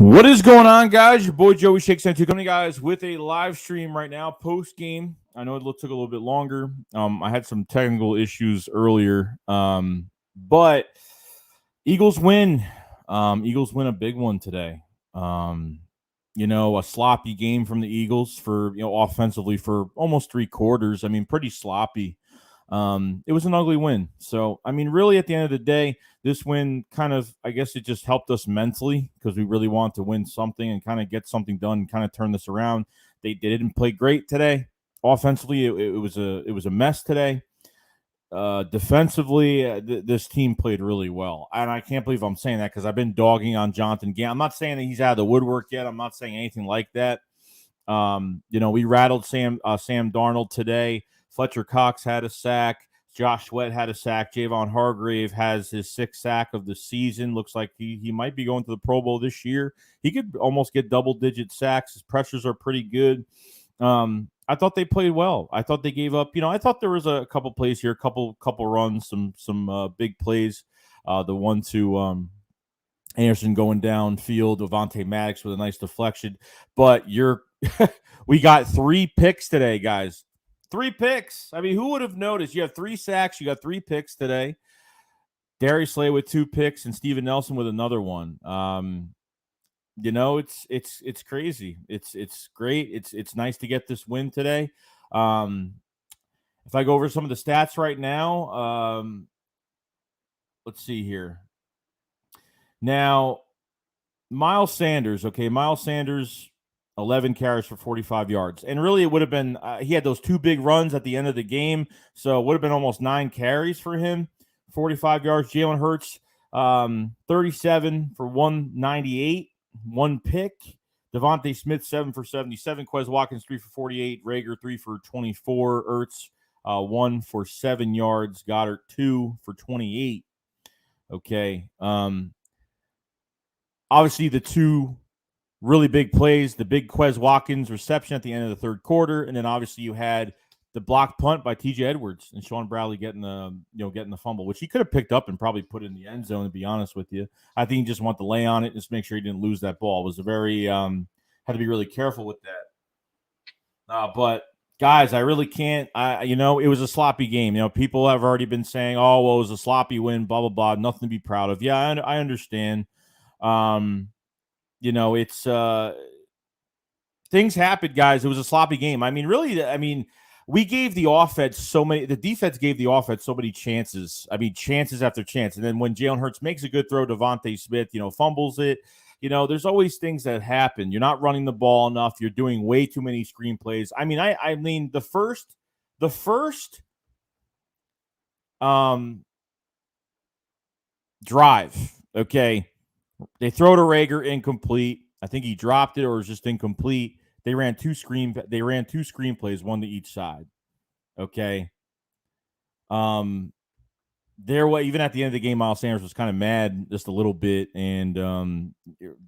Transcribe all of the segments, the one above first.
What is going on, guys? Your boy Joey Shakes and coming, guys, with a live stream right now, post game. I know it took a little bit longer. I had some technical issues earlier, but Eagles win. Eagles win a big one today. A sloppy game from the Eagles for offensively for almost 3 quarters. I mean, pretty sloppy. It was an ugly win. So, I mean, really, at the end of the day, this win kind of, I guess it just helped us mentally because we really want to win something and kind of get something done and kind of turn this around. They didn't play great today. Offensively, it was a mess today. Defensively, this team played really well. And I can't believe I'm saying that because I've been dogging on Jonathan Gann. I'm not saying that he's out of the woodwork yet. I'm not saying anything like that. We rattled Sam Darnold today. Fletcher Cox had a sack. Josh Sweat had a sack. Jayvon Hargrave has his 6th sack of the season. Looks like he might be going to the Pro Bowl this year. He could almost get double-digit sacks. His pressures are pretty good. I thought they played well. I thought they gave up. I thought there was a couple plays here, couple runs, some big plays. The one to Anderson going downfield, Devontae Maddox with a nice deflection. But we got 3 picks today, guys. 3 picks. I mean, who would have noticed? You have 3 sacks. You got 3 picks today. Darius Slay with 2 picks and Steven Nelson with another one. It's crazy. It's great. It's nice to get this win today. If I go over some of the stats right now, let's see here. Now, Miles Sanders. Okay, Miles Sanders. 11 carries for 45 yards. And really, it would have been he had those 2 big runs at the end of the game, so it would have been almost 9 carries for him, 45 yards. Jalen Hurts, 37 for 198, 1 pick. Devontae Smith, 7 for 77. Quez Watkins, 3 for 48. Rager, 3 for 24. Ertz, 1 for 7 yards. Goddard, 2 for 28. Okay. Obviously, the 2 really big plays, the big Quez Watkins reception at the end of the 3rd quarter, and then obviously you had the block punt by TJ Edwards and Sean Bradley getting the fumble, which he could have picked up and probably put in the end zone, to be honest with you. I think he just wanted to lay on it and just make sure he didn't lose that ball. It was a very had to be really careful with that. But guys, I really can't. It was a sloppy game. People have already been saying, "Oh, well, it was a sloppy win." Blah blah blah. Nothing to be proud of. Yeah, I understand. It's things happen, guys. It was a sloppy game. I mean, really, we gave the offense the defense gave the offense so many chances. I mean, chances after chance. And then when Jalen Hurts makes a good throw, Devontae Smith, fumbles it. There's always things that happen. You're not running the ball enough. You're doing way too many screenplays. I mean, the first drive, okay. They throw to Rager, incomplete. I think he dropped it or was just incomplete. They ran 2 screenplays, 1 to each side. Okay. Even at the end of the game, Miles Sanders was kind of mad just a little bit and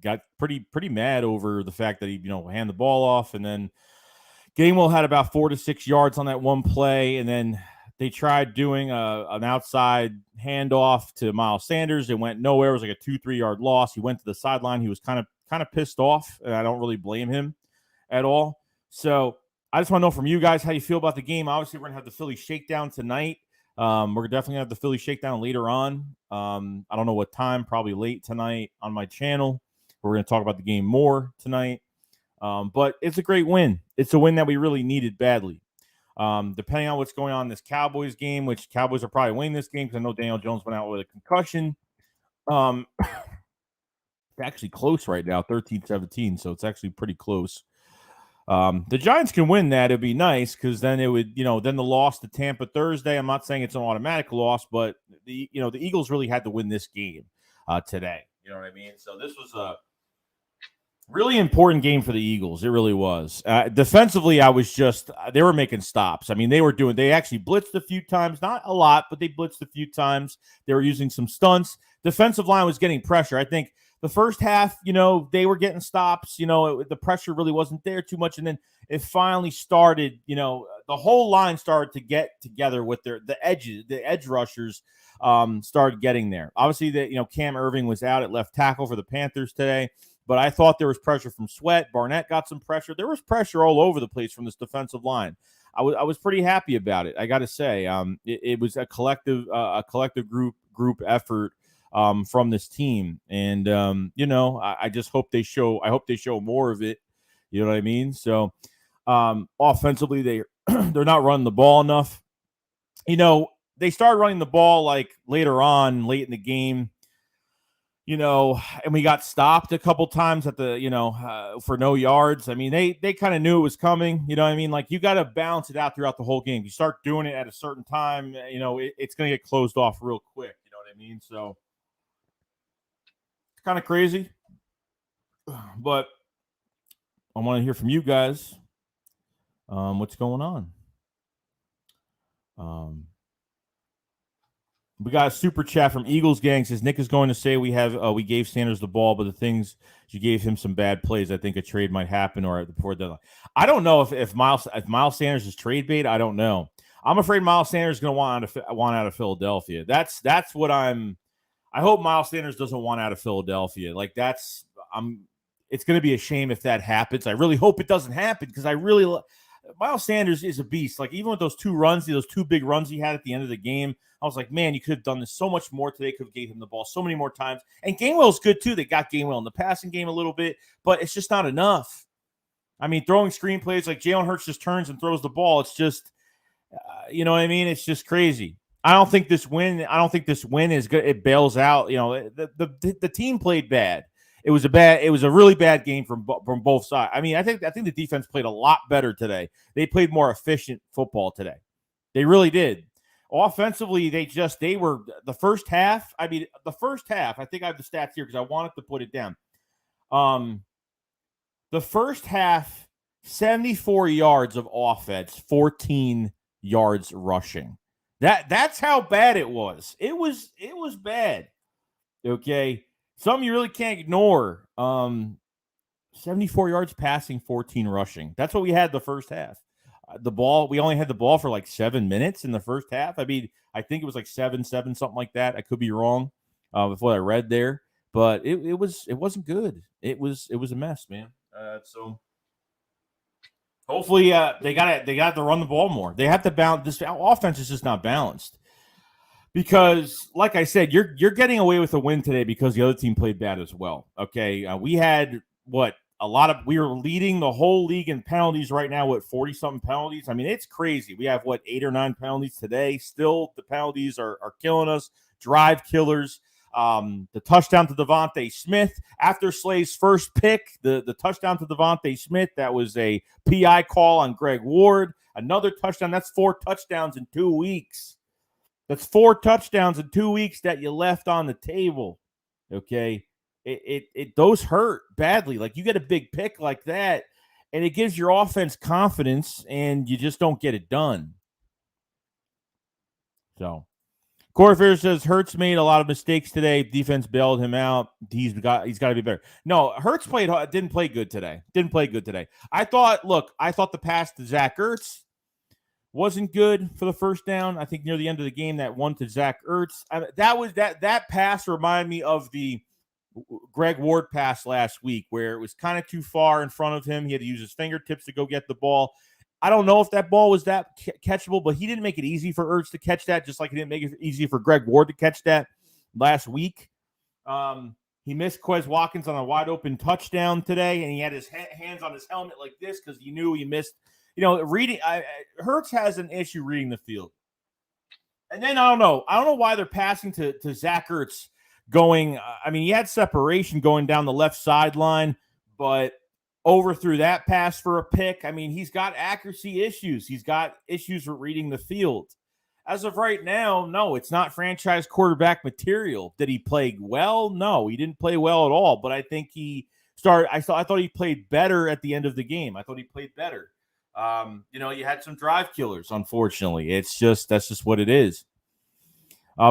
got pretty mad over the fact that he handed the ball off, and then Gainwell had about 4 to 6 yards on that one play, and then they tried doing an outside handoff to Miles Sanders. It went nowhere. It was like a 2-3 yard loss. He went to the sideline. He was kind of pissed off, and I don't really blame him at all. So I just want to know from you guys how you feel about the game. Obviously, we're going to have the Philly Shakedown tonight. We're definitely going to have the Philly Shakedown later on. I don't know what time, probably late tonight on my channel. We're going to talk about the game more tonight. But it's a great win. It's a win that we really needed badly. Depending on what's going on in this Cowboys game, which Cowboys are probably winning this game because I know Daniel Jones went out with a concussion. It's actually close right now, 13-17, so it's actually pretty close. The Giants can win that. It'd be nice because then it would, then the loss to Tampa Thursday. I'm not saying it's an automatic loss, but the Eagles really had to win this game today. You know what I mean? So this was a really important game for the Eagles. It really was. Defensively, they were making stops. I mean, they actually blitzed a few times, not a lot, but they blitzed a few times. They were using some stunts. Defensive line was getting pressure. I think the first half, they were getting stops. The pressure really wasn't there too much. And then it finally started, the whole line started to get together with the edge rushers started getting there. Obviously, Cam Irving was out at left tackle for the Panthers today. but I thought there was pressure from Sweat. Barnett got some pressure. There was pressure all over the place from this defensive line. I was pretty happy about it. I got to say, it was a collective group effort from this team, and I just hope they show. I hope they show more of it. You know what I mean? So, offensively, they're not running the ball enough. They started running the ball like later on, late in the game. And we got stopped a couple times at the, for no yards. I mean, they kind of knew it was coming. You know what I mean? Like, you got to balance it out throughout the whole game. You start doing it at a certain time, it's going to get closed off real quick. You know what I mean? So it's kind of crazy. But I want to hear from you guys. What's going on? We got a super chat from Eagles Gang. Says Nick is going to say we gave Sanders the ball, but the things you gave him some bad plays. I think a trade might happen or before deadline. I don't know if Miles Sanders is trade bait. I don't know. I'm afraid Miles Sanders is going to want out of Philadelphia. That's what I hope Miles Sanders doesn't want out of Philadelphia. Like it's going to be a shame if that happens. I really hope it doesn't happen because Miles Sanders is a beast. Like, even with those two big runs he had at the end of the game, I was like, man, you could have done this so much more today. Could have gave him the ball so many more times. And Gainwell's good too. They got Gainwell in the passing game a little bit, but it's just not enough. I mean, throwing screenplays like Jalen Hurts just turns and throws the ball. It's just, you know what I mean? It's just crazy. I don't think this win is good. It bails out. The team played bad. It was a really bad game from both sides. I mean, I think the defense played a lot better today. They played more efficient football today. They really did. Offensively, they were the first half. I mean, the first half, I think I have the stats here because I wanted to put it down. The first half, 74 yards of offense, 14 yards rushing. That's how bad it was. It was bad. Okay. Something you really can't ignore. 74 yards passing, 14 rushing. That's what we had the first half. We only had the ball for like 7 minutes in the first half. I mean, I think it was like 7, something like that. I could be wrong with what I read there, but it wasn't good. It was a mess, man. So hopefully they got to run the ball more. They have to balance. This offense is just not balanced. Because, like I said, you're getting away with a win today because the other team played bad as well. Okay, we had we were leading the whole league in penalties right now with 40-something penalties. I mean, it's crazy. We have 8 or 9 penalties today. Still, the penalties are killing us. Drive killers. The touchdown to Devontae Smith after Slay's first pick. The touchdown to Devontae Smith, that was a PI call on Greg Ward. Another touchdown. That's 4 touchdowns in 2 weeks. That's 4 touchdowns in 2 weeks that you left on the table. Okay. Those hurt badly. Like, you get a big pick like that, and it gives your offense confidence, and you just don't get it done. So, Corey Fair says Hurts made a lot of mistakes today. Defense bailed him out. He's got to be better. No, Hurts didn't play good today. I thought the pass to Zach Ertz wasn't good for the first down. I think near the end of the game, that one to Zach Ertz. That pass reminded me of the Greg Ward pass last week, where it was kind of too far in front of him. He had to use his fingertips to go get the ball. I don't know if that ball was that catchable, but he didn't make it easy for Ertz to catch that, just like he didn't make it easy for Greg Ward to catch that last week. He missed Quez Watkins on a wide open touchdown today, and he had his hands on his helmet like this because he knew he missed. Hurts has an issue reading the field. And then I don't know why they're passing to Zach Ertz going. He had separation going down the left sideline, but overthrew that pass for a pick. I mean, he's got accuracy issues. He's got issues with reading the field. As of right now, no, it's not franchise quarterback material. Did he play well? No, he didn't play well at all. But I think he started. I thought he played better at the end of the game. I thought he played better. You had some drive killers, unfortunately. That's just what it is.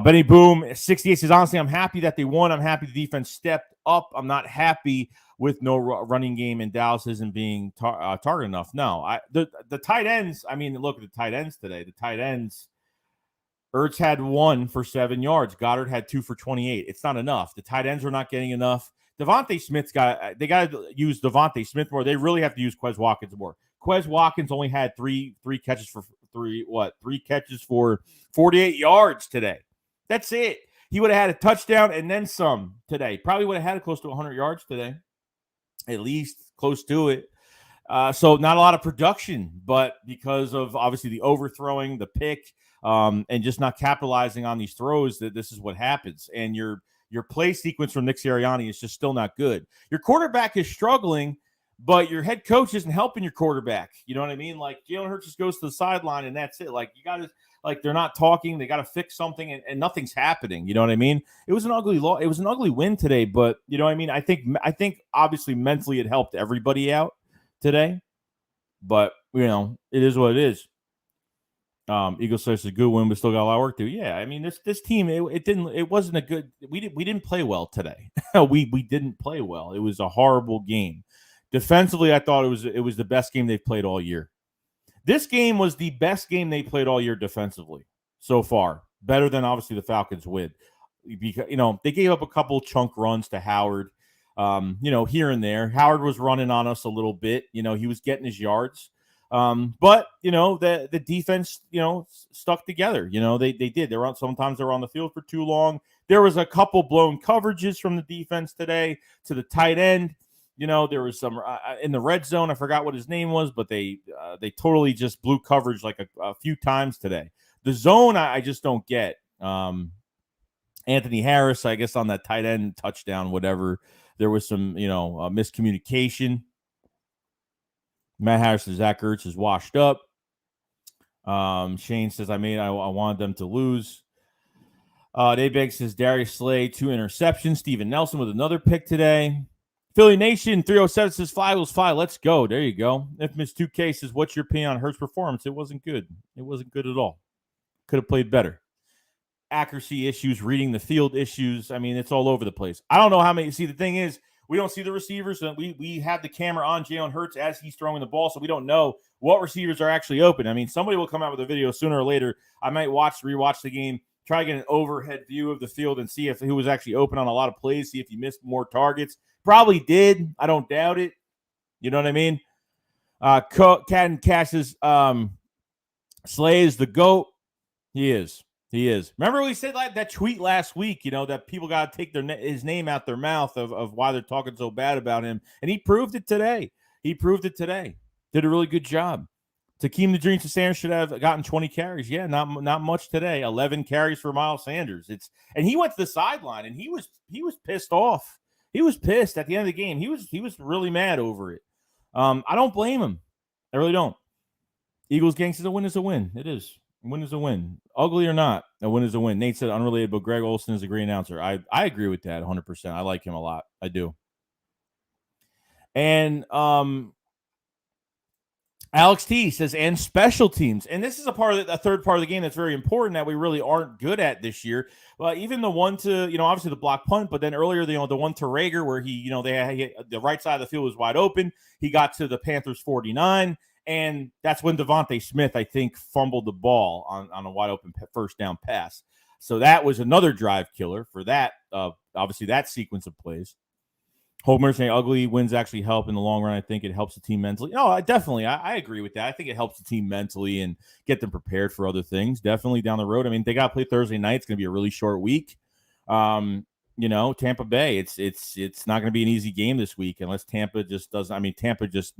Benny Boom, 68 says, honestly, I'm happy that they won. I'm happy the defense stepped up. I'm not happy with no running game and Dallas isn't being targeted enough. No, the tight ends, look at the tight ends today. The tight ends, Ertz had 1 for 7 yards. Goddard had 2 for 28. It's not enough. The tight ends are not getting enough. Devontae Smith's they got to use Devontae Smith more. They really have to use Quez Watkins more. Quez Watkins only had three catches for three catches for 48 yards today. That's it. He would have had a touchdown and then some today. Probably would have had close to 100 yards today, at least close to it. So not a lot of production, but because of obviously the overthrowing, the pick, and just not capitalizing on these throws, that this is what happens. And your play sequence from Nick Sirianni is just still not good. Your quarterback is struggling, but your head coach isn't helping your quarterback. You know what I mean? Like Jalen Hurts just goes to the sideline and that's it. Like you got to, like they're not talking. They got to fix something, and nothing's happening. You know what I mean? It was an ugly it was an ugly win today, but you know what I mean? I think obviously mentally it helped everybody out today, but you know it is what it is. Eagles says it's a good win, but still got a lot of work to do. Yeah, I mean this team it wasn't a good. We didn't play well today. we didn't play well. It was a horrible game. Defensively, I thought it was the best game they've played all year. This game was the best game they played all year defensively so far. Better than obviously the Falcons win, because they gave up a couple chunk runs to Howard. Here and there. Howard was running on us a little bit. He was getting his yards. But the defense, stuck together. They did. Sometimes they were on the field for too long. There was a couple blown coverages from the defense today to the tight end. There was some in the red zone. I forgot what his name was, but they totally just blew coverage like a few times today. The zone, I just don't get. Anthony Harris, I guess on that tight end touchdown, whatever. There was some, miscommunication. Matt Harris says Zach Ertz is washed up. Shane says I wanted them to lose. Dave Banks says Darius Slay 2 interceptions. Steven Nelson with another pick today. Philly Nation 307 says 5 was 5. Let's go. There you go. Infamous 2K says, what's your opinion on Hurts' performance? It wasn't good. It wasn't good at all. Could have played better. Accuracy issues, reading the field issues. I mean, it's all over the place. I don't know how many. See, the thing is, we don't see the receivers. We have the camera on Jalen Hurts as he's throwing the ball, so we don't know what receivers are actually open. I mean, somebody will come out with a video sooner or later. I might rewatch the game, try to get an overhead view of the field and see if who was actually open on a lot of plays, see if he missed more targets. Probably did. I don't doubt it. You know what I mean? Cat and Cash says Slay is the GOAT. He is. He is. Remember we said that tweet last week, that people got to take his name out their mouth of why they're talking so bad about him. And he proved it today. Did a really good job. Takeem the Dream Sanders should have gotten 20 carries. Yeah, not much today. 11 carries for Miles Sanders. And he went to the sideline and he was pissed off. He was pissed at the end of the game. He was really mad over it. I don't blame him. I really don't. Eagles gang says a win is a win. It is. A win is a win. Ugly or not, a win is a win. Nate said unrelated, but Greg Olsen is a great announcer. I agree with that 100%. I like him a lot. I do. And Alex T says, and special teams. And this is a third part of the game that's very important that we really aren't good at this year. But even the one to, obviously the block punt, but then earlier, the one to Rager where the right side of the field was wide open. He got to the Panthers 49. And that's when Devontae Smith, I think, fumbled the ball on a wide open first down pass. So that was another drive killer for that, obviously, that sequence of plays. Homer saying ugly wins actually help in the long run. I think it helps the team mentally. No, I agree with that. I think it helps the team mentally and get them prepared for other things. Definitely down the road. I mean, they got to play Thursday night. It's going to be a really short week. Tampa Bay. It's not going to be an easy game this week unless Tampa just doesn't. I mean, Tampa just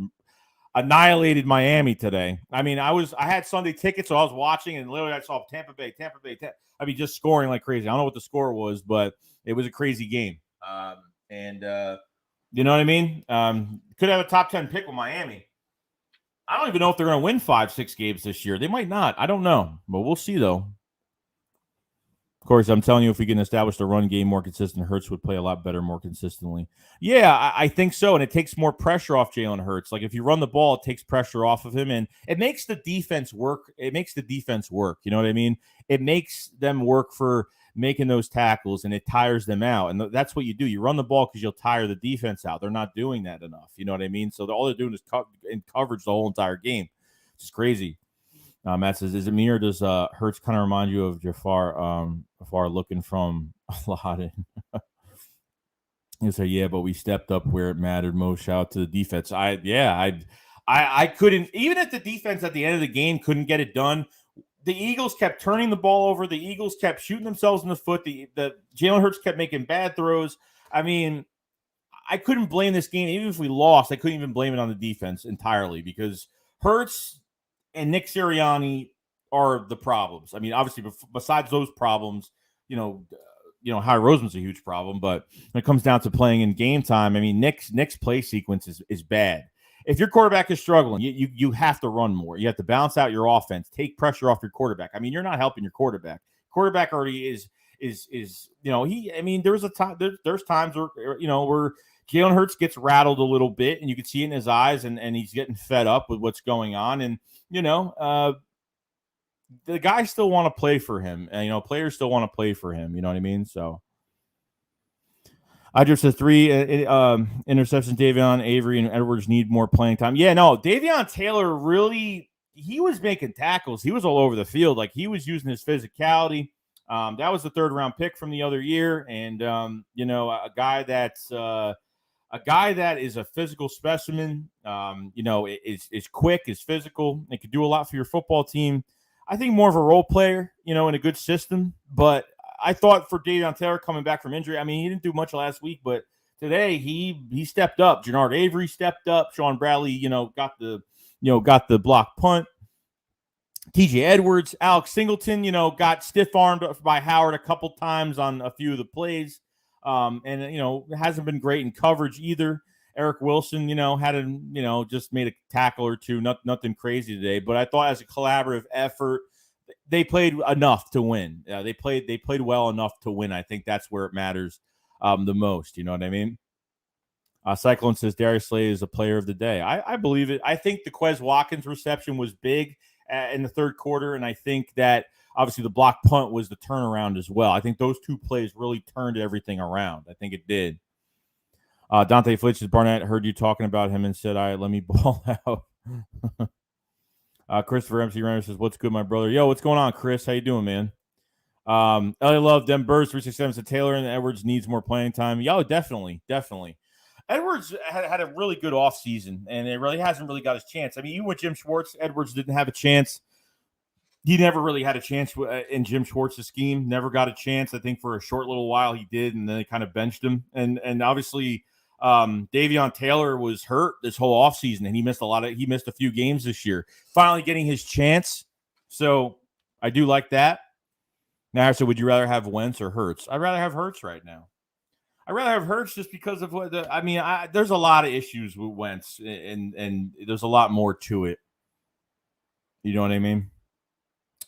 annihilated Miami today. I mean, I had Sunday tickets, so I was watching, and literally I saw Tampa Bay. I mean, just scoring like crazy. I don't know what the score was, but it was a crazy game. You know what I mean? Could have a top 10 pick with Miami. I don't even know if they're going to win 5-6 games this year. They might not. I don't know, but we'll see though. Of course, I'm telling you, if we can establish the run game more consistent, Hurts would play a lot better more consistently. Yeah, I think so, and it takes more pressure off Jalen Hurts. Like if you run the ball, it takes pressure off of him, and it makes the defense work. You know what I mean? It makes them work for making those tackles, and it tires them out. And that's what you do. You run the ball because you'll tire the defense out. They're not doing that enough. You know what I mean? So all they're doing is in coverage the whole entire game. It's crazy. Matt says, is it me or does Hurts kind of remind you of Jafar looking from Aladdin? You say, yeah, but we stepped up where it mattered most. Shout out to the defense. I couldn't, even if the defense at the end of the game couldn't get it done. The Eagles kept turning the ball over. The Eagles kept shooting themselves in the foot. The Jalen Hurts kept making bad throws. I mean, I couldn't blame this game. Even if we lost, I couldn't even blame it on the defense entirely because Hurts and Nick Sirianni are the problems. I mean, obviously, besides those problems, you know, High Roseman's a huge problem, but when it comes down to playing in game time, I mean, Nick's play sequence is bad. If your quarterback is struggling, you have to run more. You have to balance out your offense, take pressure off your quarterback. I mean, you're not helping your quarterback. Quarterback already is he. I mean, there's a time there's times where Jalen Hurts gets rattled a little bit, and you can see it in his eyes, and he's getting fed up with what's going on, and the guys still want to play for him, and players still want to play for him. You know what I mean? So. I just said 3 interceptions. Davion, Avery, and Edwards need more playing time. Yeah, no, Davion Taylor really, he was making tackles. He was all over the field. Like, he was using his physicality. That was the 3rd-round pick from the other year. And, a guy that is a physical specimen, is quick, is physical, and could do a lot for your football team. I think more of a role player, in a good system, but I thought for Davion Taylor coming back from injury, I mean, he didn't do much last week, but today he stepped up. Jannard Avery stepped up. Sean Bradley, got the block punt. TJ Edwards, Alex Singleton, got stiff-armed by Howard a couple times on a few of the plays. And hasn't been great in coverage either. Eric Wilson, just made a tackle or two, nothing crazy today. But I thought as a collaborative effort, they played enough to win. They played well enough to win. I think that's where it matters the most. You know what I mean? Cyclone says Darius Slay is a player of the day. I believe it. I think the Quez Watkins reception was big in the 3rd quarter, and I think that obviously the block punt was the turnaround as well. I think those 2 plays really turned everything around. I think it did. Dante Flitch says, Barnett, heard you talking about him and said, all right, let me ball out. Christopher MC Renner says, what's good, my brother? Yo, what's going on, Chris? How you doing, man? LA Love, Dem Burrs 367 said Taylor and Edwards needs more playing time. Yo, definitely. Edwards had a really good offseason, and it really hasn't really got his chance. I mean, even with Jim Schwartz, Edwards didn't have a chance. He never really had a chance in Jim Schwartz's scheme. Never got a chance. I think for a short little while he did, and then they kind of benched him. And obviously Davion Taylor was hurt this whole offseason, and he missed a few games this year. Finally getting his chance. So I do like that. Now, so would you rather have Wentz or Hurts? I'd rather have Hurts right now. I'd rather have Hurts just because of there's a lot of issues with Wentz, and there's a lot more to it. You know what I mean?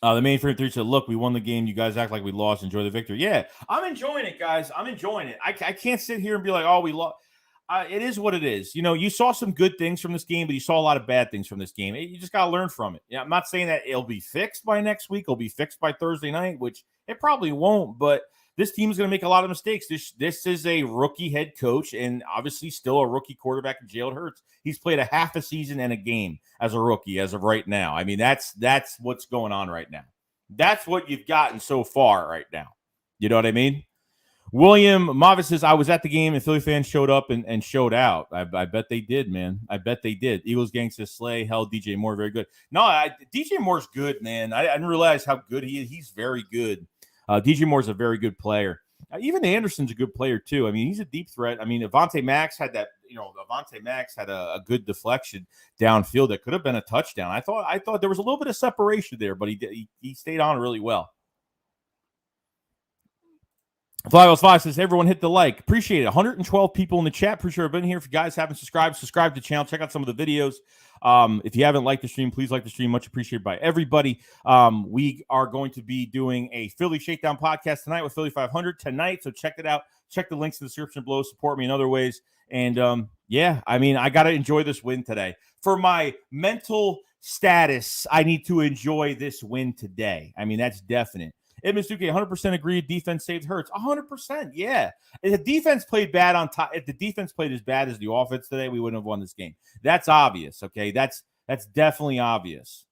The main frame 3 said, look, we won the game. You guys act like we lost. Enjoy the victory. Yeah, I'm enjoying it, guys. I'm enjoying it. I can't sit here and be like, oh, we lost. It is what it is. You saw some good things from this game, but you saw a lot of bad things from this game. You just got to learn from it. Yeah, I'm not saying that it'll be fixed by next week. It'll be fixed by Thursday night, which it probably won't, but this team is going to make a lot of mistakes. This is a rookie head coach and obviously still a rookie quarterback in Jalen Hurts. He's played a half a season and a game as a rookie as of right now. I mean, that's what's going on right now. That's what you've gotten so far right now. You know what I mean? William Mavis says, I was at the game and Philly fans showed up and showed out. I bet they did, man. I bet they did. Eagles gang says Slay held DJ Moore very good. No, DJ Moore's good, man. I didn't realize how good he is. He's very good. DJ Moore's a very good player. Even Anderson's a good player, too. I mean, he's a deep threat. I mean, Avonte Max had that, Avonte Max had a good deflection downfield that could have been a touchdown. I thought there was a little bit of separation there, but he stayed on really well. Flyos5 says, hey, everyone hit the like. Appreciate it. 112 people in the chat. Appreciate everybody being here. If you guys haven't subscribe to the channel. Check out some of the videos. If you haven't liked the stream, please like the stream. Much appreciated by everybody. We are going to be doing a Philly Shakedown podcast tonight with Philly 500 tonight. So check it out. Check the links in the description below. Support me in other ways. And yeah, I mean, I got to enjoy this win today. For my mental status, I need to enjoy this win today. I mean, that's definite. Edmonds Duque, 100% agreed. Defense saved Hurts. 100%, yeah. If the defense played bad on top, if the defense played as bad as the offense today, we wouldn't have won this game. That's obvious, okay? That's definitely obvious.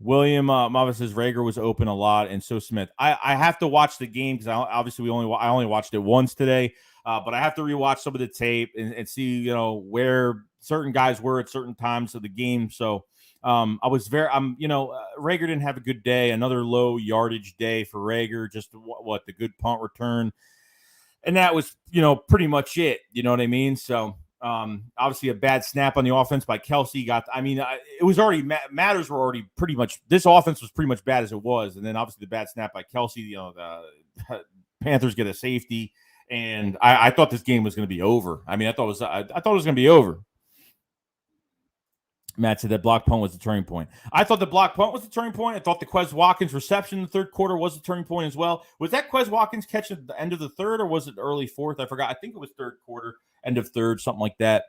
William Mava says Rager was open a lot, and so Smith. I have to watch the game because obviously I only watched it once today, but I have to rewatch some of the tape and see where certain guys were at certain times of the game. So I was Rager didn't have a good day. Another low yardage day for Rager. Just what the good punt return, and that was pretty much it. You know what I mean? So. Obviously a bad snap on the offense by Kelsey. It was already matters were already pretty much. This offense was pretty much bad as it was, and then obviously the bad snap by Kelsey. The Panthers get a safety, and I thought this game was going to be over. I thought it was going to be over. Matt said that block punt was the turning point. I thought the block punt was the turning point. I thought the Quez Watkins reception in the third quarter was the turning point as well. Was that Quez Watkins catch at the end of the third, or was it early fourth? I forgot. I think it was third quarter, end of third, something like that.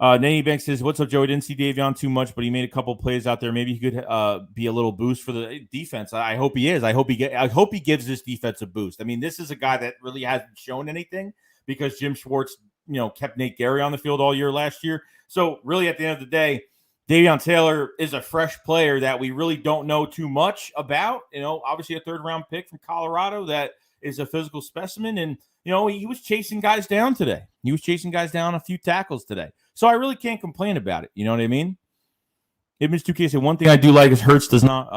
Nanny Banks says, "What's up, Joe? I didn't see Davion too much, but he made a couple plays out there. Maybe he could be a little boost for the defense. I hope he is. I hope he gives this defense a boost. This is a guy that really hasn't shown anything because Jim Schwartz, kept Nate Gary on the field all year last year. So really, at the end of the day, Davion Taylor is a fresh player that we really don't know too much about. Obviously a third-round pick from Colorado that is a physical specimen, and he was chasing guys down today. He was chasing guys down a few tackles today. So I really can't complain about it. You know what I mean? Image 2K said one thing I do like is Hurts is not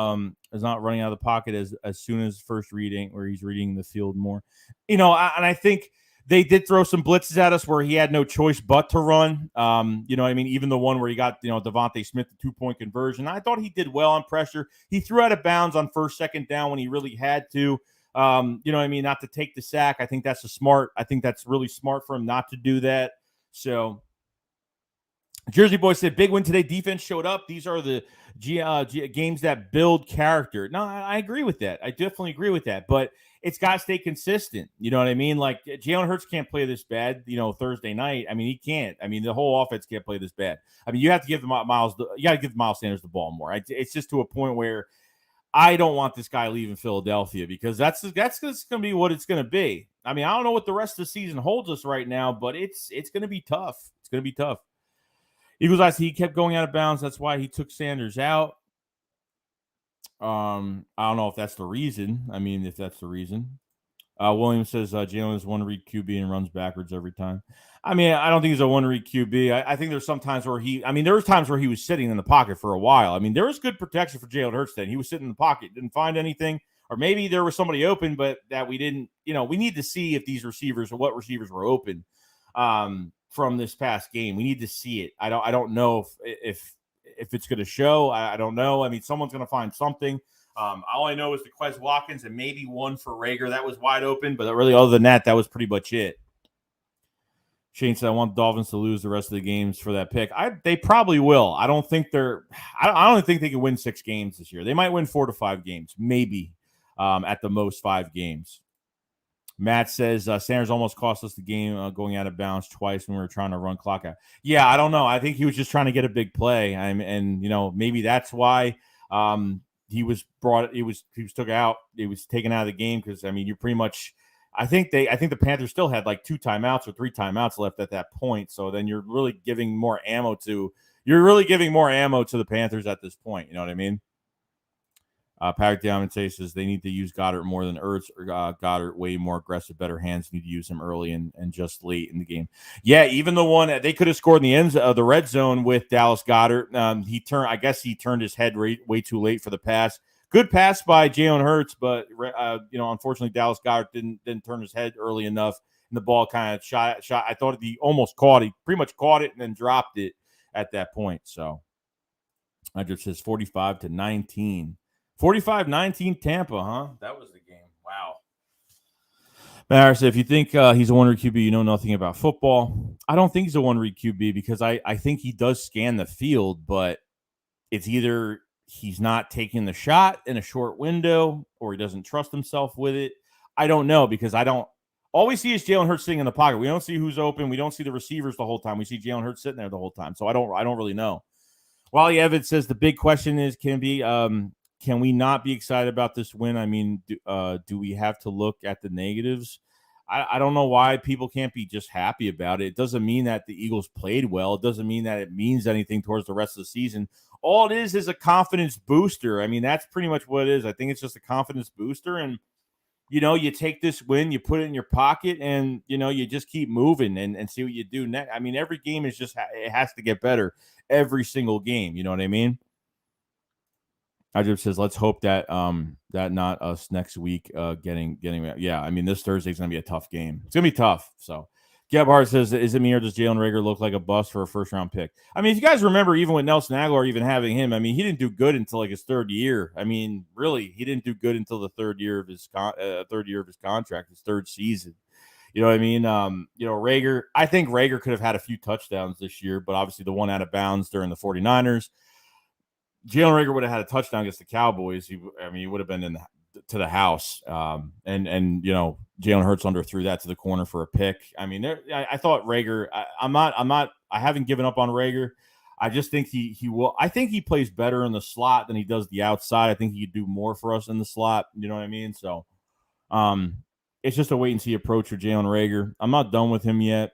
running out of the pocket as soon as first reading, where he's reading the field more. And I think they did throw some blitzes at us where he had no choice but to run. Even the one where he got Devontae Smith, the 2-point conversion. I thought he did well on pressure. He threw out of bounds on first, second down when he really had to. Not to take the sack. I think that's really smart for him not to do that. So Jersey Boy said, big win today. Defense showed up. These are the games that build character. No, I agree with that. I definitely agree with that. But it's got to stay consistent. You know what I mean? Like, Jalen Hurts can't play this bad, Thursday night. He can't. The whole offense can't play this bad. You have to give Miles Sanders the ball more. It's just to a point where I don't want this guy leaving Philadelphia because that's going to be what it's going to be. I don't know what the rest of the season holds us right now, but it's going to be tough. It's going to be tough. Eagles, I see he kept going out of bounds. That's why he took Sanders out. I don't know if that's the reason. If that's the reason. Williams says Jalen is one read QB and runs backwards every time. I don't think he's a one read QB. I think there's some times where there was times where he was sitting in the pocket for a while. There was good protection for Jalen Hurts then. He was sitting in the pocket, didn't find anything. Or maybe there was somebody open, but that we didn't, we need to see if these receivers or what receivers were open. From this past game, we need to see it. I don't know if it's going to show. I don't know. Someone's going to find something. All I know is the Quez Watkins and maybe one for Rager that was wide open, but really, other than that was pretty much it. Shane said, "I want the Dolphins to lose the rest of the games for that pick." They probably will. I don't think they can win 6 games this year. They might win 4 to 5 games, maybe at the most 5 games. Matt says Sanders almost cost us the game going out of bounds twice when we were trying to run clock out. Yeah, I don't know. I think he was just trying to get a big play, and maybe that's why he was took out. He was taken out of the game because you're pretty much. I think the Panthers still had like 2 timeouts or 3 timeouts left at that point. So then you're really giving more ammo to the Panthers at this point. You know what I mean? Patrick Diamond says they need to use Goddard more than Ertz. Or Goddard way more aggressive, better hands. Need to use him early and just late in the game. Yeah, even the one they could have scored in the ends of the red zone with Dallas Goddard. He turned his head way too late for the pass. Good pass by Jalen Hurts, but unfortunately Dallas Goddard didn't turn his head early enough, and the ball kind of shot. I thought he almost caught it. He pretty much caught it and then dropped it at that point. So I just says 45-19. 45-19 Tampa, huh? That was the game. Wow. Matter said, if you think he's a one-read QB, you know nothing about football. I don't think he's a one-read QB because I think he does scan the field, but it's either he's not taking the shot in a short window or he doesn't trust himself with it. I don't know because all we see is Jalen Hurts sitting in the pocket. We don't see who's open. We don't see the receivers the whole time. We see Jalen Hurts sitting there the whole time. So I don't really know. Wally Evans says the big question is can we not be excited about this win? Do we have to look at the negatives? I don't know why people can't be just happy about it. It doesn't mean that the Eagles played well. It doesn't mean that it means anything towards the rest of the season. All it is a confidence booster. I mean, that's pretty much what it is. I think it's just a confidence booster. And, you take this win, you put it in your pocket, and, you just keep moving and see what you do next. I mean, every game is just, it has to get better every single game. You know what I mean? Ajib says, let's hope that that not us next week getting yeah. I mean, this Thursday's gonna be a tough game. It's gonna be tough. So Gebhardt says, is it me or does Jalen Reagor look like a bust for a first round pick? I mean, if you guys remember, even with Nelson Aguilar, even having him, I mean, he didn't do good until like his third year. I mean, really, he didn't do good until the third year of his contract, his third season. You know what I mean? Reagor, I think Reagor could have had a few touchdowns this year, but obviously the one out of bounds during the 49ers. Jalen Reagor would have had a touchdown against the Cowboys. He would have been to the house. And Jalen Hurts underthrew that to the corner for a pick. I mean, I thought Reagor. I haven't given up on Reagor. I just think he will. I think he plays better in the slot than he does the outside. I think he could do more for us in the slot. You know what I mean? So, it's just a wait and see approach for Jalen Reagor. I'm not done with him yet.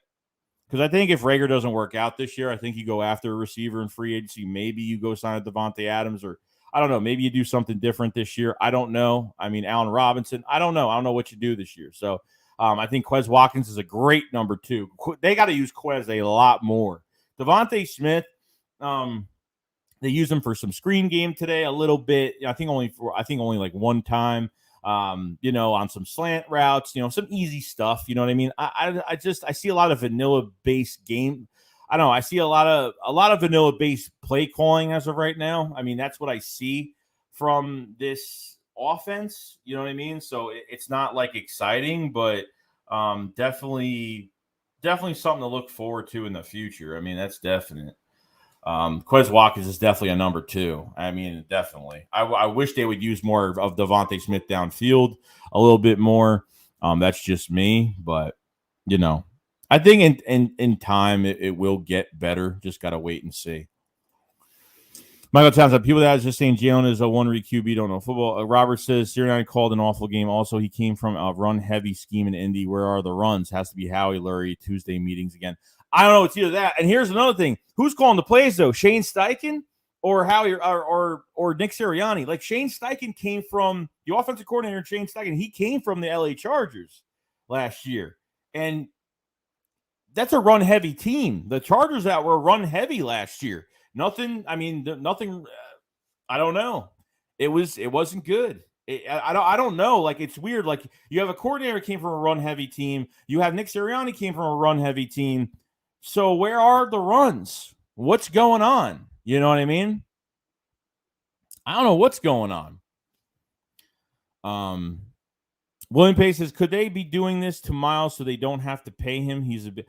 Because I think if Reagor doesn't work out this year, I think you go after a receiver in free agency. Maybe you go sign a Devontae Adams, or I don't know. Maybe you do something different this year. I don't know. I mean, Allen Robinson. I don't know. I don't know what you do this year. So I think Quez Watkins is a great number 2. They got to use Quez a lot more. Devontae Smith, they used him for some screen game today a little bit. I think only like one time. On some slant routes, some easy stuff. You know what I mean? I see a lot of vanilla based game. I don't know. I see a lot of vanilla based play calling as of right now. I mean, that's what I see from this offense. You know what I mean? So it's not like exciting, but definitely something to look forward to in the future. I mean, that's definite. Quez Watkins is definitely a number 2. I mean, definitely. I wish they would use more of Devontae Smith downfield a little bit more. That's just me, but I think in time it will get better. Just gotta wait and see. Michael Townsend, people that is just saying Jalen is a one-read QB don't know football. Robert says Sirianni called an awful game. Also, he came from a run-heavy scheme in Indy. Where are the runs? Has to be Howie, Lurie, Tuesday meetings again. I don't know. It's either that. And here's another thing. Who's calling the plays, though? Shane Steichen or Howie or Nick Sirianni? Like, Shane Steichen came from the offensive coordinator, Shane Steichen. He came from the LA Chargers last year. And that's a run-heavy team. The Chargers that were run-heavy last year. Nothing. I don't know. It wasn't good. I don't know. Like, it's weird. Like, you have a coordinator came from a run-heavy team. You have Nick Sirianni came from a run-heavy team. So where are the runs? What's going on? You know what I mean? I don't know what's going on. William Pace says, could they be doing this to Miles so they don't have to pay him? He's a bit.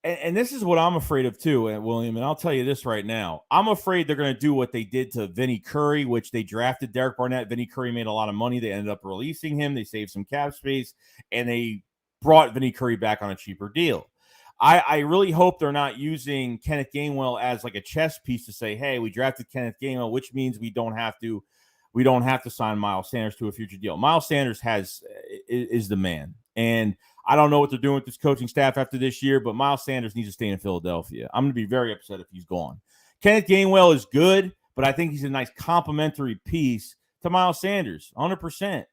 And this is what I'm afraid of too, William. And I'll tell you this right now. I'm afraid they're going to do what they did to Vinny Curry, which they drafted Derek Barnett. Vinny Curry made a lot of money. They ended up releasing him. They saved some cap space, and they brought Vinny Curry back on a cheaper deal. I really hope they're not using Kenneth Gainwell as like a chess piece to say, hey, we drafted Kenneth Gainwell, which means we don't have to sign Miles Sanders to a future deal. Miles Sanders is the man. And I don't know what they're doing with this coaching staff after this year, but Miles Sanders needs to stay in Philadelphia. I'm going to be very upset if he's gone. Kenneth Gainwell is good, but I think he's a nice complementary piece to Miles Sanders, 100%.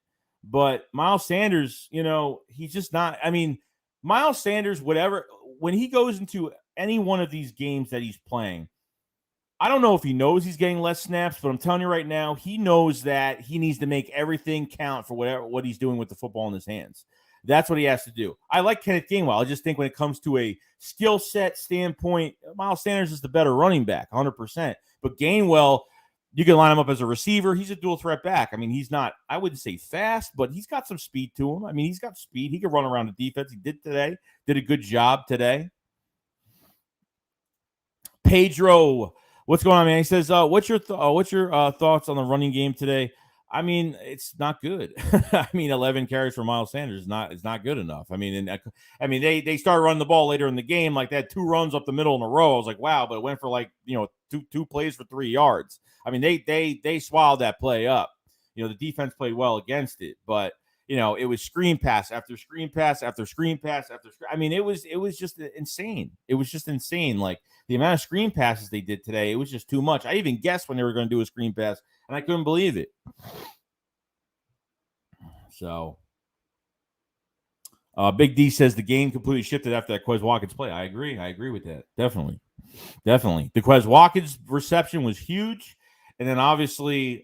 But Miles Sanders, he's just not – I mean, Miles Sanders, whatever – when he goes into any one of these games that he's playing, I don't know if he knows he's getting less snaps, but I'm telling you right now, he knows that he needs to make everything count for what he's doing with the football in his hands. That's what he has to do. I like Kenneth Gainwell. I just think when it comes to a skill set standpoint, Miles Sanders is the better running back, 100%. But Gainwell, you can line him up as a receiver. He's a dual threat back. I mean, he's not, I wouldn't say fast, but he's got some speed to him. I mean, he's got speed. He can run around the defense. He did today. Did a good job today. Pedro, what's going on, man? He says, what's your thoughts on the running game today? I mean, it's not good. I mean, 11 carries for Miles Sanders is not good enough. I mean, they started running the ball later in the game, like that 2 runs up the middle in a row. I was like, wow, but it went for like, two plays for 3 yards. I mean, they swallowed that play up. The defense played well against it, but it was screen pass after screen pass after screen pass after screen. I mean, it was just insane. It was just insane. Like the amount of screen passes they did today, it was just too much. I even guessed when they were going to do a screen pass, and I couldn't believe it. So, Big D says the game completely shifted after that Quez Watkins play. I agree. I agree with that. Definitely. The Quez Watkins reception was huge, and then obviously,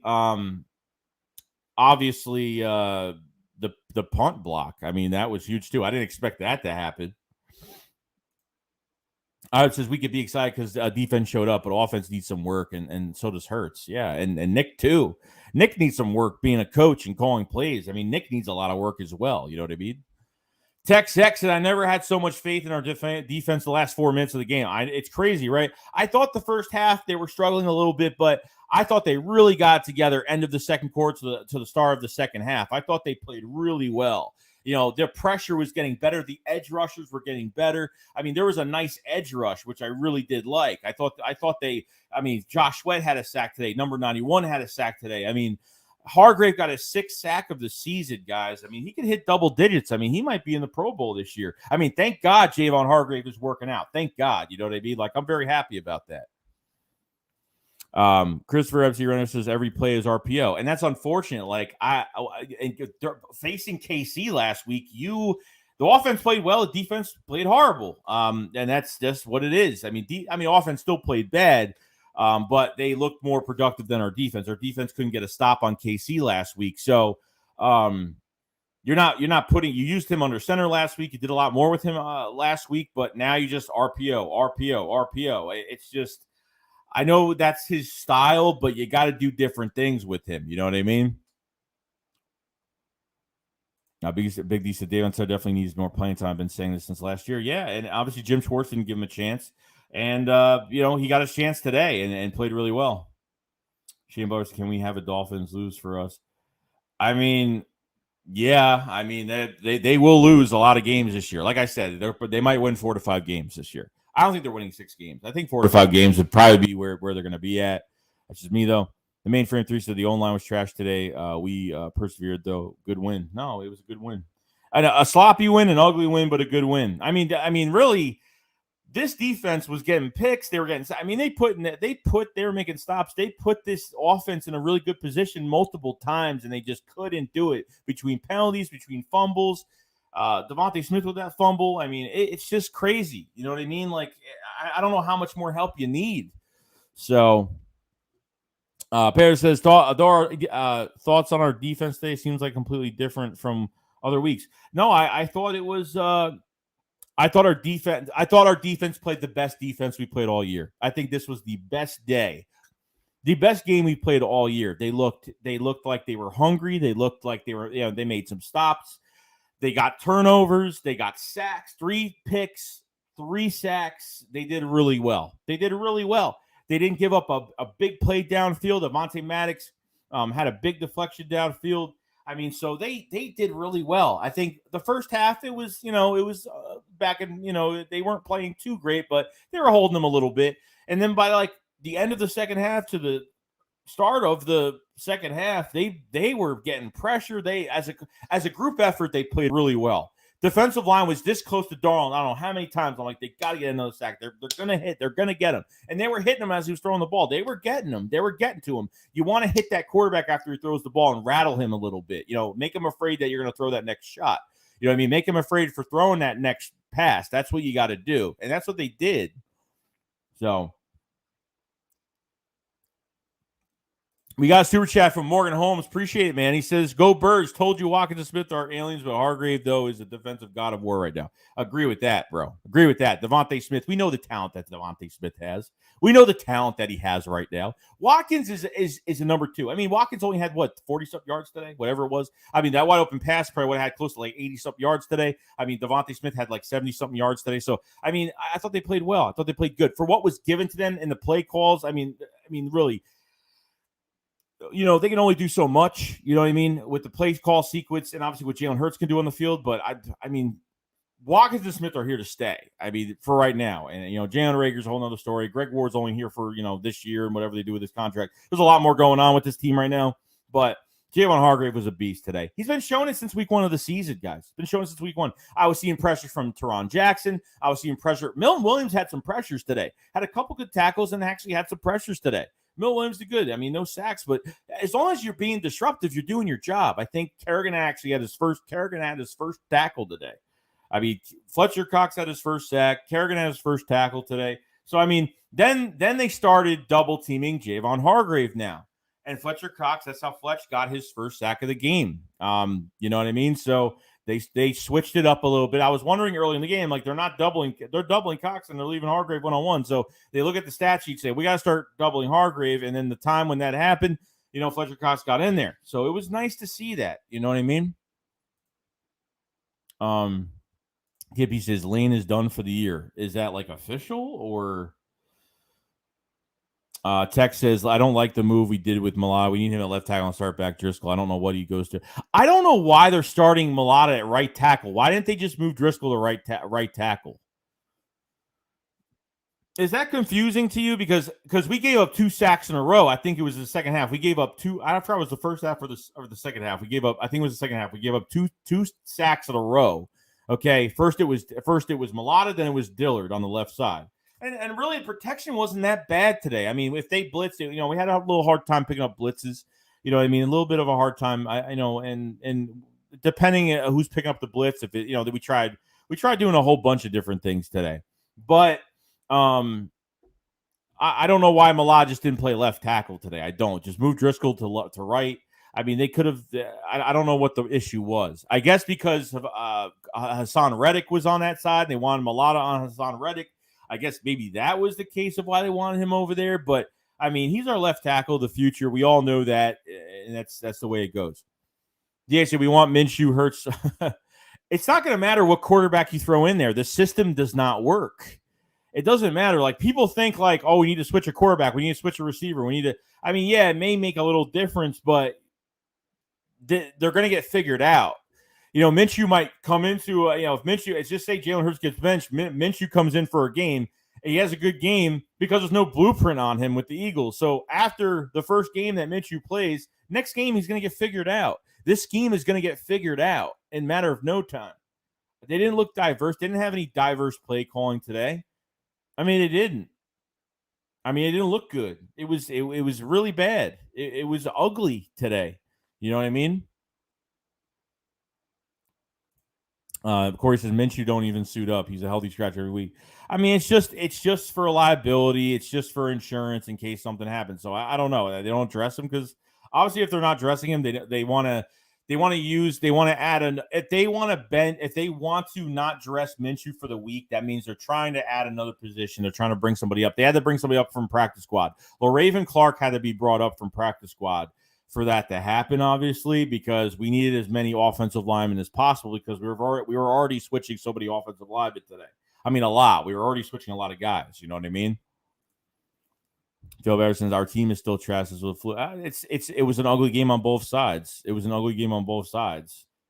the punt block. I mean, that was huge too. I didn't expect that to happen. It says we could be excited because defense showed up, but offense needs some work, and so does Hurts. Yeah, and Nick too. Nick needs some work being a coach and calling plays. I mean, Nick needs a lot of work as well. You know what I mean? Tex X said, I never had so much faith in our defense the last 4 minutes of the game. It's crazy, right? I thought the first half they were struggling a little bit, but I thought they really got together end of the second quarter to the start of the second half. I thought they played really well. Their pressure was getting better. The edge rushers were getting better. I mean, there was a nice edge rush, which I really did like. I thought Josh Sweat had a sack today. Number 91 had a sack today. I mean, Hargrave got his 6th sack of the season, guys. I mean, he could hit double digits. I mean, he might be in the Pro Bowl this year. I mean, thank God Jayvon Hargrave is working out. Thank God. You know what I mean? Like, I'm very happy about that. Christopher FC Renner says every play is RPO, and that's unfortunate. Like facing KC last week, the offense played well, the defense played horrible. And that's just what it is. I mean, offense still played bad, but they looked more productive than our defense. Our defense couldn't get a stop on KC last week, so you used him under center last week. You did a lot more with him last week, but now you just RPO. It's just. I know that's his style, but you got to do different things with him. You know what I mean? Now, Big D said Davon said definitely needs more playing time. I've been saying this since last year. Yeah, and obviously Jim Schwartz didn't give him a chance. And, he got his chance today and played really well. Shane Bowers, can we have a Dolphins lose for us? I mean, yeah. I mean, they will lose a lot of games this year. Like I said, they might win 4 to 5 games this year. I don't think they're winning 6 games. I think 4 to 5 games would probably be where they're going to be at. That's just me, though. The mainframe 3 said the O-line was trash today. We persevered, though. Good win. No, it was a good win. A sloppy win, an ugly win, but a good win. I mean, really, this defense was getting picks. They were getting. I mean, they were making stops. They put this offense in a really good position multiple times, and they just couldn't do it between penalties, between fumbles. Devontae Smith with that fumble. I mean, it's just crazy. You know what I mean? Like, I don't know how much more help you need. So, Paris says, thoughts on our defense today seems like completely different from other weeks. No, I thought it was. I thought our defense played the best defense we played all year. I think this was the best day. The best game we played all year. They looked like they were hungry. They looked like they were. They made some stops. They got turnovers. They got sacks, 3 picks, 3 sacks. They did really well. They didn't give up a big play downfield. Avonte Maddox had a big deflection downfield. I mean, so they did really well. I think the first half, it was back in, they weren't playing too great, but they were holding them a little bit. And then by like the end of the second half to the start of the second half, they were getting pressure. They as a group effort, they played really well. Defensive line was this close to Darnold. I don't know how many times. I'm like, they got to get another sack. They're gonna hit. They're gonna get him. And they were hitting him as he was throwing the ball. They were getting him. They were getting to him. You want to hit that quarterback after he throws the ball and rattle him a little bit. Make him afraid that you're gonna throw that next shot. You know what I mean? Make him afraid for throwing that next pass. That's what you got to do, and that's what they did. So. We got a super chat from Morgan Holmes. Appreciate it, man. He says, go Birds. Told you Watkins and Smith are aliens, but Hargrave, though, is the defensive god of war right now. Agree with that, bro. Agree with that. Devontae Smith, we know the talent that Devontae Smith has. We know the talent that he has right now. Watkins is a number 2. I mean, Watkins only had, 40-something yards today? Whatever it was. I mean, that wide open pass probably would have had close to like 80-something yards today. I mean, Devontae Smith had like 70-something yards today. So, I mean, I thought they played well. I thought they played good. For what was given to them in the play calls, I mean, really, they can only do so much, you know what I mean, with the play call sequence and obviously what Jalen Hurts can do on the field. But I mean, Watkins and Smith are here to stay. I mean, for right now. And, Jalen Rager's a whole nother story. Greg Ward's only here for, this year and whatever they do with his contract. There's a lot more going on with this team right now. But Jayvon Hargrave was a beast today. He's been showing it since week 1 of the season, guys. He's been showing it since week 1. I was seeing pressure from Teron Jackson. I was seeing pressure. Milton Williams had some pressures today. Had a couple good tackles and actually had some pressures today. Milton Williams did good. I mean, no sacks, but as long as you're being disruptive, you're doing your job. I think Kerrigan had his first tackle today. I mean, Fletcher Cox had his first sack. Kerrigan had his first tackle today. So, I mean, then they started double teaming Jayvon Hargrave now. And Fletcher Cox, that's how Fletch got his first sack of the game. You know what I mean? So they switched it up a little bit. I was wondering early in the game, like they're doubling Cox and they're leaving Hargrave one-on-one. So they look at the stat sheet, say, we got to start doubling Hargrave. And then the time when that happened, Fletcher Cox got in there. So it was nice to see that. You know what I mean? Hippie says Lane is done for the year. Is that like official or? Tech says, I don't like the move we did with Malata. We need him at left tackle and start back Driscoll. I don't know what he goes to. I don't know why they're starting Malata at right tackle. Why didn't they just move Driscoll to right tackle? Is that confusing to you? Because we gave up 2 sacks in a row. I think it was the second half. We gave up 2. I don't know if it was the first half or the second half. We gave up. I think it was the second half. We gave up two sacks in a row. Okay, first it was Malata, then it was Dillard on the left side. And really, protection wasn't that bad today. I mean, if they blitzed, we had a little hard time picking up blitzes. You know what I mean? A little bit of a hard time. And depending on who's picking up the blitz, if it, we tried doing a whole bunch of different things today. But I don't know why Malad just didn't play left tackle today. I don't. Just move Driscoll to right. I mean, they could have. I don't know what the issue was. I guess because of Hassan Reddick was on that side, and they wanted Malata on Hassan Reddick. I guess maybe that was the case of why they wanted him over there. But, I mean, he's our left tackle of the future. We all know that, and that's the way it goes. Yeah, so we want Minshew, Hurts. It's not going to matter what quarterback you throw in there. The system does not work. It doesn't matter. Like, people think, like, oh, we need to switch a quarterback. We need to switch a receiver. I mean, yeah, it may make a little difference, but they're going to get figured out. Minshew might come into, if Minshew, it's just say Jalen Hurts gets benched, Minshew comes in for a game, and he has a good game because there's no blueprint on him with the Eagles. So after the first game that Minshew plays, next game he's going to get figured out. This scheme is going to get figured out in a matter of no time. They didn't look diverse. They didn't have any diverse play calling today. I mean, it didn't. I mean, it didn't look good. It was really bad. It was ugly today. You know what I mean? Corey says Minshew don't even suit up. He's a healthy scratch every week. I mean, it's just for liability. It's just for insurance in case something happens. So I don't know. They don't dress him because obviously if they're not dressing him, they want to add if they want to not dress Minshew for the week, that means they're trying to add another position. They're trying to bring somebody up. They had to bring somebody up from practice squad. Well, Raven Clark had to be brought up from practice squad for that to happen, obviously, because we needed as many offensive linemen as possible because we were already switching so many offensive linemen today. I mean, a lot. We were already switching a lot of guys. You know what I mean? Joe Everson's our team is still trash. It was an ugly game on both sides.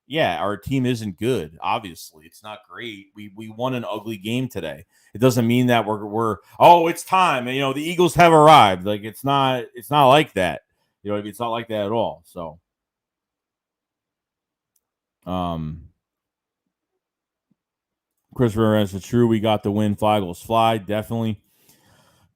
Yeah, our team isn't good. Obviously, it's not great. We won an ugly game today. It doesn't mean that we're it's time. And, the Eagles have arrived. Like it's not like that. It's not like that at all. So, Christopher says, true, we got the win. Fly Eagles fly, definitely.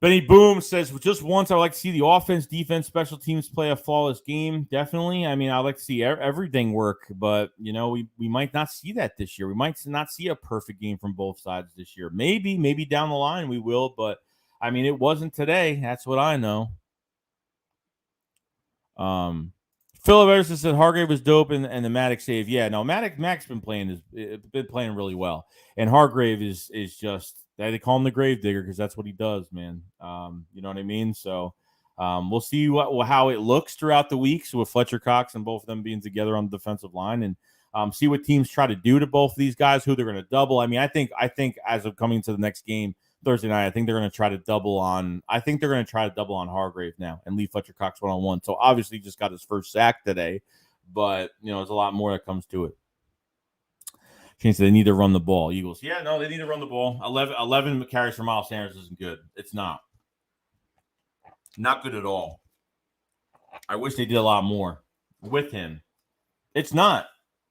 Benny Boom says, just once I would like to see the offense, defense, special teams play a flawless game. Definitely. I mean, I'd like to see everything work, but, we might not see that this year. We might not see a perfect game from both sides this year. Maybe down the line we will, but, I mean, it wasn't today. That's what I know. Philip Everson said Hargrave was dope and the Maddox save. Yeah, no, Maddox been playing really well, and Hargrave is just they call him the grave digger because that's what he does, man. You know what I mean? So we'll see how it looks throughout the weeks with Fletcher Cox and both of them being together on the defensive line, and see what teams try to do to both of these guys, who they're going to double. I mean, I think as of coming to the next game Thursday night, I think they're going to try to double on Hargrave now and leave Fletcher Cox one-on-one. So obviously he just got his first sack today, but there's a lot more that comes to it. Chance they need to run the ball. Eagles. Yeah, no, they need to run the ball. 11 carries for Miles Sanders isn't good. It's not good at all. I wish they did a lot more. with him. It's not.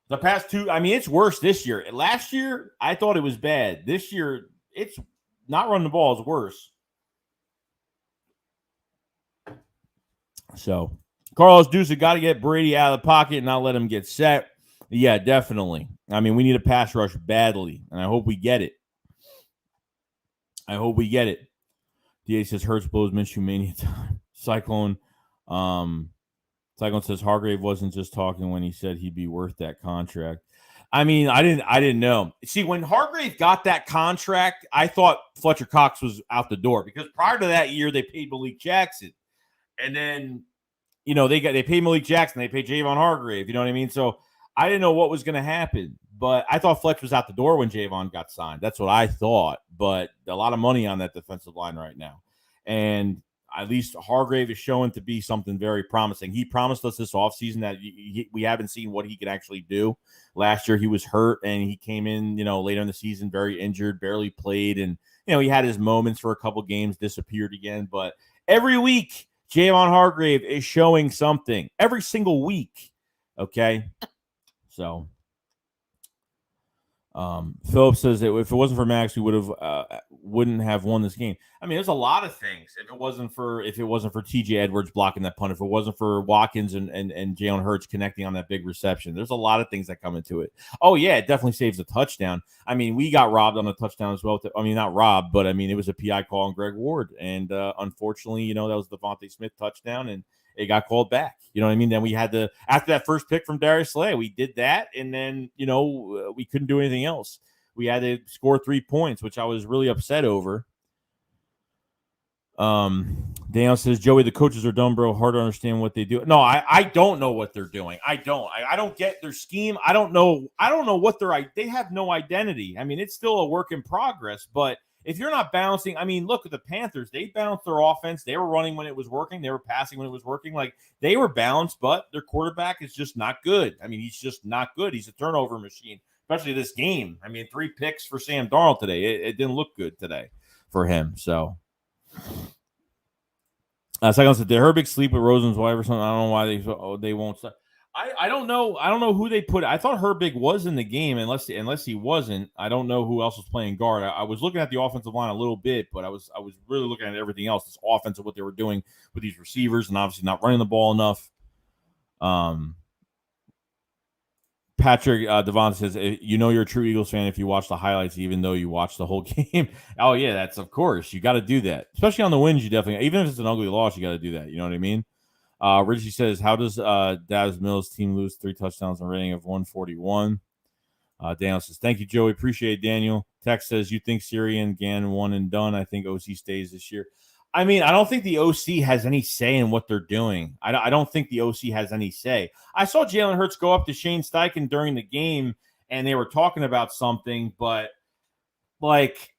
The past two, I mean, it's worse this year. Last year, I thought it was bad. This year, it's not running the ball is worse. So, Carlos Dusa got to get Brady out of the pocket and not let him get set. Yeah, definitely. I mean, we need a pass rush badly, and I hope we get it. DA says Hurts blows Minshew mania time. Cyclone says Hargrave wasn't just talking when he said he'd be worth that contract. I mean, I didn't know. See, when Hargrave got that contract, I thought Fletcher Cox was out the door because prior to that year, they paid Malik Jackson. And then, they paid Malik Jackson, they paid Jayvon Hargrave, you know what I mean? So I didn't know what was going to happen, but I thought Fletcher was out the door when Jayvon got signed. That's what I thought, but a lot of money on that defensive line right now. And at least Hargrave is showing to be something very promising. He promised us this offseason that we haven't seen what he can actually do. Last year he was hurt and he came in, later in the season, very injured, barely played. And, he had his moments for a couple games, disappeared again. But every week, Jayvon Hargrave is showing something every single week. Okay. So Phillips says that if it wasn't for Max, we wouldn't have won this game. I mean, there's a lot of things. If it wasn't for TJ Edwards blocking that punt, if it wasn't for Watkins and Jalen Hurts connecting on that big reception, there's a lot of things that come into it. Oh yeah, it definitely saves a touchdown. I mean, we got robbed on a touchdown as well. I mean, not robbed, but I mean, it was a PI call on Greg Ward, and unfortunately, that was the Devontae Smith touchdown, and it got called back. You know what I mean? Then we had after that first pick from Darius Slay, we did that. And then, we couldn't do anything else. We had to score 3 points, which I was really upset over. Daniel says, Joey, the coaches are dumb, bro. Hard to understand what they do. No, I don't know what they're doing. I don't get their scheme. I don't know what they have no identity. I mean, it's still a work in progress, but if you're not balancing, I mean, look at the Panthers. They balanced their offense. They were running when it was working. They were passing when it was working. Like, they were balanced, but their quarterback is just not good. I mean, he's just not good. He's a turnover machine, especially this game. I mean, 3 picks for Sam Darnold today. It didn't look good today for him. So, Second said, did Herbig sleep with Rosen's wife or something? I don't know why they won't. I don't know. I don't know who they put. I thought Herbig was in the game, unless he wasn't. I don't know who else was playing guard. I was looking at the offensive line a little bit, but I was really looking at everything else. This offensive, what they were doing with these receivers, and obviously not running the ball enough. Patrick Devon says, you're a true Eagles fan if you watch the highlights, even though you watch the whole game. Oh, yeah, that's of course. You got to do that, especially on the wins. You definitely, even if it's an ugly loss, you got to do that. You know what I mean? Richie says, how does Davis Mills' team lose 3 touchdowns and a rating of 141? Daniel says, thank you, Joey. Appreciate it, Daniel. Tex says, you think Siri and Gann one and done? I think OC stays this year. I mean, I don't think the OC has any say in what they're doing. I don't think the OC has any say. I saw Jalen Hurts go up to Shane Steichen during the game, and they were talking about something, but, like,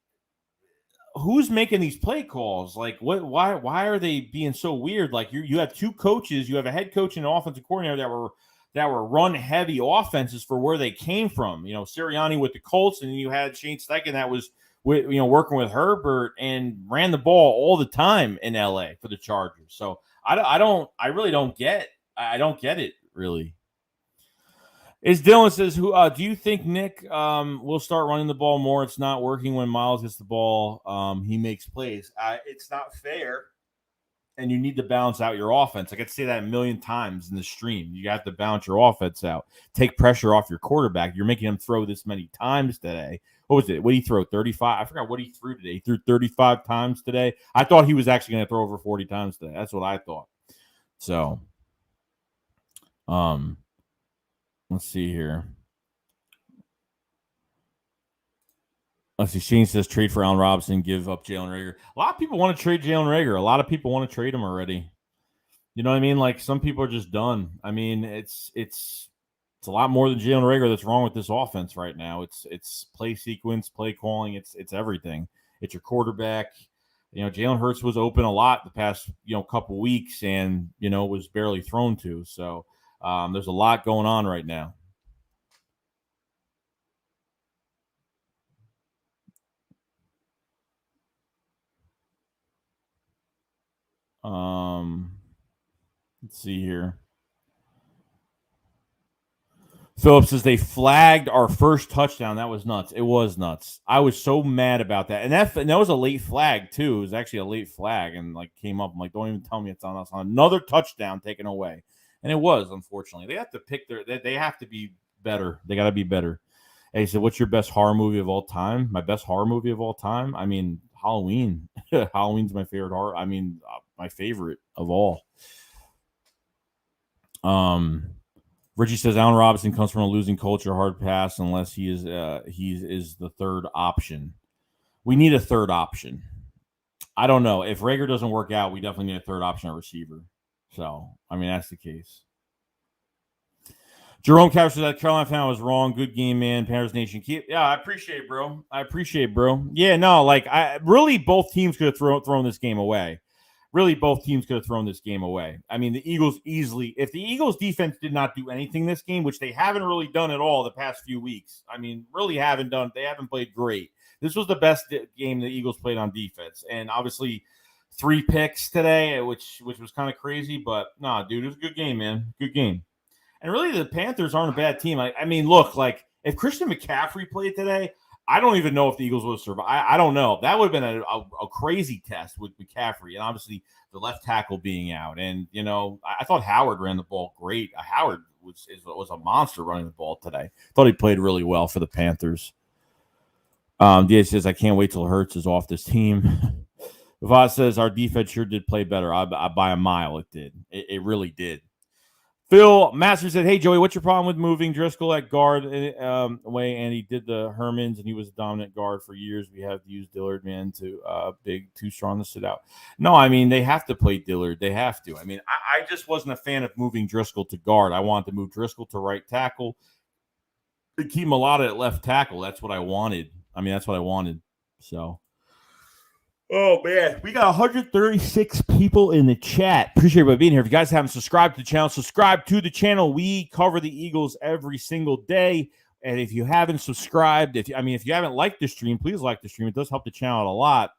who's making these play calls? Like, why are they being so weird? Like, you have 2 coaches. You have a head coach and an offensive coordinator that were run-heavy offenses for where they came from. Sirianni with the Colts, and you had Shane Steichen that was working with Herbert and ran the ball all the time in LA for the Chargers. So I really don't get it really. Is Dylan says, "Who do you think Nick will start running the ball more? It's not working when Miles gets the ball. He makes plays. It's not fair, and you need to balance out your offense. I could say that a million times in the stream. You have to balance your offense out. Take pressure off your quarterback. You're making him throw this many times today. What was it? What did he throw? 35? I forgot what he threw today. He threw 35 times today. I thought he was actually going to throw over 40 times today. That's what I thought. So, let's see here. Let's see. Shane says trade for Allen Robinson, give up Jalen Reagor. A lot of people want to trade Jalen Reagor. A lot of people want to trade him already. You know what I mean? Like, some people are just done. I mean, it's a lot more than Jalen Reagor that's wrong with this offense right now. It's play sequence, play calling. It's everything. It's your quarterback. Jalen Hurts was open a lot the past couple weeks, and was barely thrown to. So there's a lot going on right now. Let's see here. Phillips says they flagged our first touchdown. That was nuts. It was nuts. I was so mad about that. And that was a late flag, too. It was actually a late flag and like came up. I'm like, don't even tell me it's on us. On another touchdown taken away. And it was, unfortunately. They have to pick they have to be better. They got to be better. And he said, what's your best horror movie of all time? My best horror movie of all time? I mean, Halloween. Halloween's my favorite horror. I mean, my favorite of all. Richie says Allen Robinson comes from a losing culture, hard pass unless he is the third option. We need a third option. I don't know. If Rager doesn't work out, we definitely need a third option at receiver. So, I mean, that's the case. Jerome captures that Carolina fan was wrong. Good game, man. Panthers Nation. I appreciate it, bro. Yeah, no, like really both teams could have thrown this game away. Really, both teams could have thrown this game away. I mean, the Eagles easily, if the Eagles defense did not do anything this game, which they haven't really done at all the past few weeks, I mean, really haven't done, they haven't played great. This was the best game the Eagles played on defense. And obviously 3 picks today, which was kind of crazy, but nah, dude, it was a good game, man. Good game. And really, the Panthers aren't a bad team. I mean, look, like if Christian McCaffrey played today, I don't even know if the Eagles would have survived. I don't know. That would have been a crazy test with McCaffrey, and obviously the left tackle being out. And you know, I thought Howard ran the ball great. Howard was a monster running the ball today. Thought he played really well for the Panthers. Diaz says, "I can't wait till Hurts is off this team." Voss says, "Our defense sure did play better. I by a mile. It did. It really did." Phil Master said, "Hey Joey, what's your problem with moving Driscoll at guard away?" And he did the Hermans, and he was a dominant guard for years. We have to use Dillard, man, too strong to sit out. No, I mean they have to play Dillard. They have to. I mean, I just wasn't a fan of moving Driscoll to guard. I wanted to move Driscoll to right tackle, to keep Mulata at left tackle. That's what I wanted. So. Oh, man. We got 136 people in the chat. Appreciate everybody being here. If you guys haven't subscribed to the channel, subscribe to the channel. We cover the Eagles every single day. And if you haven't subscribed, if you haven't liked the stream, please like the stream. It does help the channel a lot.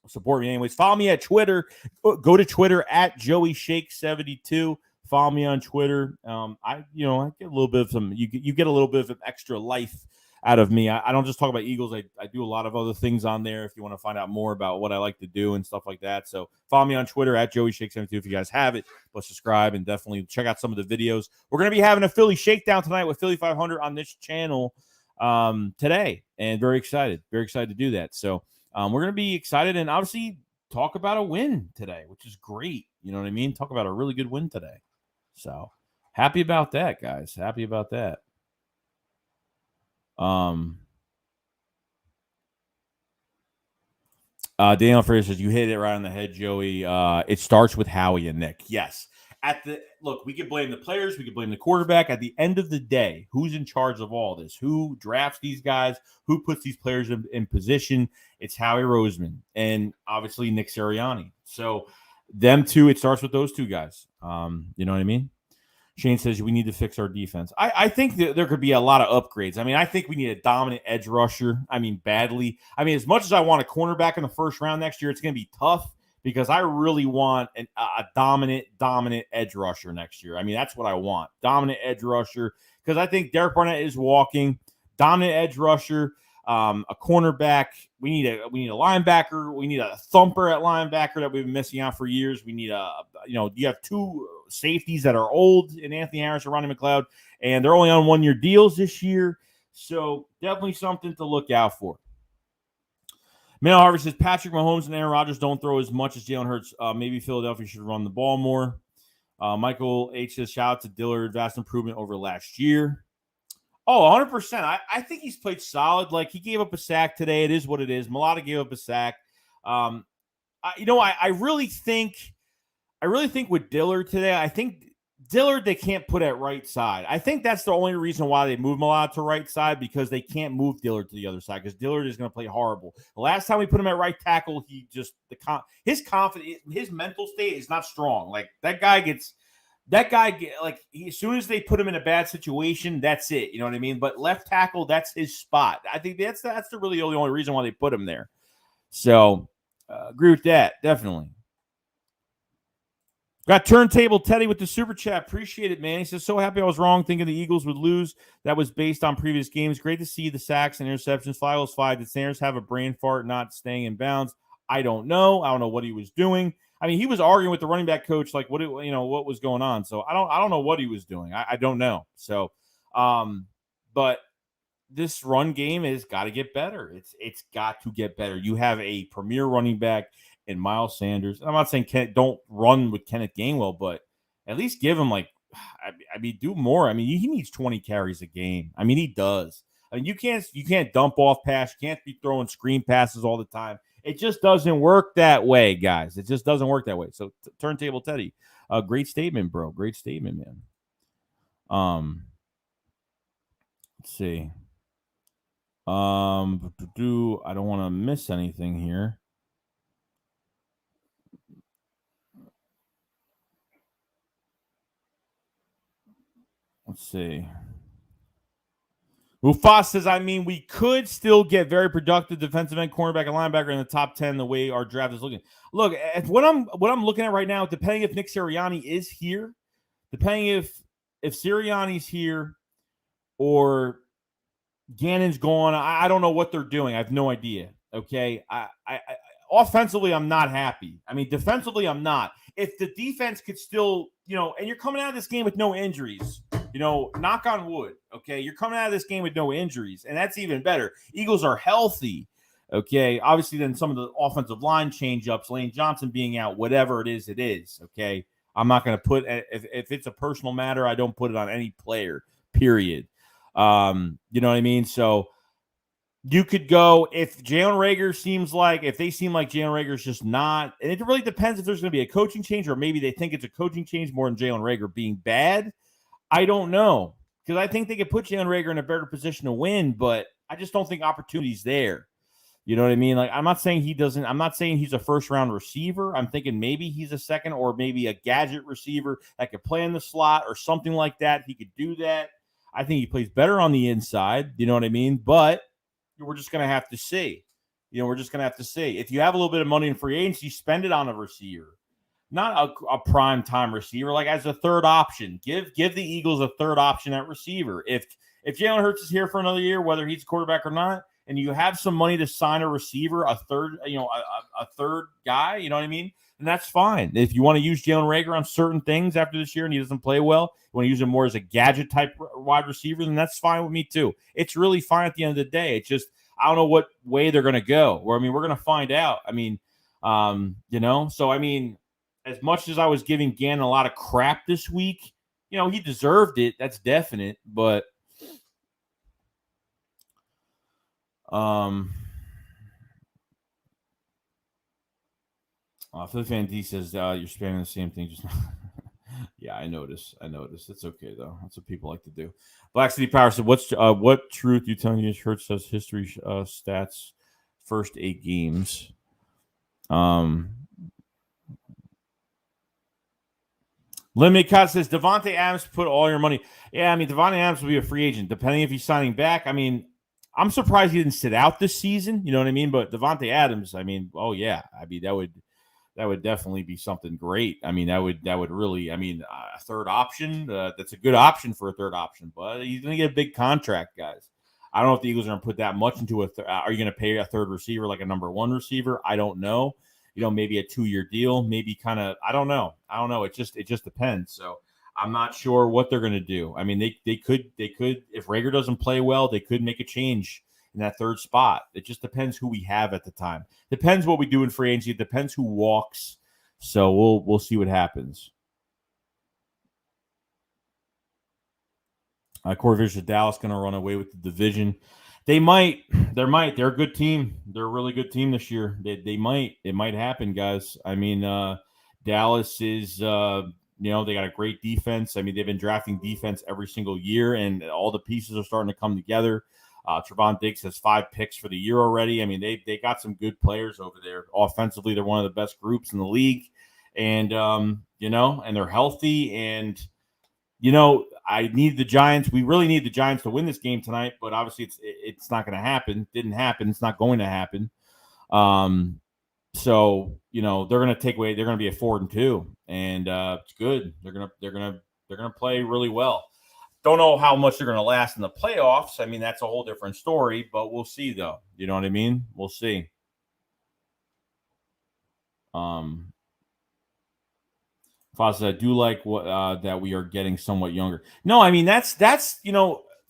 Support me anyways. Follow me at Twitter. Go to Twitter at JoeyShake72. Follow me on Twitter. I get a little bit of you get a little bit of an extra life out of me. I don't just talk about Eagles. I do a lot of other things on there if you want to find out more about what I like to do and stuff like that. So follow me on Twitter at JoeyShake72 if you guys have it. But subscribe and definitely check out some of the videos. We're going to be having a Philly Shakedown tonight with Philly 500 on this channel today. And very excited to do that. So we're going to be excited and obviously talk about a win today, which is great. You know what I mean? Talk about a really good win today. So happy about that, guys. Happy about that. Daniel Ferris says, you hit it right on the head, Joey. It starts with Howie and Nick. Yes. Look, we could blame the players. We could blame the quarterback. At the end of the day, who's in charge of all this? Who drafts these guys? Who puts these players in position? It's Howie Roseman and obviously Nick Sirianni. So them two, it starts with those two guys. You know what I mean? Shane says we need to fix our defense. I think that there could be a lot of upgrades. I mean, I think we need a dominant edge rusher. I mean, badly. I mean, as much as I want a cornerback in the first round next year, it's going to be tough because I really want a dominant edge rusher next year. I mean, that's what I want. Dominant edge rusher because I think Derek Barnett is walking. Dominant edge rusher. A cornerback. We need a linebacker. We need a thumper at linebacker that we've been missing out for years. We need you have two safeties that are old in Anthony Harris and Ronnie McLeod, and they're only on 1-year deals this year. So definitely something to look out for. Mail Harvey says Patrick Mahomes and Aaron Rodgers don't throw as much as Jalen Hurts. Maybe Philadelphia should run the ball more. Michael H says shout out to Dillard, vast improvement over last year. Oh, 100%. I think he's played solid. Like, he gave up a sack today. It is what it is. Mulata gave up a sack. I really think with Dillard today, I think Dillard they can't put at right side. I think that's the only reason why they moved Mulata to right side because they can't move Dillard to the other side because Dillard is going to play horrible. The last time we put him at right tackle, his confidence, his mental state is not strong. Like, as soon as they put him in a bad situation, that's it. You know what I mean? But left tackle, that's his spot. I think that's really the only reason why they put him there. So agree with that, definitely. Got Turntable Teddy with the super chat. Appreciate it, man. He says, so happy I was wrong thinking the Eagles would lose. That was based on previous games. Great to see the sacks and interceptions. Fly was fly. Did Sanders have a brain fart not staying in bounds? I don't know. I don't know what he was doing. I mean, he was arguing with the running back coach, like what was going on. So I don't know what he was doing. I don't know. So, but this run game has got to get better. It's got to get better. You have a premier running back in Miles Sanders. I'm not saying don't run with Kenneth Gainwell, but at least give him do more. I mean, he needs 20 carries a game. I mean, he does. I mean, you can't dump off pass. You can't be throwing screen passes all the time. It just doesn't work that way, guys. It just doesn't work that way. So Turntable Teddy, great statement, bro. Great statement, man. Let's see. I don't want to miss anything here. Let's see. Mufas says, I mean, we could still get very productive defensive end, cornerback, and linebacker in the top 10 the way our draft is looking. Look, what I'm looking at right now, depending if Nick Sirianni is here, depending if Sirianni's here or Gannon's gone, I don't know what they're doing. I have no idea. Okay. I offensively, I'm not happy. I mean, defensively, I'm not. If the defense could still, and you're coming out of this game with no injuries, knock on wood. Okay. You're coming out of this game with no injuries, and that's even better. Eagles are healthy. Okay. Obviously, then some of the offensive line change ups, Lane Johnson being out, whatever it is, it is. Okay. I'm not going to put, if it's a personal matter, I don't put it on any player, period. You know what I mean? So you could go if Jalen Reagor if they seem like Jalen Reagor's just not, and it really depends if there's going to be a coaching change or maybe they think it's a coaching change more than Jalen Reagor being bad. I don't know, because I think they could put Jalen Reagor in a better position to win, but I just don't think opportunity's there. You know what I mean? Like, I'm not saying he's a first round receiver. I'm thinking maybe he's a second or maybe a gadget receiver that could play in the slot or something like that. He could do that. I think he plays better on the inside. You know what I mean? But we're just going to have to see. We're just going to have to see. If you have a little bit of money in free agency, spend it on a receiver, not a prime time receiver, like as a third option. Give the Eagles a third option at receiver. If Jalen Hurts is here for another year, whether he's quarterback or not, and you have some money to sign a receiver, a third guy, you know what I mean? And that's fine. If you want to use Jalen Reagor on certain things after this year and he doesn't play well, you want to use him more as a gadget type wide receiver, then that's fine with me too. It's really fine at the end of the day. It's just, I don't know what way they're going to go. We're going to find out. I mean, so I mean, as much as I was giving Gannon a lot of crap this week, he deserved it. That's definite. But Philly Fan D says you're spamming the same thing. Just yeah, I notice. It's okay though. That's what people like to do. Black City Power said, what truth you telling me? Hurts says history stats first 8 games. Limit Cut says Devontae Adams put all your money. Yeah, I mean Devontae Adams will be a free agent depending if he's signing back. I mean, I'm surprised he didn't sit out this season. You know what I mean? But Devontae Adams, I mean, oh yeah, I mean that would definitely be something great. I mean, that would really, I mean, a third option. That's a good option for a third option, but he's going to get a big contract, guys. I don't know if the Eagles are going to put that much into are you going to pay a third receiver like a number 1 receiver? I don't know. Maybe a 2-year deal, maybe kind of, I don't know. It just depends. So I'm not sure what they're going to do. I mean, they could, if Reagor doesn't play well, they could make a change in that third spot. It just depends who we have at the time. Depends what we do in free agency. It depends who walks. So we'll see what happens. Corvish of Dallas going to run away with the division. They might. They're a good team. They're a really good team this year. They might. It might happen, guys. I mean, Dallas is, they got a great defense. I mean, they've been drafting defense every single year, and all the pieces are starting to come together. Trevon Diggs has 5 picks for the year already. I mean, they got some good players over there. Offensively, they're one of the best groups in the league, and and they're healthy. And I need the Giants. We really need the Giants to win this game tonight, but obviously it's not going to happen. Didn't happen. It's not going to happen. So, they're going to take away. They're going to be a 4-2, and it's good. They're going to play really well. Don't know how much they're going to last in the playoffs. I mean, that's a whole different story, but we'll see, though. You know what I mean? We'll see. Fazza, I do like what that we are getting somewhat younger. No, I mean that's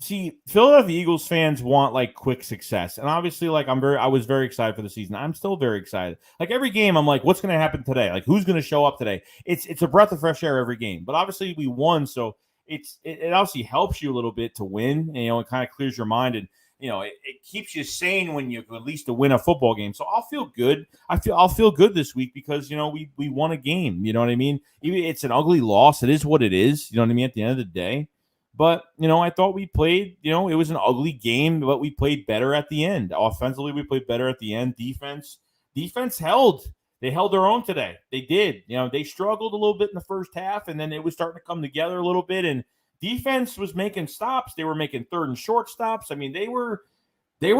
see, Philadelphia Eagles fans want like quick success, and obviously, like I was very excited for the season. I'm still very excited. Like every game, I'm like, what's going to happen today? Like who's going to show up today? It's a breath of fresh air every game. But obviously, we won, so it obviously helps you a little bit to win. And, it kind of clears your mind and. It keeps you sane when you at least to win a football game. So I'll feel good. I'll feel good this week because we won a game. You know what I mean? Even it's an ugly loss. It is what it is. You know what I mean? At the end of the day, but I thought we played. It was an ugly game, but we played better at the end. Offensively, we played better at the end. Defense held. They held their own today. They did. They struggled a little bit in the first half, and then it was starting to come together a little bit and. Defense was making stops. They were making third and short stops. I mean, they were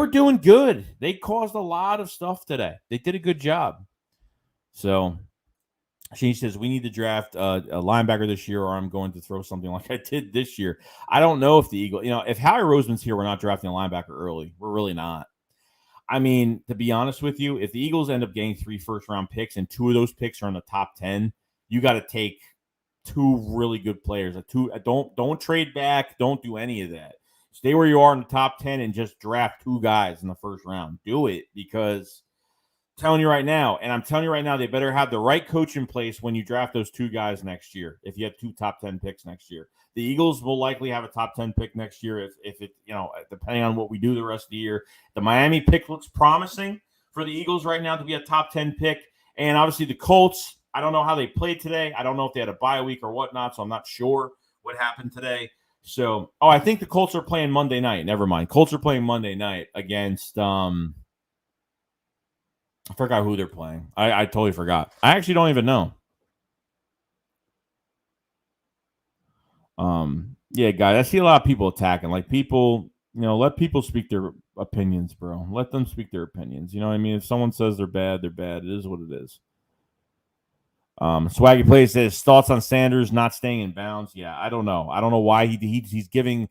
doing good. They caused a lot of stuff today. They did a good job. So she says we need to draft a linebacker this year, or I'm going to throw something like I did this year. I don't know if the Eagles, if Howie Roseman's here, we're not drafting a linebacker early. We're really not. I mean, to be honest with you, if the Eagles end up getting 3 first-round picks and 2 of those picks are in the top 10, you got to take 2 really good players. Don't trade back. Don't do any of that. Stay where you are in the top 10 and just draft 2 guys in the first round. Do it because I'm telling you right now, they better have the right coach in place when you draft those 2 guys next year. If you have 2 top 10 picks next year, the Eagles will likely have a top 10 pick next year. If it, depending on what we do the rest of the year, the Miami pick looks promising for the Eagles right now to be a top 10 pick. And obviously the Colts, I don't know how they played today. I don't know if they had a bye week or whatnot, so I'm not sure what happened today. So, I think the Colts are playing Monday night. Never mind. Colts are playing Monday night against I forgot who they're playing. I totally forgot. I actually don't even know. Yeah, guys, I see a lot of people attacking. Like people, let people speak their opinions, bro. Let them speak their opinions. You know what I mean? If someone says they're bad, they're bad. It is what it is. Swaggy Play says thoughts on Sanders not staying in bounds. Yeah, I don't know. I don't know why he was giving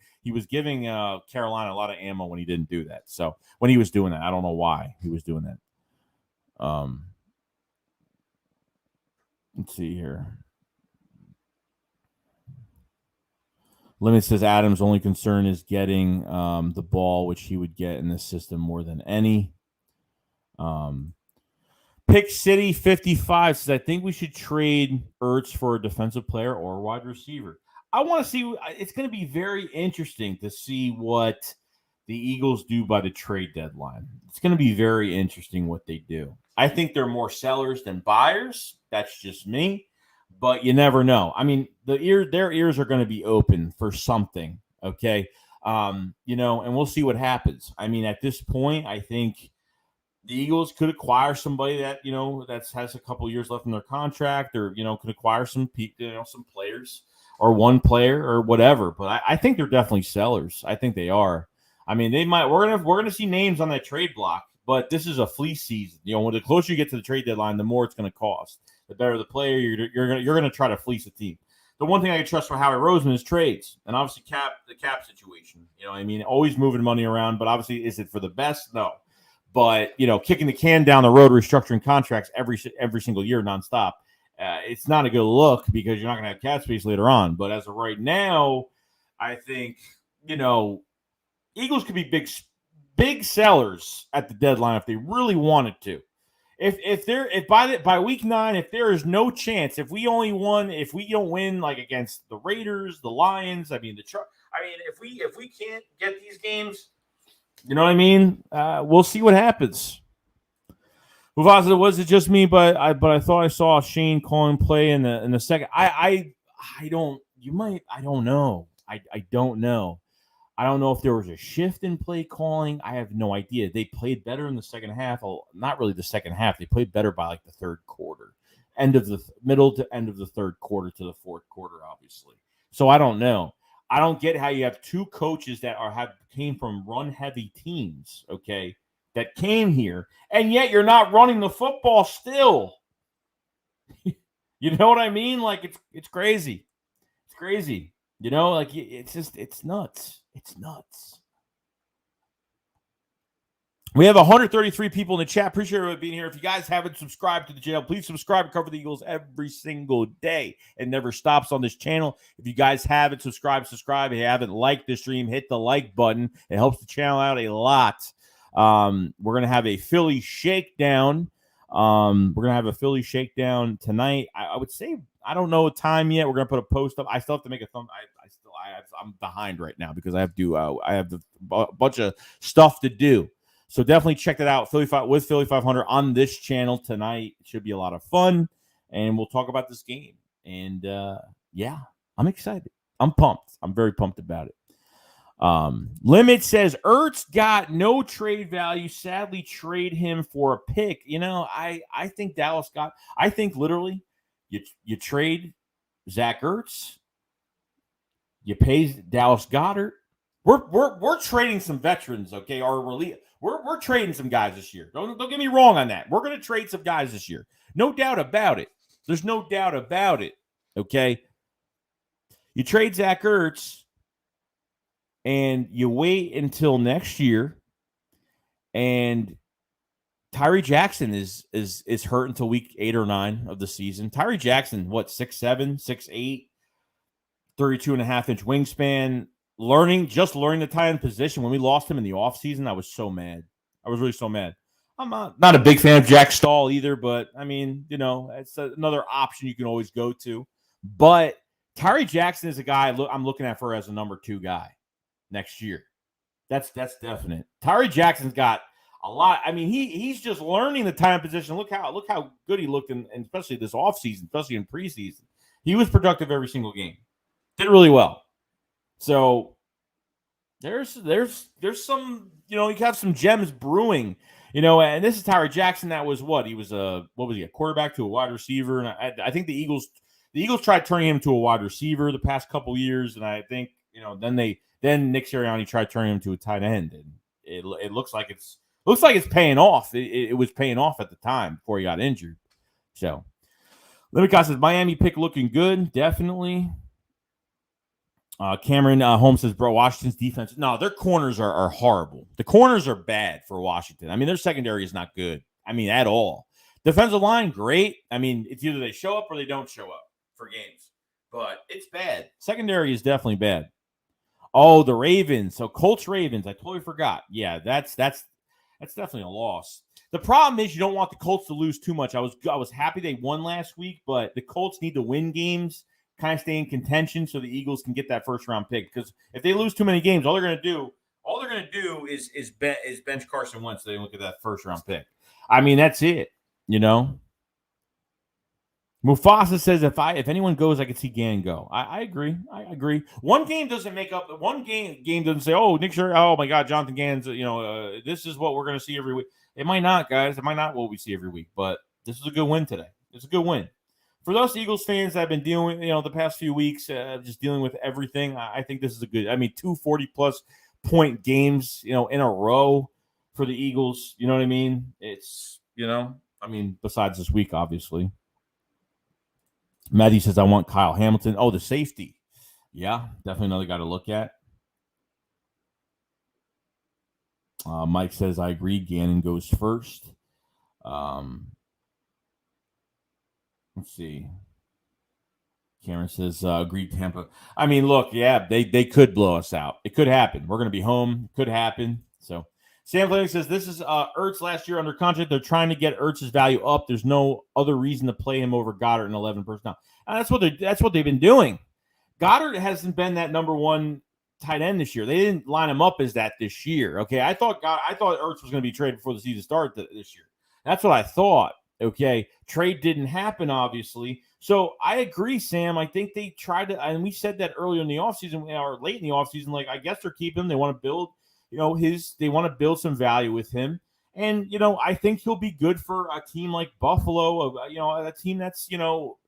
Carolina a lot of ammo when he didn't do that. So when he was doing that, I don't know why he was doing that. Let's see here. Limit says Adams' only concern is getting the ball, which he would get in this system more than any. Pick City 55 says, I think we should trade Ertz for a defensive player or a wide receiver. I want to see. It's going to be very interesting to see what the Eagles do by the trade deadline. It's going to be very interesting what they do. I think they're more sellers than buyers. That's just me. But you never know. I mean, their ears are going to be open for something. Okay. And we'll see what happens. I mean, at this point, I think the Eagles could acquire somebody that that has a couple years left in their contract, or could acquire some players or one player or whatever. But I think they're definitely sellers. I think they are. I mean, they might. We're gonna see names on that trade block, but this is a fleece season. When the closer you get to the trade deadline, the more it's going to cost. The better the player, you're gonna try to fleece a team. The one thing I can trust for Howie Roseman is trades, and obviously the cap situation. Always moving money around, but obviously, is it for the best? No. But kicking the can down the road, restructuring contracts every single year nonstop, it's not a good look because you're not going to have cap space later on. But as of right now, I think Eagles could be big sellers at the deadline if they really wanted to. If by week 9, if there is no chance, if we don't win like against the Raiders, the Lions, if we can't get these games. You know what I mean? We'll see what happens. Mufasa, was it just me? But I thought I saw Shane calling play in the second. I don't. You might. I don't know. I don't know. I don't know if there was a shift in play calling. I have no idea. They played better in the second half. Well, not really the second half. They played better by like the third quarter, middle to end of the third quarter to the fourth quarter, obviously. So I don't know. I don't get how you have 2 coaches that came from run-heavy teams, okay, that came here, and yet you're not running the football still. You know what I mean? Like it's crazy. It's crazy. You know, like it's nuts. It's nuts. We have 133 people in the chat. Appreciate everybody being here. If you guys haven't subscribed to the channel, please subscribe. Cover the Eagles every single day. It never stops on this channel. If you guys haven't subscribed. If you haven't liked the stream, hit the like button. It helps the channel out a lot. We're going to have a Philly shakedown. Tonight. I would say, I don't know a time yet. We're going to put a post up. I still have to make a thumb. I'm behind right now because I have a bunch of stuff to do. So definitely check that out. Philly 500 on this channel tonight. It should be a lot of fun, and we'll talk about this game. And yeah, I'm excited. I'm pumped. I'm very pumped about it. Limit says Ertz got no trade value. Sadly, trade him for a pick. You know, I think Dallas got. I think literally, you trade Zach Ertz, you pay Dallas Goedert. We're trading some veterans, okay? We're trading some guys this year. Don't get me wrong on that. We're going to trade some guys this year. No doubt about it. There's no doubt about it, okay? You trade Zach Ertz, and you wait until next year, and Tyree Jackson is hurt until week 8 or 9 of the season. Tyree Jackson, what, 6'7", 6'8", 32.5-inch wingspan. Learning the tight end position. When we lost him in the offseason, I was so mad. I was really so mad. I'm not a big fan of Jack Stahl either, but, I mean, you know, it's another option you can always go to. But Tyree Jackson is a guy I'm looking at for as a number 2 guy next year. That's definite. Tyree Jackson's got a lot. I mean, he's just learning the tight end position. Look how good he looked, in especially this offseason, especially in preseason. He was productive every single game. Did really well. So there's some, you know, you have some gems brewing, you know, and this is Tyree Jackson. That was what he was a quarterback to a wide receiver, and I think the Eagles tried turning him to a wide receiver the past couple years, and I think, you know, then Nick Sirianni tried turning him to a tight end, and it looks like it's paying off. It was paying off at the time before he got injured. So Limicott says Miami pick looking good, definitely. Cameron Holmes says, bro, Washington's defense. No, their corners are horrible. The corners are bad for Washington. I mean, their secondary is not good. I mean, at all. Defensive line, great. I mean, it's either they show up or they don't show up for games. But it's bad. Secondary is definitely bad. Oh, the Ravens. So Colts Ravens. I totally forgot. Yeah, that's definitely a loss. The problem is you don't want the Colts to lose too much. I was happy they won last week, but the Colts need to win games, kind of stay in contention so the Eagles can get that first round pick. Because if they lose too many games, all they're going to do is bench Carson Wentz. So they look at that first round pick. I mean, that's it. You know. Mufasa says if anyone goes, I could see Gann go. I agree. I agree. One game doesn't make up. One game doesn't say, oh, Nick Sure. Oh my God, Jonathan Gannon's. You know, this is what we're going to see every week. It might not, guys. It might not what we see every week. But this is a good win today. It's a good win. For those Eagles fans that have been dealing, you know, the past few weeks, just dealing with everything, I think this is a good. I mean, 2 40-plus point games, you know, in a row for the Eagles. You know what I mean? It's, you know, I mean, besides this week, obviously. Maddie says, I want Kyle Hamilton. Oh, the safety. Yeah, definitely another guy to look at. Mike says, I agree. Gannon goes first. Let's see. Cameron says, agreed, Tampa. I mean, look, yeah, they could blow us out. It could happen. We're going to be home. Could happen. So Sam Fleming says, this is Ertz last year under contract. They're trying to get Ertz's value up. There's no other reason to play him over Goddard in 11 personnel. And that's what they've been doing. Goddard hasn't been that number 1 tight end this year. They didn't line him up as that this year. Okay, I thought Ertz was going to be traded before the season started this year. That's what I thought. Okay, trade didn't happen, obviously. So I agree, Sam. I think they tried to, and we said that earlier in the offseason or late in the offseason. Like, I guess they're keeping him. They want to build, you know, they want to build some value with him. And, you know, I think he'll be good for a team like Buffalo, you know, a team that's, you know,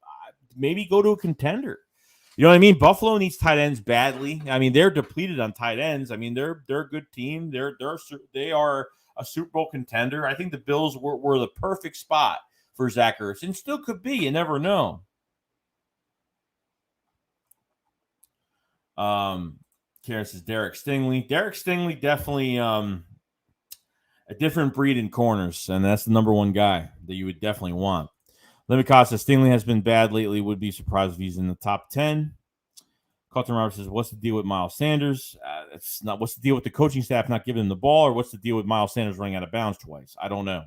maybe go to a contender. You know what I mean? Buffalo needs tight ends badly. I mean, they're depleted on tight ends. I mean, they're a good team. They are a Super Bowl contender. I think the Bills were the perfect spot for Zach Ertz, and still could be. You never know. Karen says Derek Stingley. Derek Stingley definitely a different breed in corners, and that's the number one guy that you would definitely want. Lemicott says Stingley has been bad lately. Would be surprised if he's in the top 10. Colton Roberts says, what's the deal with Miles Sanders? It's not. What's the deal with the coaching staff not giving him the ball, or what's the deal with Miles Sanders running out of bounds twice? I don't know.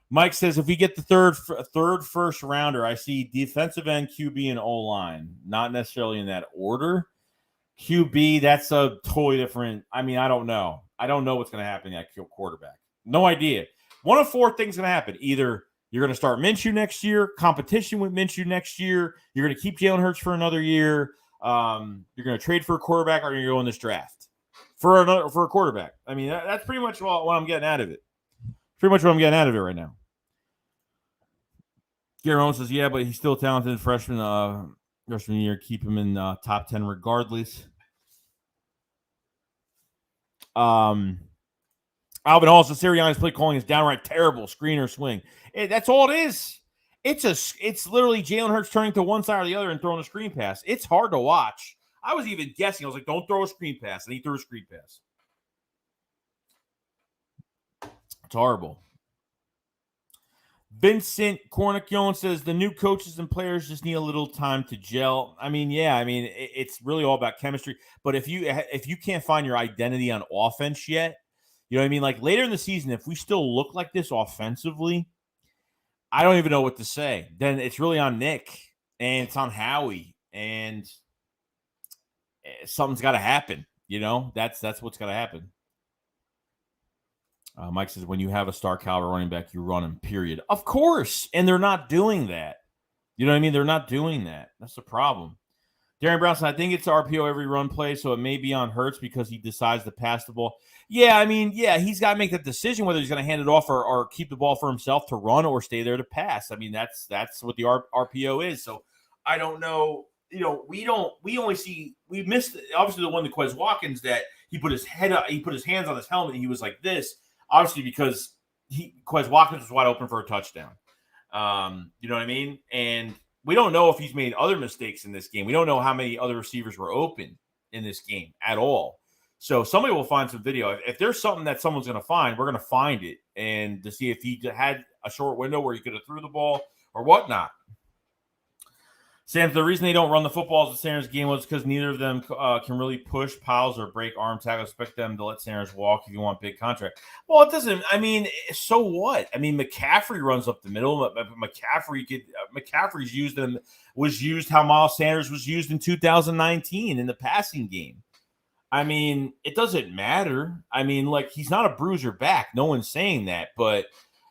Mike says, if we get the third first rounder, I see defensive end, QB, and O-line. Not necessarily in that order. QB, that's a totally different. I mean, I don't know. I don't know what's going to happen at quarterback. No idea. One of four things going to happen. Either you're going to start Minshew next year, competition with Minshew next year. You're going to keep Jalen Hurts for another year. You're going to trade for a quarterback, or you're going to go in this draft for a quarterback. I mean, that's pretty much what I'm getting out of it. Pretty much what I'm getting out of it right now. Gary says, yeah, but he's still a talented freshman year. Keep him in top 10 regardless. Alvin Hall says Sirianni's play calling is downright terrible. Screen or swing. That's all it is. It's literally Jalen Hurts turning to one side or the other and throwing a screen pass. It's hard to watch. I was even guessing. I was like, don't throw a screen pass. And he threw a screen pass. It's horrible. Vincent Cornikion says the new coaches and players just need a little time to gel. I mean, yeah, it's really all about chemistry. But if you can't find your identity on offense yet, you know what I mean? Like later in the season, if we still look like this offensively, I don't even know what to say. Then it's really on Nick and it's on Howie, and something's got to happen. You know, that's what's got to happen. Mike says, when you have a star caliber running back, you run him, period. Of course. And they're not doing that. You know what I mean? They're not doing that. That's the problem. Darren Brown says, I think it's RPO every run play, so it may be on Hurts because he decides to pass the ball. Yeah, he's got to make that decision whether he's going to hand it off or keep the ball for himself to run or stay there to pass. I mean, that's what the RPO is. So I don't know. You know, we missed obviously the one to Quez Watkins that he put his head up, he put his hands on his helmet, and he was like this. Obviously, because Quez Watkins was wide open for a touchdown. You know what I mean? And we don't know if he's made other mistakes in this game. We don't know how many other receivers were open in this game at all. So somebody will find some video. If there's something that someone's going to find, we're going to find it and to see if he had a short window where he could have threw the ball or whatnot. Sam, the reason they don't run the footballs at Sanders' game was because neither of them can really push piles or break arm tackles. Expect them to let Sanders walk if you want big contract. Well, it doesn't. I mean, so what? I mean, McCaffrey runs up the middle. McCaffrey's was used how Miles Sanders was used in 2019 in the passing game. I mean, it doesn't matter. I mean, like, he's not a bruiser back. No one's saying that, but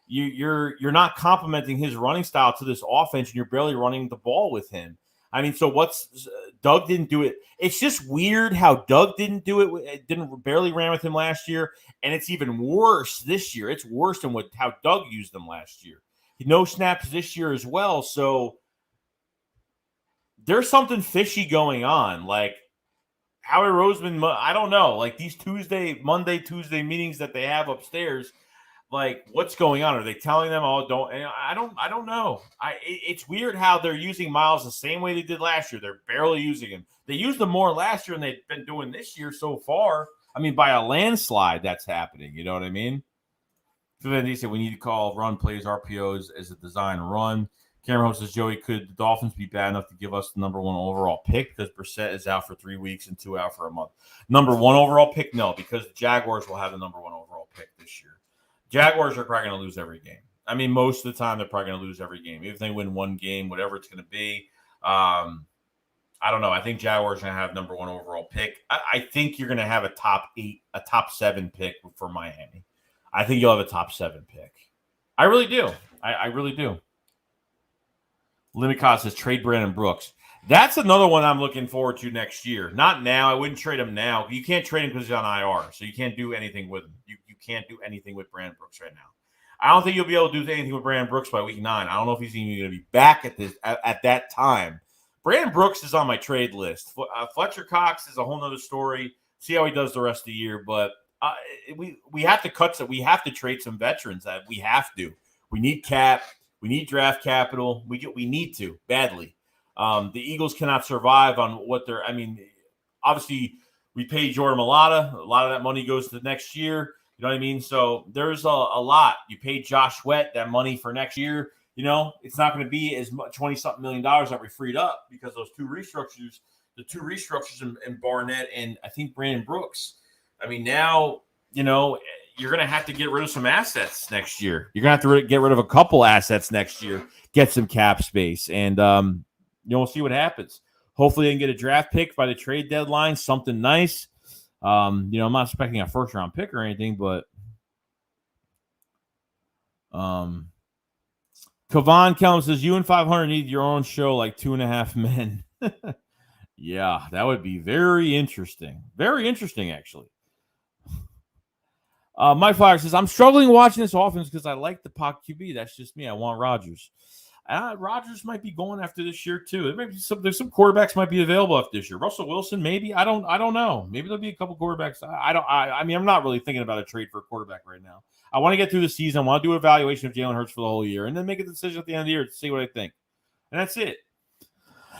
you're not complimenting his running style to this offense, and you're barely running the ball with him. I mean, so Doug didn't do it. It's just weird how Doug didn't do it. Barely ran with him last year, and it's even worse this year. It's worse than how Doug used them last year. No snaps this year as well. So there's something fishy going on. Like Howie Roseman, I don't know. Like these Monday, Tuesday meetings that they have upstairs. Like, what's going on? Are they telling them, "Oh, don't"? I don't know. It's weird how they're using Miles the same way they did last year. They're barely using him. They used him more last year than they've been doing this year so far. I mean, by a landslide, that's happening. You know what I mean? So then he said we need to call run plays RPOs as a design run. Cameron says, Joey, could the Dolphins be bad enough to give us the number one overall pick because Brissett is out for 3 weeks and 2 out for a month? Number one overall pick, no, because the Jaguars will have the number one overall pick this year. Jaguars are probably going to lose every game. I mean, most of the time, they're probably going to lose every game. Even if they win one game, whatever it's going to be. I don't know. I think Jaguars are going to have number one overall pick. I think you're going to have a top 7 pick for Miami. I think you'll have a top 7 pick. I really do. I really do. Limicott says trade Brandon Brooks. That's another one I'm looking forward to next year. Not now. I wouldn't trade him now. You can't trade him because he's on IR, so you can't do anything with him. You can't do anything with Brandon Brooks right now. I don't think you'll be able to do anything with Brandon Brooks by week 9. I don't know if he's even going to be back at that time. Brandon Brooks is on my trade list. Fletcher Cox is a whole nother story. See how he does the rest of the year, but We have to cut some. We have to trade some veterans. That we have to. We need cap. We need draft capital. We need to badly. The Eagles cannot survive on what they're. I mean, obviously, we pay Jordan Mailata. A lot of that money goes to next year. You know what I mean? So there's a lot. You paid Josh Sweat that money for next year. You know, it's not going to be as much $20-something million that we freed up because those two restructures, in Barnett and I think Brandon Brooks. I mean, now, you know, you're going to have to get rid of some assets next year. You're going to have to get rid of a couple assets next year, get some cap space, and we'll see what happens. Hopefully they can get a draft pick by the trade deadline, something nice. I'm not expecting a first-round pick or anything, but Kavan Kelm says, you and 500 need your own show like 2.5 Men. Yeah, that would be very interesting. Very interesting, actually. Mike Flyer says, I'm struggling watching this offense because I like the Pock QB. That's just me. I want Rodgers. Rodgers might be going after this year too. There's some quarterbacks might be available after this year. Russell Wilson, maybe. I don't know. Maybe there'll be a couple quarterbacks. I mean, I'm not really thinking about a trade for a quarterback right now. I want to get through the season. I want to do an evaluation of Jalen Hurts for the whole year, and then make a decision at the end of the year to see what I think. And that's it.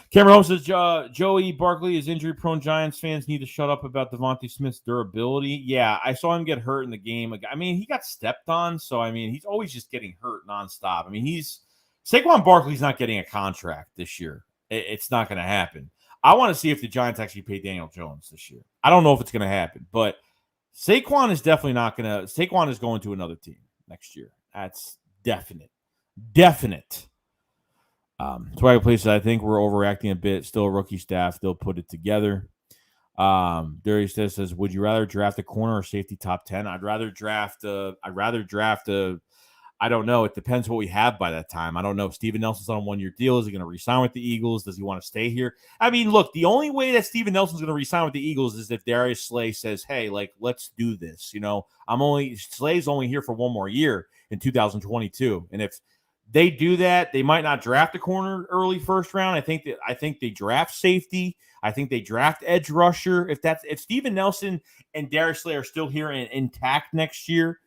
Cameron Holmes says, Joey Barkley is injury-prone. Giants fans need to shut up about Devontae Smith's durability. Yeah, I saw him get hurt in the game. I mean, he got stepped on, so, I mean, he's always just getting hurt nonstop. I mean, Saquon Barkley's not getting a contract this year. It's not going to happen. I want to see if the Giants actually pay Daniel Jones this year. I don't know if it's going to happen, but Saquon is definitely not going to – Saquon is going to another team next year. That's definite. Definite. Swagger Place, I think we're overreacting a bit. Still a rookie staff. They'll put it together. Darius says, would you rather draft a corner or safety top 10? I'd rather draft a I don't know. It depends what we have by that time. I don't know. Steven Nelson's on a 1-year deal. Is he going to re-sign with the Eagles? Does he want to stay here? I mean, look, the only way that Steven Nelson's going to re-sign with the Eagles is if Darius Slay says, hey, like, let's do this. You know, Slay's only here for 1 more year in 2022. And if they do that, they might not draft a corner early first round. I think they draft safety. I think they draft edge rusher. If Steven Nelson and Darius Slay are still here and intact next year,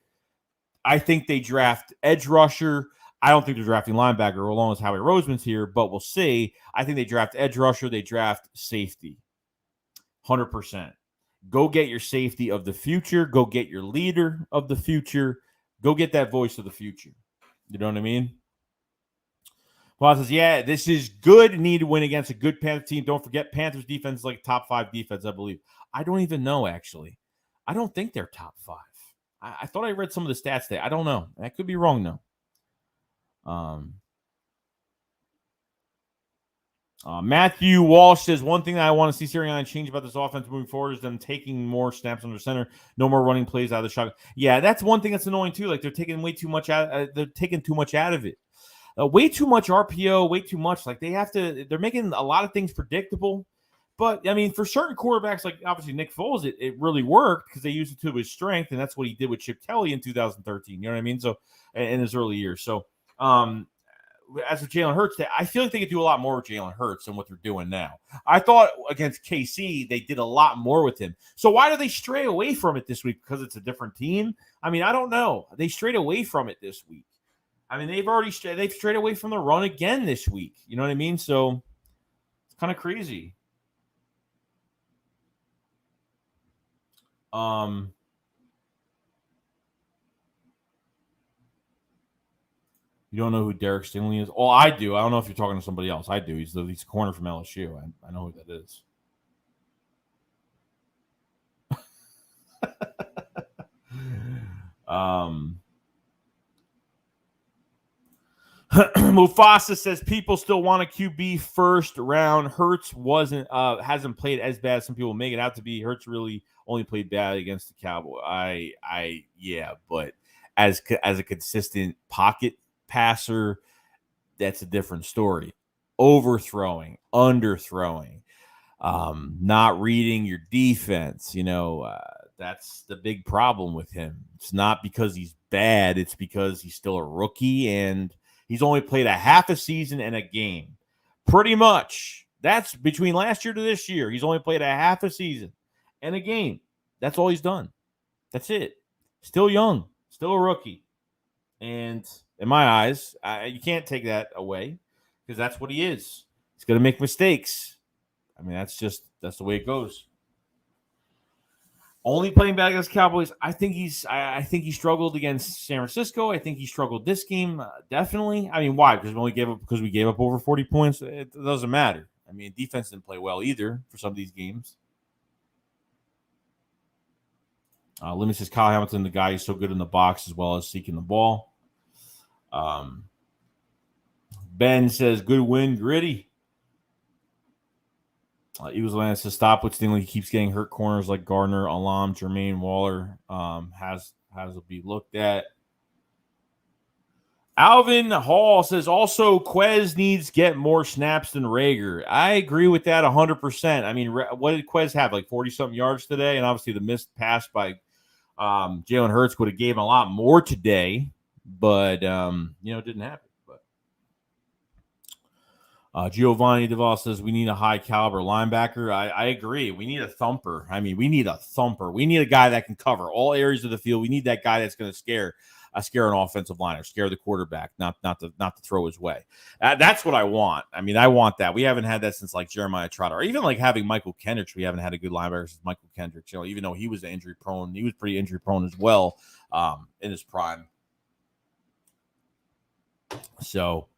I think they draft edge rusher. I don't think they're drafting linebacker as long as Howie Roseman's here, but we'll see. I think they draft edge rusher. They draft safety. 100%. Go get your safety of the future. Go get your leader of the future. Go get that voice of the future. You know what I mean? Paul says, yeah, this is good. Need to win against a good Panthers team. Don't forget, Panthers defense is like top 5 defense, I believe. I don't even know, actually. I don't think they're top 5. I thought I read some of the stats there. I don't know. I could be wrong, though. Matthew Walsh says, one thing that I want to see Sirianni change about this offense moving forward is them taking more snaps under center, no more running plays out of the shotgun. Yeah, that's one thing that's annoying, too. Like, they're taking way too much out. They're taking too much out of it. Way too much RPO, way too much. Like, they're making a lot of things predictable. But, I mean, for certain quarterbacks, like obviously Nick Foles, it really worked because they used it to his strength, and that's what he did with Chip Kelly in 2013. You know what I mean? So, in his early years. So, as with Jalen Hurts, I feel like they could do a lot more with Jalen Hurts than what they're doing now. I thought against KC, they did a lot more with him. So, why do they stray away from it this week? Because it's a different team? I mean, I don't know. They strayed away from it this week. I mean, they've strayed away from the run again this week. You know what I mean? So, it's kind of crazy. You don't know who Derek Stingley is? Oh, I do. I don't know if you're talking to somebody else. I do. He's a corner from LSU. I know who that is. Mufasa says people still want a QB first round. Hurts hasn't played as bad. Some people make it out to be. Hurts really only played bad against the Cowboys. Yeah, but as a consistent pocket passer, that's a different story. Overthrowing, underthrowing, not reading your defense. That's the big problem with him. It's not because he's bad. It's because he's still a rookie and he's only played a half a season and a game. Pretty much. That's between last year to this year. He's only played a half a season and a game. That's all he's done. That's it. Still young, still a rookie. And in my eyes, you can't take that away because that's what he is. He's going to make mistakes. I mean, that's the way it goes. Only playing bad against Cowboys. I think he struggled against San Francisco. I think he struggled this game definitely. I mean, why? Because we gave up over 40 points. It doesn't matter. I mean, defense didn't play well either for some of these games. Limits says Kyle Hamilton, the guy who's so good in the box as well as seeking the ball. Ben says good win, gritty. Eagles Land says stop with Stingley. He keeps getting hurt corners like Gardner, Alam, Jermaine Waller has to be looked at. Alvin Hall says also Quez needs to get more snaps than Rager. I agree with that 100%. I mean, what did Quez have? Like 40-something yards today? And obviously the missed pass by Jalen Hurts would have gave him a lot more today. But, it didn't happen. Giovanni Duvall says we need a high caliber linebacker. I agree. We need a thumper. I mean, we need a thumper. We need a guy that can cover all areas of the field. We need that guy that's going to scare an offensive line or scare the quarterback, not to throw his way. That's what I want. I mean, I want that. We haven't had that since like Jeremiah Trotter, or even like having Michael Kendricks. We haven't had a good linebacker since Michael Kendricks. Even though he was injury prone, he was pretty injury prone as well in his prime. So.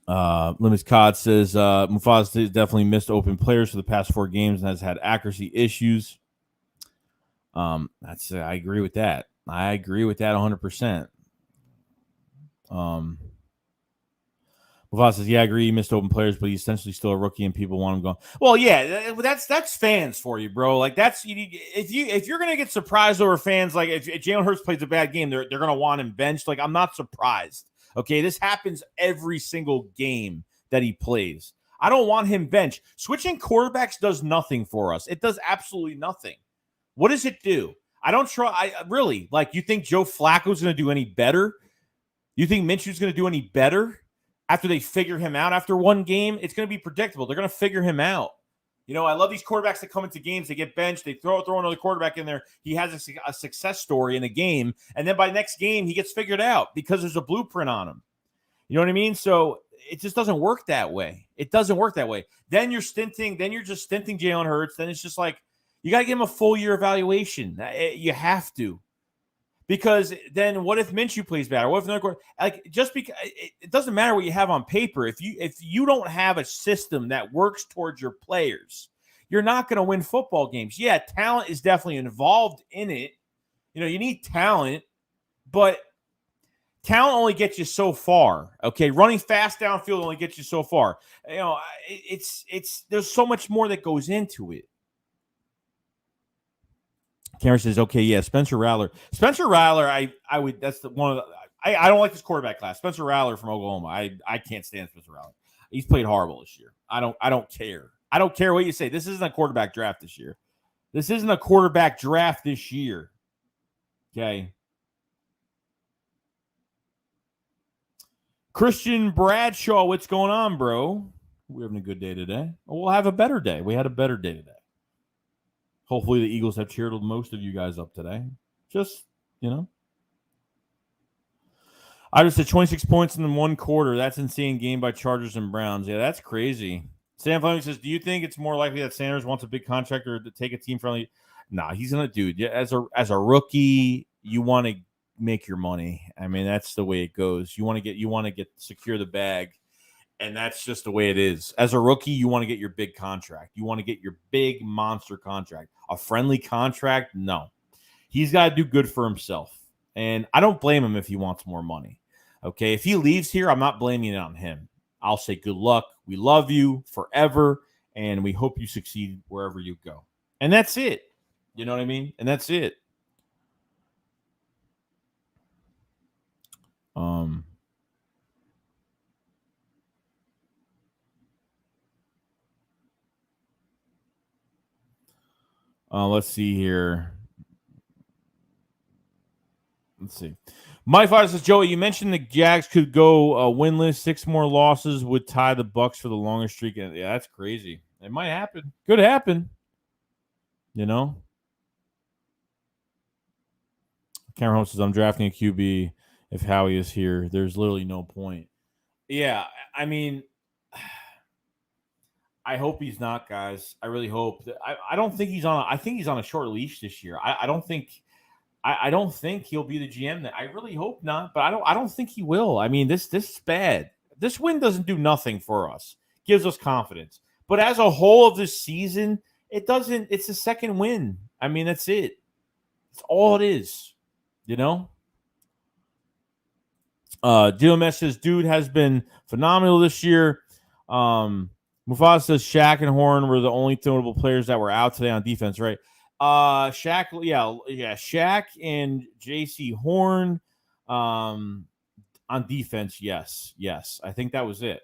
Limits Cod says Mufasa definitely missed open players for the past 4 games and has had accuracy issues. I agree with that. I agree with that 100%. Mufasa says, yeah, I agree. He missed open players, but he's essentially still a rookie and people want him gone. Well, yeah, that's fans for you, bro. Like if you're gonna get surprised over fans, like if Jalen Hurts plays a bad game, they're gonna want him benched. Like I'm not surprised. Okay, this happens every single game that he plays. I don't want him benched. Switching quarterbacks does nothing for us. It does absolutely nothing. What does it do? I don't try. Really, like, you think Joe Flacco's going to do any better? You think Minshew's going to do any better after they figure him out after one game? It's going to be predictable. They're going to figure him out. I love these quarterbacks that come into games, they get benched, they throw another quarterback in there. He has a success story in the game, and then by next game, he gets figured out because there's a blueprint on him. You know what I mean? So it just doesn't work that way. It doesn't work that way. Then you're just stinting Jalen Hurts. Then it's just like, you got to give him a full year evaluation. You have to. Because then what if Minshew plays bad? Or what if another quarterback? Like, just because it doesn't matter what you have on paper. If you don't have a system that works towards your players, you're not going to win football games. Yeah, talent is definitely involved in it. You need talent, but talent only gets you so far. Okay, running fast downfield only gets you so far. It's there's so much more that goes into it. Cameron says, okay, yeah, Spencer Rattler, I would. That's the one of the. I don't like this quarterback class. Spencer Rattler from Oklahoma. I can't stand Spencer Rattler. He's played horrible this year. I don't care. I don't care what you say. This isn't a quarterback draft this year. Okay. Christian Bradshaw, what's going on, bro? We're having a good day today. We'll have a better day. We had a better day today. Hopefully the Eagles have cheered most of you guys up today. Just, I just said 26 points in one quarter. That's insane game by Chargers and Browns. Yeah, that's crazy. Sam Fleming says, do you think it's more likely that Sanders wants a big contract or to take a team-friendly? Nah, he's going to do it. As a rookie, you want to make your money. I mean, that's the way it goes. You want to secure the bag. And that's just the way it is. As a rookie, you want to get your big contract. You want to get your big monster contract. A friendly contract? No. He's got to do good for himself. And I don't blame him if he wants more money. Okay? If he leaves here, I'm not blaming it on him. I'll say good luck. We love you forever. And we hope you succeed wherever you go. And that's it. You know what I mean? And that's it. Let's see here. Let's see. My father says, Joey, you mentioned the Jags could go winless. 6 more losses would tie the Bucs for the longest streak. Yeah, that's crazy. It might happen. Could happen. You know? Cameron says, I'm drafting a QB if Howie is here. There's literally no point. Yeah, I mean, I hope he's not, guys. I really hope. I don't think he's on. I think he's on a short leash this year. I don't think. I don't think he'll be the GM. I really hope not, but I don't think he will. I mean, this is bad. This win doesn't do nothing for us. Gives us confidence, but as a whole of this season, it doesn't. It's the second win. I mean, that's it. That's all it is. You know. DMS says, dude has been phenomenal this year. Mufasa says Shaq and Horn were the only notable players that were out today on defense, right? Shaq, yeah, Shaq and JC Horn on defense, yes. I think that was it.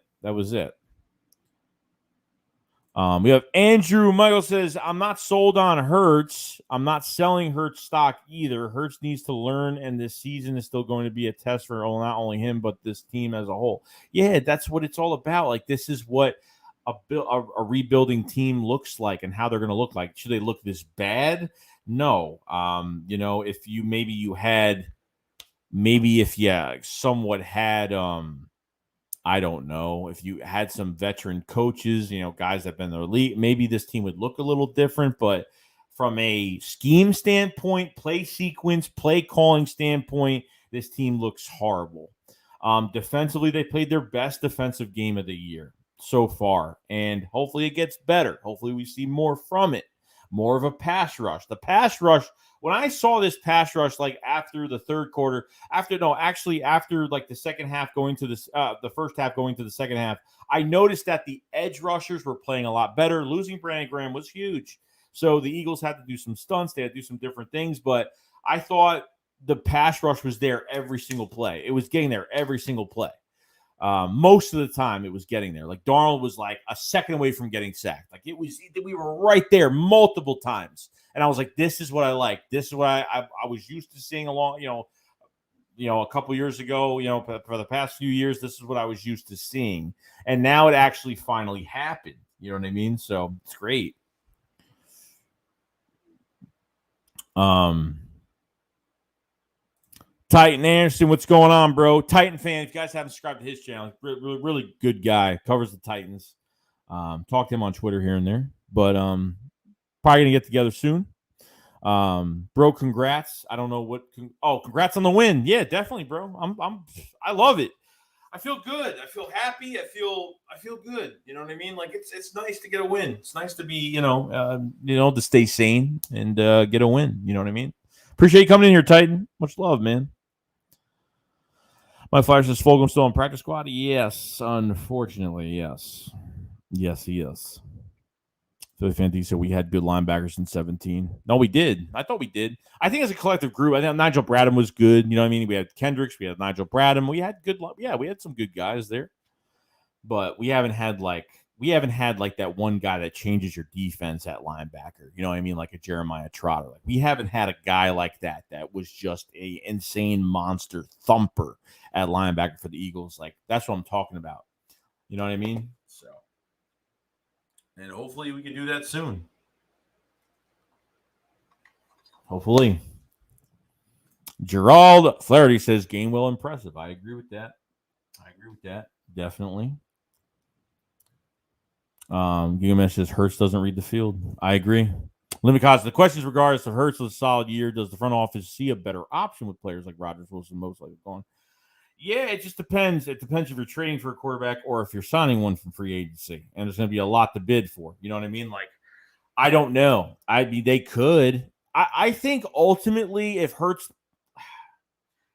We have Andrew Michael says, I'm not sold on Hurts. I'm not selling Hurts stock either. Hurts needs to learn, and this season is still going to be a test for not only him, but this team as a whole. Yeah, that's what it's all about. Like, this is what a rebuilding team looks like and how they're going to look like. Should they look this bad? No. If somewhat had I don't know. If you had some veteran coaches, guys that have been in the league, maybe this team would look a little different. But from a scheme standpoint, play sequence, play calling standpoint, this team looks horrible. Defensively, they played their best defensive game of the year so far, and hopefully it gets better. Hopefully we see more from it, more of a pass rush. The pass rush, when I saw this pass rush, like after the third quarter, after like the second half going to the first half going to the second half, I noticed that the edge rushers were playing a lot better. Losing Brandon Graham was huge. So the Eagles had to do some stunts. They had to do some different things, but I thought the pass rush was there every single play. It was getting there every single play. Most of the time it was getting there. Like Darnold was like a second away from getting sacked. Like we were right there multiple times. And I was like, this is what I like. This is what I was used to seeing along, a couple years ago, for the past few years, this is what I was used to seeing. And now it actually finally happened. You know what I mean? So it's great. Titan Anderson, what's going on, bro? Titan fan, if you guys haven't subscribed to his channel, really good guy, covers the Titans. Talk to him on Twitter here and there, but probably gonna get together soon. Bro, congrats. I don't know what. Congrats on the win. Yeah, definitely, bro. I love it. I feel good. I feel happy. I feel good. You know what I mean? Like it's nice to get a win. It's nice to be, to stay sane and get a win. You know what I mean? Appreciate you coming in here, Titan. Much love, man. My Flyer says Fulgham still on practice squad. Yes, unfortunately, yes. Yes, he is. Philly Fantasy said we had good linebackers in 17. No, we did. I thought we did. I think as a collective group, I think Nigel Bradham was good. You know what I mean? We had Kendricks, we had Nigel Bradham. We had we had some good guys there. But we haven't had like that one guy that changes your defense at linebacker. You know what I mean? Like a Jeremiah Trotter. Like we haven't had a guy like that was just a insane monster thumper at linebacker for the Eagles. Like that's what I'm talking about. You know what I mean? So, and hopefully we can do that soon. Hopefully. Gerald Flaherty says Gainwell impressive. I agree with that. Definitely. Gigamesh says Hurts doesn't read the field. I agree. Limit cost. The question is regardless of Hurts was a solid year. Does the front office see a better option with players like Rodgers, Wilson, most likely gone? Yeah, it just depends. It depends if you're trading for a quarterback or if you're signing one from free agency. And there's going to be a lot to bid for. You know what I mean? Like, I don't know. I mean, they could. I think ultimately if Hurts,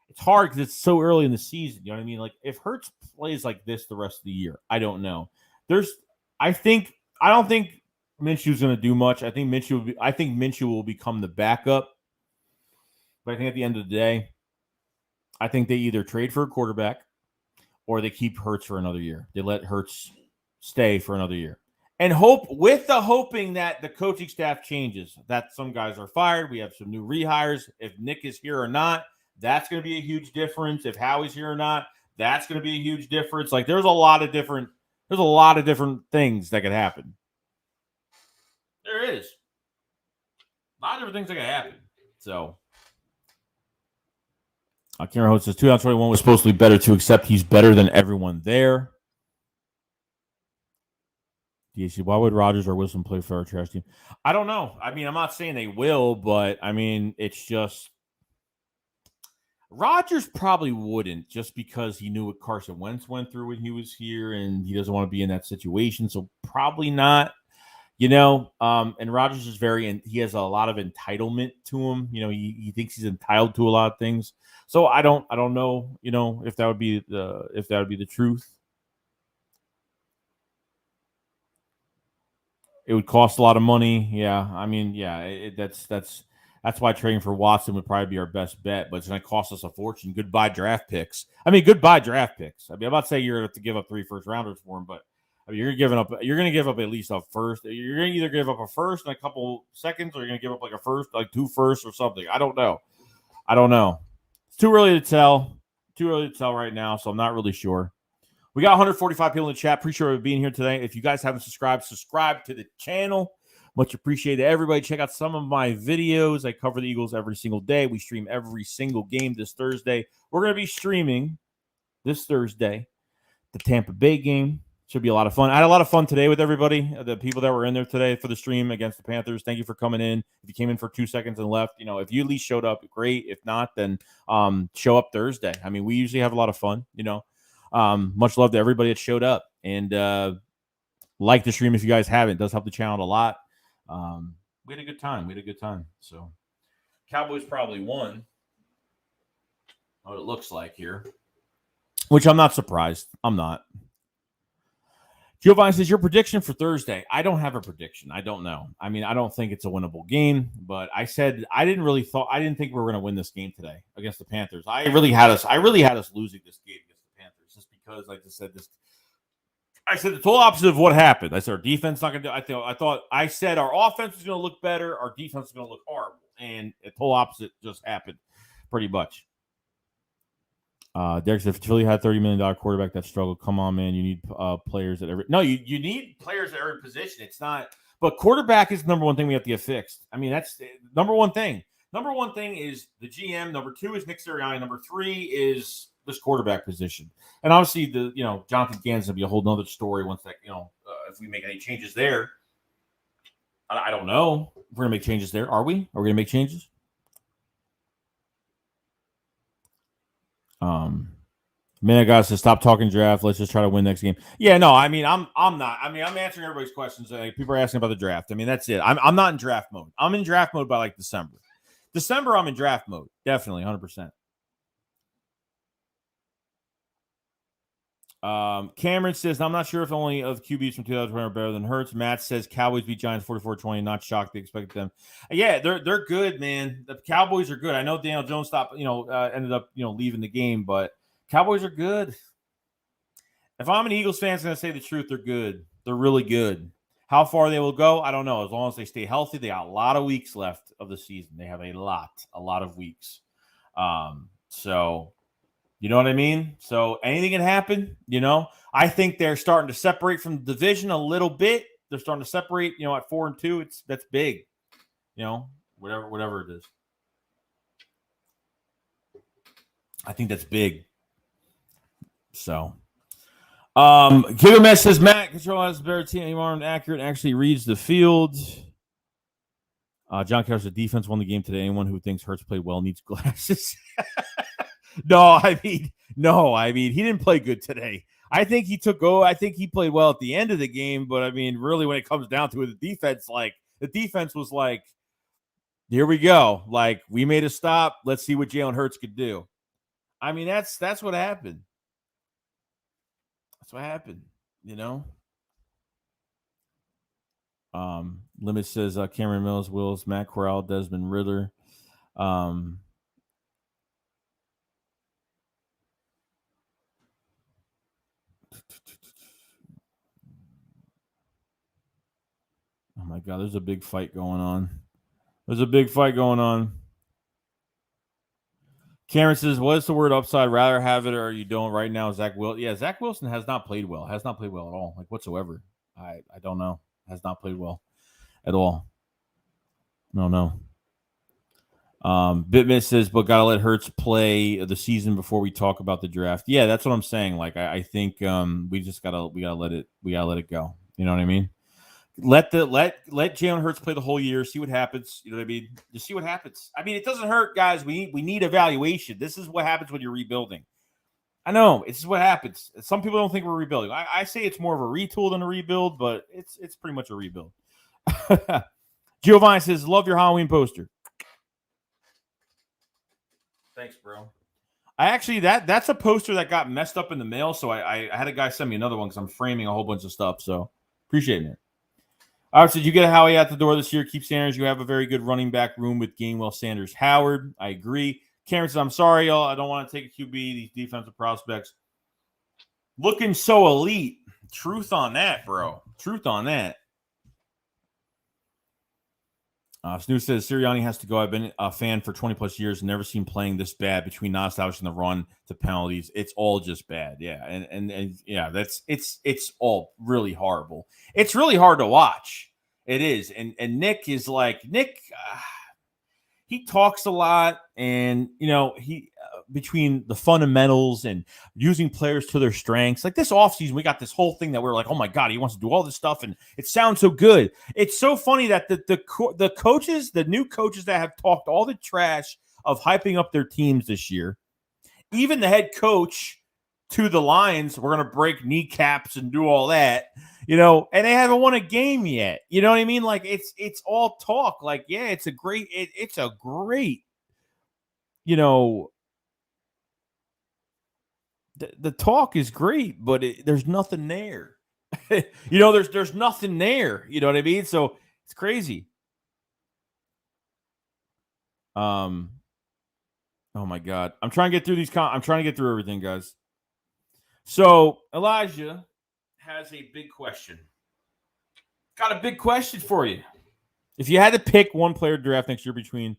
it's hard because it's so early in the season. You know what I mean? Like, if Hurts plays like this the rest of the year, I don't know. I don't think Minshew's going to do much. I think Minshew will become the backup. But I think at the end of the day, I think they either trade for a quarterback or they keep Hurts for another year. They let Hurts stay for another year. And hoping that the coaching staff changes, that some guys are fired. We have some new rehires. If Nick is here or not, that's going to be a huge difference. If Howie's here or not, that's going to be a huge difference. Like there's a lot of different things that could happen. There is. lot of different things that can happen. So, Cameron Host says 2021 was supposed to be better too, except he's better than everyone there. DHC, why would Rodgers or Wilson play for our trash team? I don't know. I mean, I'm not saying they will, but I mean, it's just Rodgers probably wouldn't, just because he knew what Carson Wentz went through when he was here, and he doesn't want to be in that situation. So probably not. And Rodgers is he has a lot of entitlement to him. He thinks he's entitled to a lot of things. So I don't know, if that would be the truth. It would cost a lot of money. Yeah. I mean, yeah, that's why trading for Watson would probably be our best bet, but it's going to cost us a fortune. Goodbye draft picks. I mean, I'm not saying you're going to have to give up 3 first-rounders for him, but I mean, you're going to give up at least a first. You're going to either give up a first and a couple seconds, or you're going to give up like a first, like 2 firsts or something. I don't know. It's too early to tell. Right now, so I'm not really sure. We got 145 people in the chat. Appreciate you being here today. If you guys haven't subscribe to the channel. Much appreciated. Everybody, check out some of my videos. I cover the Eagles every single day. We stream every single game this Thursday. We're going to be streaming this Thursday the Tampa Bay game. Should be a lot of fun. I had a lot of fun today with everybody, the people that were in there today for the stream against the Panthers. Thank you for coming in. If you came in for 2 seconds and left, if you at least showed up, great. If not, then show up Thursday. I mean, we usually have a lot of fun, Much love to everybody that showed up. And like the stream if you guys haven't. It does help the channel a lot. We had a good time. So Cowboys probably won. What it looks like here. Which I'm not surprised. I'm not. Giovanni says, your prediction for Thursday. I don't have a prediction. I don't know. I mean, I don't think it's a winnable game, but I said I didn't think we were going to win this game today against the Panthers. I really had us losing this game against the Panthers, just because I said the total opposite of what happened. I said our defense not going to do. I said our offense was going to look better, our defense was going to look horrible, and the total opposite just happened, pretty much. Derek said, if Philly had $30 million quarterback that struggled, come on, man. You need players at every. No, you need players at every position. It's not, but quarterback is the number one thing we have to get fixed. I mean, that's the number one thing. Number one thing is the GM. Number 2 is Nick Sirianni. Number 3 is this quarterback position. And obviously, Jonathan Gannon's gonna be a whole nother story once that if we make any changes there. I don't know if we're gonna make changes there. Are we? Are we gonna make changes? Man, guys, to stop talking draft. Let's just try to win next game. Yeah, no, I mean, I'm not. I mean, I'm answering everybody's questions. People are asking about the draft. I mean, that's it. I'm not in draft mode. I'm in draft mode by like December. I'm in draft mode. Definitely, 100%. Cameron says, I'm not sure if only of QBs from 2020 are better than Hurts. Matt says Cowboys beat Giants 44-20. Not shocked they expected them. Yeah, they're good, man. The Cowboys are good. I know Daniel Jones ended up leaving the game, but Cowboys are good. If I'm an Eagles fan, I'm going to say the truth. They're good. They're really good. How far they will go, I don't know. As long as they stay healthy, they got a lot of weeks left of the season. They have a lot of weeks. So, you know what I mean? So anything can happen, I think they're starting to separate from the division a little bit. They're starting to separate, at 4-2. That's big, whatever it is. I think that's big. So, Gigamesh says Matt Control has a better team, more accurate, and actually reads the field. John Carroll says defense won the game today. Anyone who thinks Hurts played well needs glasses. No, I mean he didn't play good today. I think he played well at the end of the game, but I mean, really, when it comes down to it, the defense was like, here we go. Like, we made a stop. Let's see what Jalen Hurts could do. I mean, that's what happened. That's what happened, Limit says Cameron Mills, Wills, Matt Corral, Desmond Ridder. Oh my God, there's a big fight going on. Cameron says, what is the word upside? Rather have it or you don't right now? Zach Wilson has not played well. Has not played well at all, like whatsoever. I don't know. Has not played well at all. No. Bitman says, but gotta let Hurts play the season before we talk about the draft. Yeah, that's what I'm saying. Like, I think we gotta let it go. You know what I mean? Let Jalen Hurts play the whole year, see what happens. You know what I mean? Just see what happens. I mean, it doesn't hurt, guys. We need evaluation. This is what happens when you're rebuilding. I know this is what happens. Some people don't think we're rebuilding. I say it's more of a retool than a rebuild, but it's pretty much a rebuild. Giovanni says, love your Halloween poster. Thanks, bro. I actually that's a poster that got messed up in the mail, so I had a guy send me another one because I'm framing a whole bunch of stuff. So appreciate it. All right, so did you get Howie out the door this year? Keep Sanders. You have a very good running back room with Gainwell, Sanders, Howard. I agree. Cameron says, I'm sorry, y'all. I don't want to take a QB. These defensive prospects looking so elite. Truth on that, bro. Truth on that. Snoo says Sirianni has to go. I've been a fan for 20 plus years, never seen playing this bad between non-establishing the run to penalties. It's all just bad. Yeah. And yeah, it's all really horrible. It's really hard to watch. It is. And Nick is like, he talks a lot, and he between the fundamentals and using players to their strengths, like this offseason, we got this whole thing that we're like, oh my God, he wants to do all this stuff, and it sounds so good. It's so funny that the coaches, the new coaches that have talked all the trash of hyping up their teams this year, even the head coach to the Lions, we're going to break kneecaps and do all that, and they haven't won a game yet. You know what I mean? Like it's all talk. Like, yeah, it's a great, the talk is great, but there's nothing there. There's nothing there. You know what I mean? So it's crazy. Oh my God. I'm trying to get through these. I'm trying to get through everything, guys. So Elijah has a big question. Got a big question for you. If you had to pick one player to draft next year between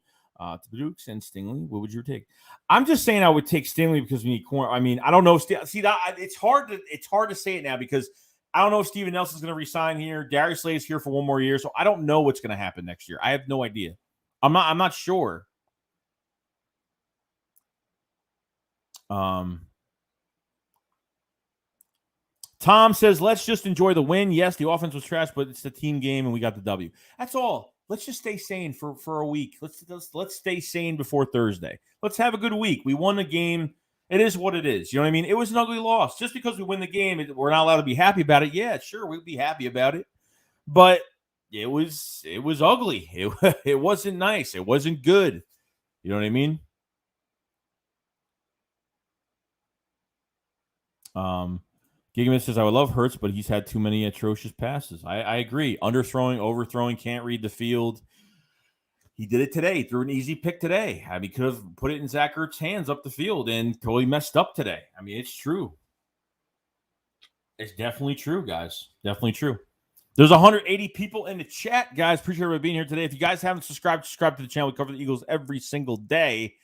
Dukes and Stingley, what would you take? I'm just saying I would take Stingley because we need corner. I mean, I don't know. See that it's hard to say it now because I don't know if Steven Nelson's going to resign here. Darius Slay is here for one more year, so I don't know what's going to happen next year. I have no idea. I'm not sure. Tom says, let's just enjoy the win. Yes, the offense was trash, but it's the team game, and we got the W. That's all. Let's just stay sane for a week. Let's stay sane before Thursday. Let's have a good week. We won the game. It is what it is. You know what I mean? It was an ugly loss. Just because we win the game, we're not allowed to be happy about it. Yeah, sure, we'd be happy about it. But it was ugly. It wasn't nice. It wasn't good. You know what I mean? Gigaman says, I would love Hurts, but he's had too many atrocious passes. I agree. Underthrowing, overthrowing, can't read the field. He did it today. Threw an easy pick today. I mean, could have put it in Zach Ertz's hands up the field and totally messed up today. I mean, it's true. It's definitely true, guys. Definitely true. There's 180 people in the chat, guys. Appreciate everybody being here today. If you guys haven't subscribed to the channel. We cover the Eagles every single day.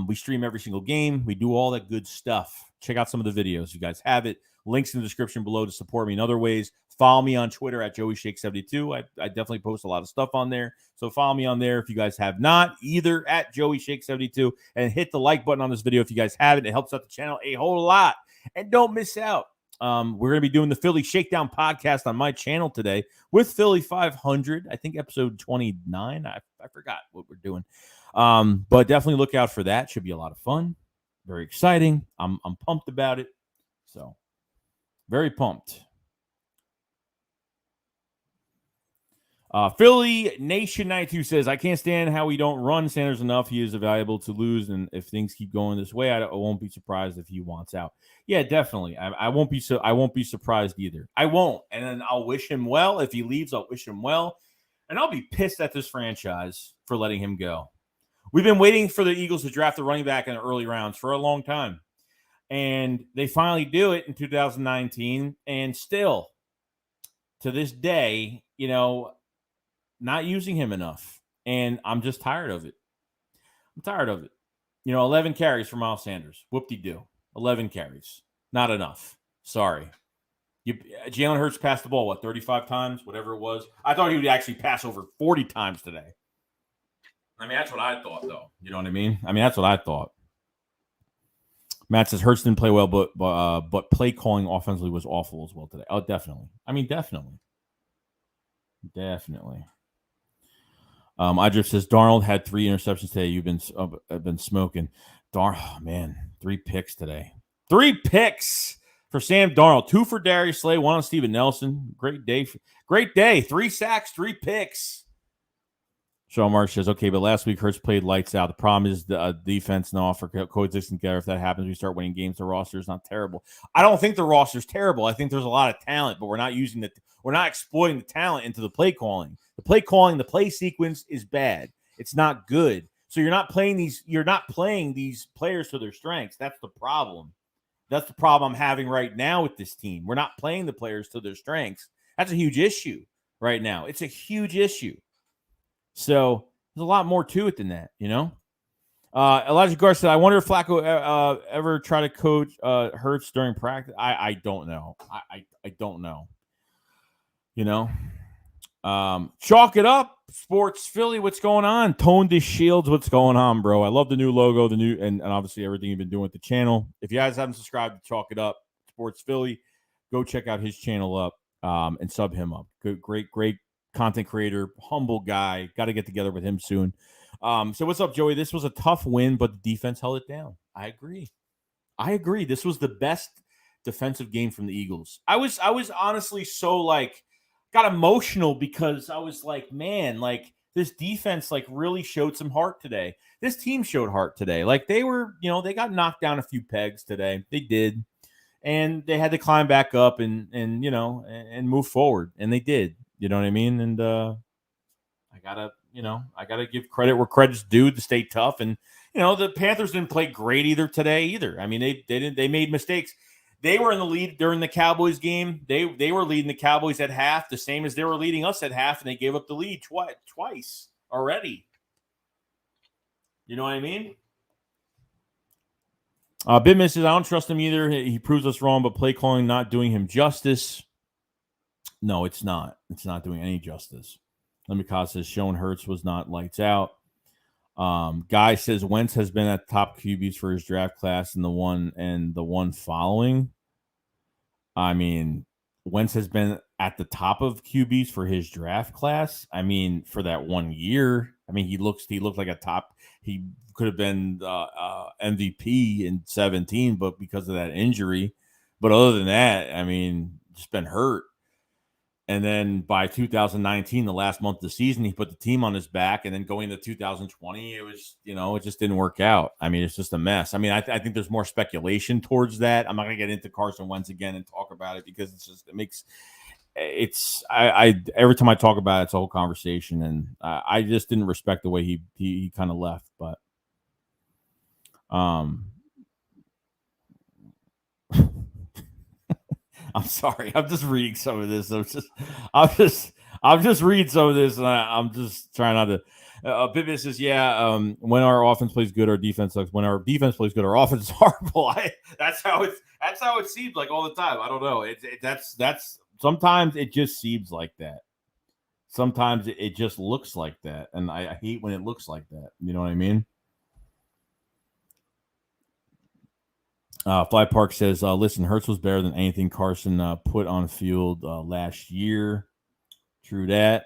We stream every single game. We do all that good stuff. Check out some of the videos. You guys have it. Links in the description below to support me in other ways. Follow me on Twitter at JoeyShake72. I definitely post a lot of stuff on there. So follow me on there if you guys have not, either at JoeyShake72. And hit the like button on this video if you guys haven't. It helps out the channel a whole lot. And don't miss out. We're going to be doing the Philly Shakedown podcast on my channel today with Philly 500. I think episode 29. I forgot what we're doing. But definitely look out for that. Should be a lot of fun. Very exciting. I'm pumped about it. So very pumped. Philly Nation 92 says, I can't stand how we don't run Sanders enough. He is valuable to lose, and if things keep going this way, I won't be surprised if he wants out. Yeah, definitely. I won't be surprised either. I won't, and then I'll wish him well. If he leaves, I'll wish him well, and I'll be pissed at this franchise for letting him go. We've been waiting for the Eagles to draft a running back in the early rounds for a long time, and they finally do it in 2019, and still, to this day, not using him enough, and I'm just tired of it. I'm tired of it. 11 carries for Miles Sanders. Whoop-de-doo. 11 carries. Not enough. Sorry. Jalen Hurts passed the ball, 35 times? Whatever it was. I thought he would actually pass over 40 times today. I mean, that's what I thought, though. You know what I mean? I mean, that's what I thought. Matt says Hurts didn't play well, but play calling offensively was awful as well today. Oh, definitely. I mean, definitely. Idrip says Darnold had 3 interceptions today. You've been smoking. Oh, man, 3 picks today. 3 picks for Sam Darnold. 2 for Darius Slay, 1 on Steven Nelson. Great day. Great day. 3 sacks, 3 picks. Sean Marsh says, okay, but last week Hurts played lights out. The problem is the defense and offer coexisting together. If that happens, we start winning games. The roster is not terrible. I don't think the roster is terrible. I think there's a lot of talent, but we're not exploiting the talent into the play calling. The play calling, the play sequence is bad. It's not good. So you're not playing these players to their strengths. That's the problem. That's the problem I'm having right now with this team. We're not playing the players to their strengths. That's a huge issue right now. It's a huge issue. So there's a lot more to it than that, you know? Elijah Gar said, I wonder if Flacco ever try to coach Hurts during practice. I don't know. I don't know. You know? Chalk it up. Sports Philly, what's going on? Tone to Shields, what's going on, bro? I love the new logo, and obviously everything you've been doing with the channel. If you guys haven't subscribed to Chalk It Up, Sports Philly, go check out his channel up and sub him up. Good, great content creator, humble guy. Got to get together with him soon. So what's up, Joey? This was a tough win, but the defense held it down. I agree. This was the best defensive game from the Eagles. I was honestly so got emotional because I was like, man, this defense really showed some heart today. This team showed heart today. They were, they got knocked down a few pegs today. They did. And they had to climb back up and move forward. And they did. You know what I mean? And I gotta give credit where credit's due to stay tough. And the Panthers didn't play great either. I mean, they made mistakes. They were in the lead during the Cowboys game. They were leading the Cowboys at half, the same as they were leading us at half, and they gave up the lead twice already. You know what I mean? Bitman says, I don't trust him either. He proves us wrong, but play calling not doing him justice. No, it's not. It's not doing any justice. Lemicaz says Sean Hurts was not lights out. Guy says Wentz has been at top QBs for his draft class and the one following. I mean, Wentz has been at the top of QBs for his draft class. I mean, for that 1 year. I mean, he looked like a top. He could have been MVP in 2017, but because of that injury. But other than that, I mean, just been hurt. And then by 2019, the last month of the season, he put the team on his back. And then going to 2020, it was, it just didn't work out. I mean, it's just a mess. I mean, I think there's more speculation towards that. I'm not going to get into Carson Wentz again and talk about it because every time I talk about it, it's a whole conversation. And I just didn't respect the way he kind of left. But, I'm sorry. I'm just reading some of this. I'm just reading some of this, and I'm just trying not to. Bibby says, "Yeah, when our offense plays good, our defense sucks. When our defense plays good, our offense is horrible." That's how it seems like all the time. I don't know. That's sometimes it just seems like that. Sometimes it just looks like that, and I hate when it looks like that. You know what I mean? Fly Park says, listen, Hurts was better than anything Carson put on field last year. True that.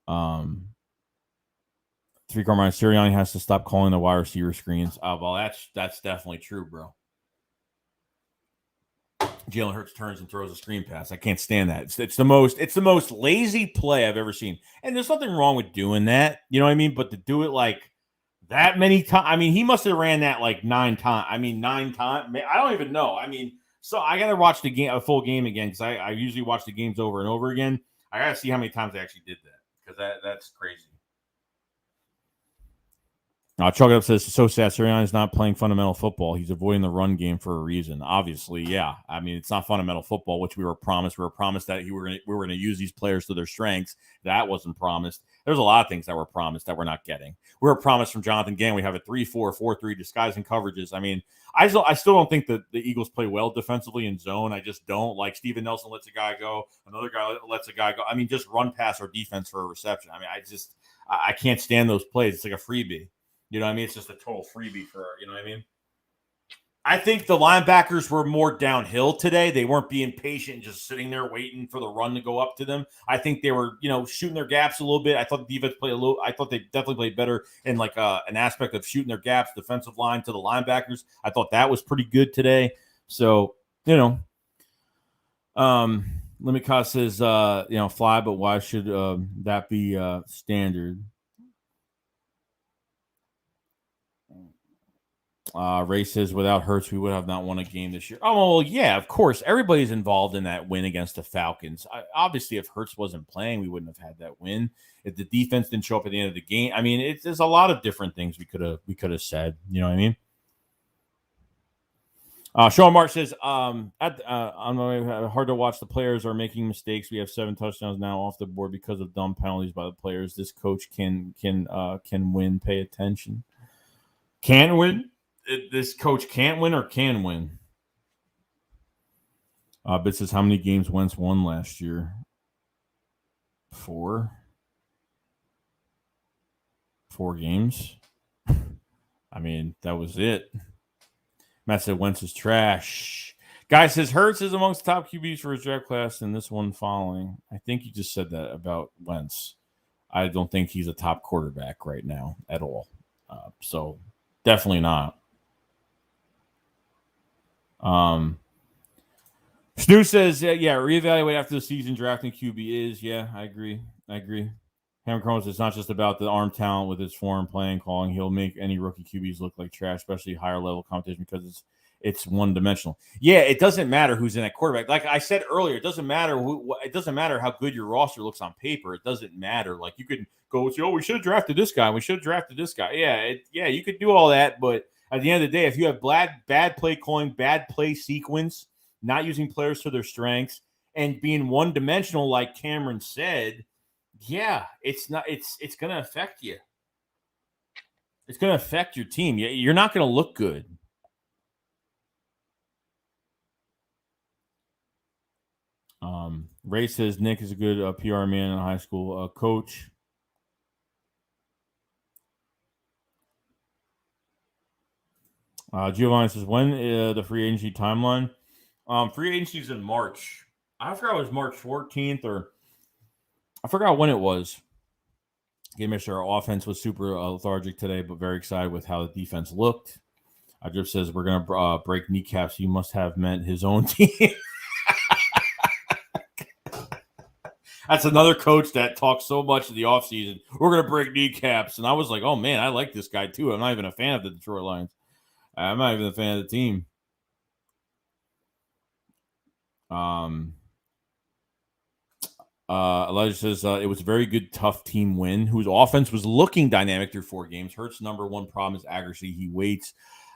3-car mine, Sirianni has to stop calling the wide receiver screens. Well, that's definitely true, bro. Jalen Hurts turns and throws a screen pass. I can't stand that. It's the most lazy play I've ever seen. And there's nothing wrong with doing that. You know what I mean? But to do it that many times. I mean, he must have ran that 9 times. I mean, 9 times. I don't even know. I mean, so I got to watch a full game again because I usually watch the games over and over again. I got to see how many times they actually did that because that's crazy. Chalk It Up says, so sad. Sirianni's not playing fundamental football. He's avoiding the run game for a reason. Obviously, yeah. I mean, it's not fundamental football, which we were promised. We were promised that we were going to use these players to their strengths. That wasn't promised. There's a lot of things that were promised that we're not getting. We were promised from Jonathan Gann. We have a 3-4, 4-3 disguising coverages. I mean, I still don't think that the Eagles play well defensively in zone. I just don't. Steven Nelson lets a guy go. Another guy lets a guy go. I mean, just run past our defense for a reception. I mean, I can't stand those plays. It's like a freebie. You know what I mean? It's just a total freebie for, you know what I mean? I think the linebackers were more downhill today. They weren't being patient and just sitting there waiting for the run to go up to them. I think they were, shooting their gaps a little bit. I thought the defense played I thought they definitely played better in like an aspect of shooting their gaps, defensive line to the linebackers. I thought that was pretty good today. So, Lemicott says, fly, but why should that be standard? Ray says, without Hurts, we would have not won a game this year. Oh, well, yeah, of course. Everybody's involved in that win against the Falcons. Obviously, if Hurts wasn't playing, we wouldn't have had that win. If the defense didn't show up at the end of the game, I mean, there's a lot of different things we could have said. You know what I mean? Sean Mark says, hard to watch. The players are making mistakes. We have 7 touchdowns now off the board because of dumb penalties by the players. This coach can win. Pay attention. Can win. This coach can't win or can win. Bit says, how many games Wentz won last year? 4 games. I mean, that was it. Matt said Wentz is trash. Guy says Hurts is amongst top QBs for his draft class and this one following. I think you just said that about Wentz. I don't think he's a top quarterback right now at all. So definitely not. Stu says, yeah, reevaluate after the season. Drafting QB is, yeah, I agree. Hammer Crones, it's not just about the arm talent with his foreign playing calling. He'll make any rookie QBs look like trash, especially higher level competition because it's one dimensional. Yeah, it doesn't matter who's in that quarterback. Like I said earlier, it doesn't matter it doesn't matter how good your roster looks on paper. It doesn't matter. Like you could go and say, we should have drafted this guy. We should have drafted this guy. Yeah, you could do all that, but at the end of the day, if you have bad play calling, bad play sequence, not using players to their strengths, and being one dimensional, like Cameron said, yeah, it's going to affect you. It's going to affect your team. You're not going to look good. Ray says Nick is a good PR man in high school. Coach. Giovanni says, when the free agency timeline? Free agency is in March. I forgot it was March 14th or I forgot when it was. Game Mister, our offense was super lethargic today, but very excited with how the defense looked. Drip says we're going to break kneecaps. He must have meant his own team. That's another coach that talks so much in the offseason. We're going to break kneecaps. And I was like, oh, man, I like this guy, too. I'm not even a fan of the Detroit Lions. I'm not even a fan of the team. Elijah says it was a very good, tough team win, whose offense was looking dynamic through 4 games. Hurts' number one problem is accuracy. He waits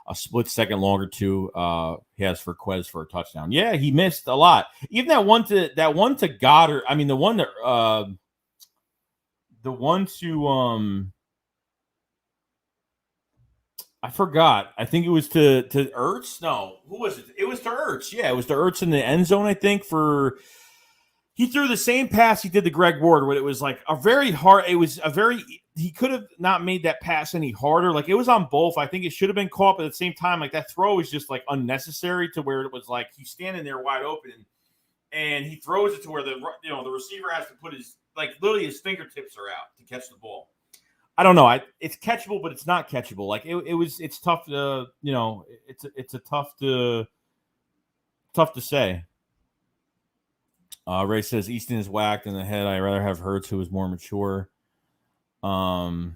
a split second longer to he has for Quez for a touchdown. Yeah, he missed a lot. Even that one to Goddard. I mean, the one to I forgot. I think it was to Ertz. No, who was it? It was to Ertz. Yeah, it was to Ertz in the end zone. I think he threw the same pass he did to Greg Ward, where it was like a very hard. It was a very. He could have not made that pass any harder. Like it was on both. I think it should have been caught, but at the same time, like that throw was just like unnecessary to where it was like he's standing there wide open, and he throws it to where the receiver has to put literally his fingertips are out to catch the ball. I don't know. It's catchable, but it's not catchable. Like it's tough to it's a tough to say. Ray says Easton is whacked in the head. I'd rather have Hurts, who is more mature. Idrip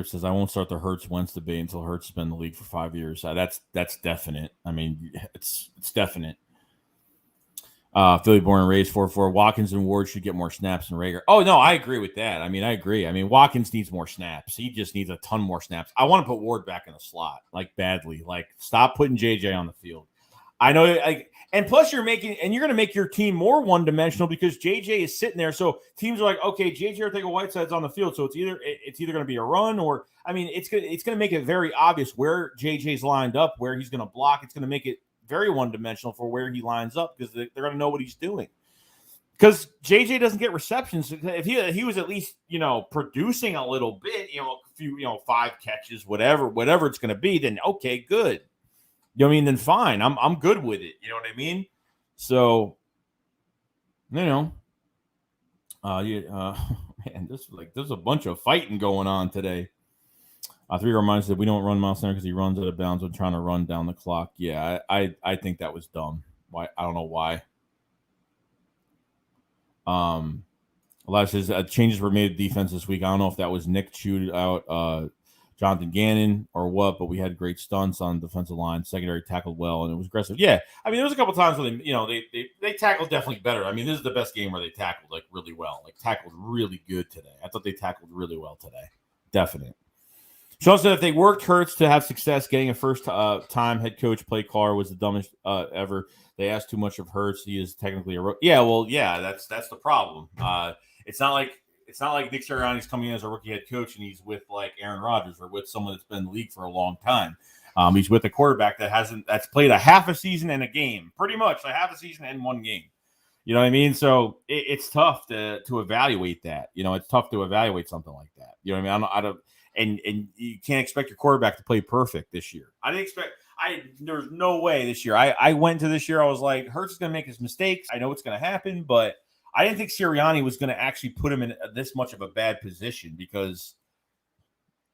says I won't start the Hurts Wentz debate until Hurts has been in the league for 5 years. That's definite. I mean, it's definite. Philly born and raised 4-4. Watkins and Ward should get more snaps than Rager. Oh no, I agree with that. I mean, I agree. I mean, Watkins needs more snaps. He just needs a ton more snaps. I want to put Ward back in the slot, like badly. Like stop putting JJ on the field. I know, and plus you're going to make your team more one-dimensional because JJ is sitting there. So teams are like, okay, JJ Arcega-Whiteside's on the field, so it's either going to be a run or, I mean, it's going to make it very obvious where JJ's lined up, where he's going to block. It's going to make it very one-dimensional for where he lines up because they're going to know what he's doing. because JJ doesn't get receptions. If he was at least, producing a little bit, a few, 5 catches, whatever it's going to be, then okay, good. You know what I mean? Then fine. I'm good with it. You know what I mean? So, man, there's a bunch of fighting going on today. 3 reminds that we don't run Miles Center because he runs out of bounds when trying to run down the clock. Yeah, I think that was dumb. Why? I don't know why. Elias says changes were made to defense this week. I don't know if that was Nick chewed out Jonathan Gannon or what, but we had great stunts on the defensive line. Secondary tackled well, and it was aggressive. Yeah, I mean, there was a couple times where they tackled definitely better. I mean, this is the best game where they tackled really well. Tackled really good today. I thought they tackled really well today. Definite. Sean said if they worked Hurts to have success, getting a first-time head coach play caller was the dumbest ever. They asked too much of Hurts. He is technically a rookie. Yeah, well, yeah, that's the problem. It's not like Nick Sirianni's coming in as a rookie head coach and he's with Aaron Rodgers or with someone that's been in the league for a long time. He's with a quarterback that's played a half a season and a game, pretty much a half a season and one game. You know what I mean? So it's tough to evaluate that. It's tough to evaluate something like that. You know what I mean? I don't. And you can't expect your quarterback to play perfect this year. There's no way this year. I went to this year, I was like, Hurts is going to make his mistakes. I know it's going to happen, but I didn't think Sirianni was going to actually put him in this much of a bad position because,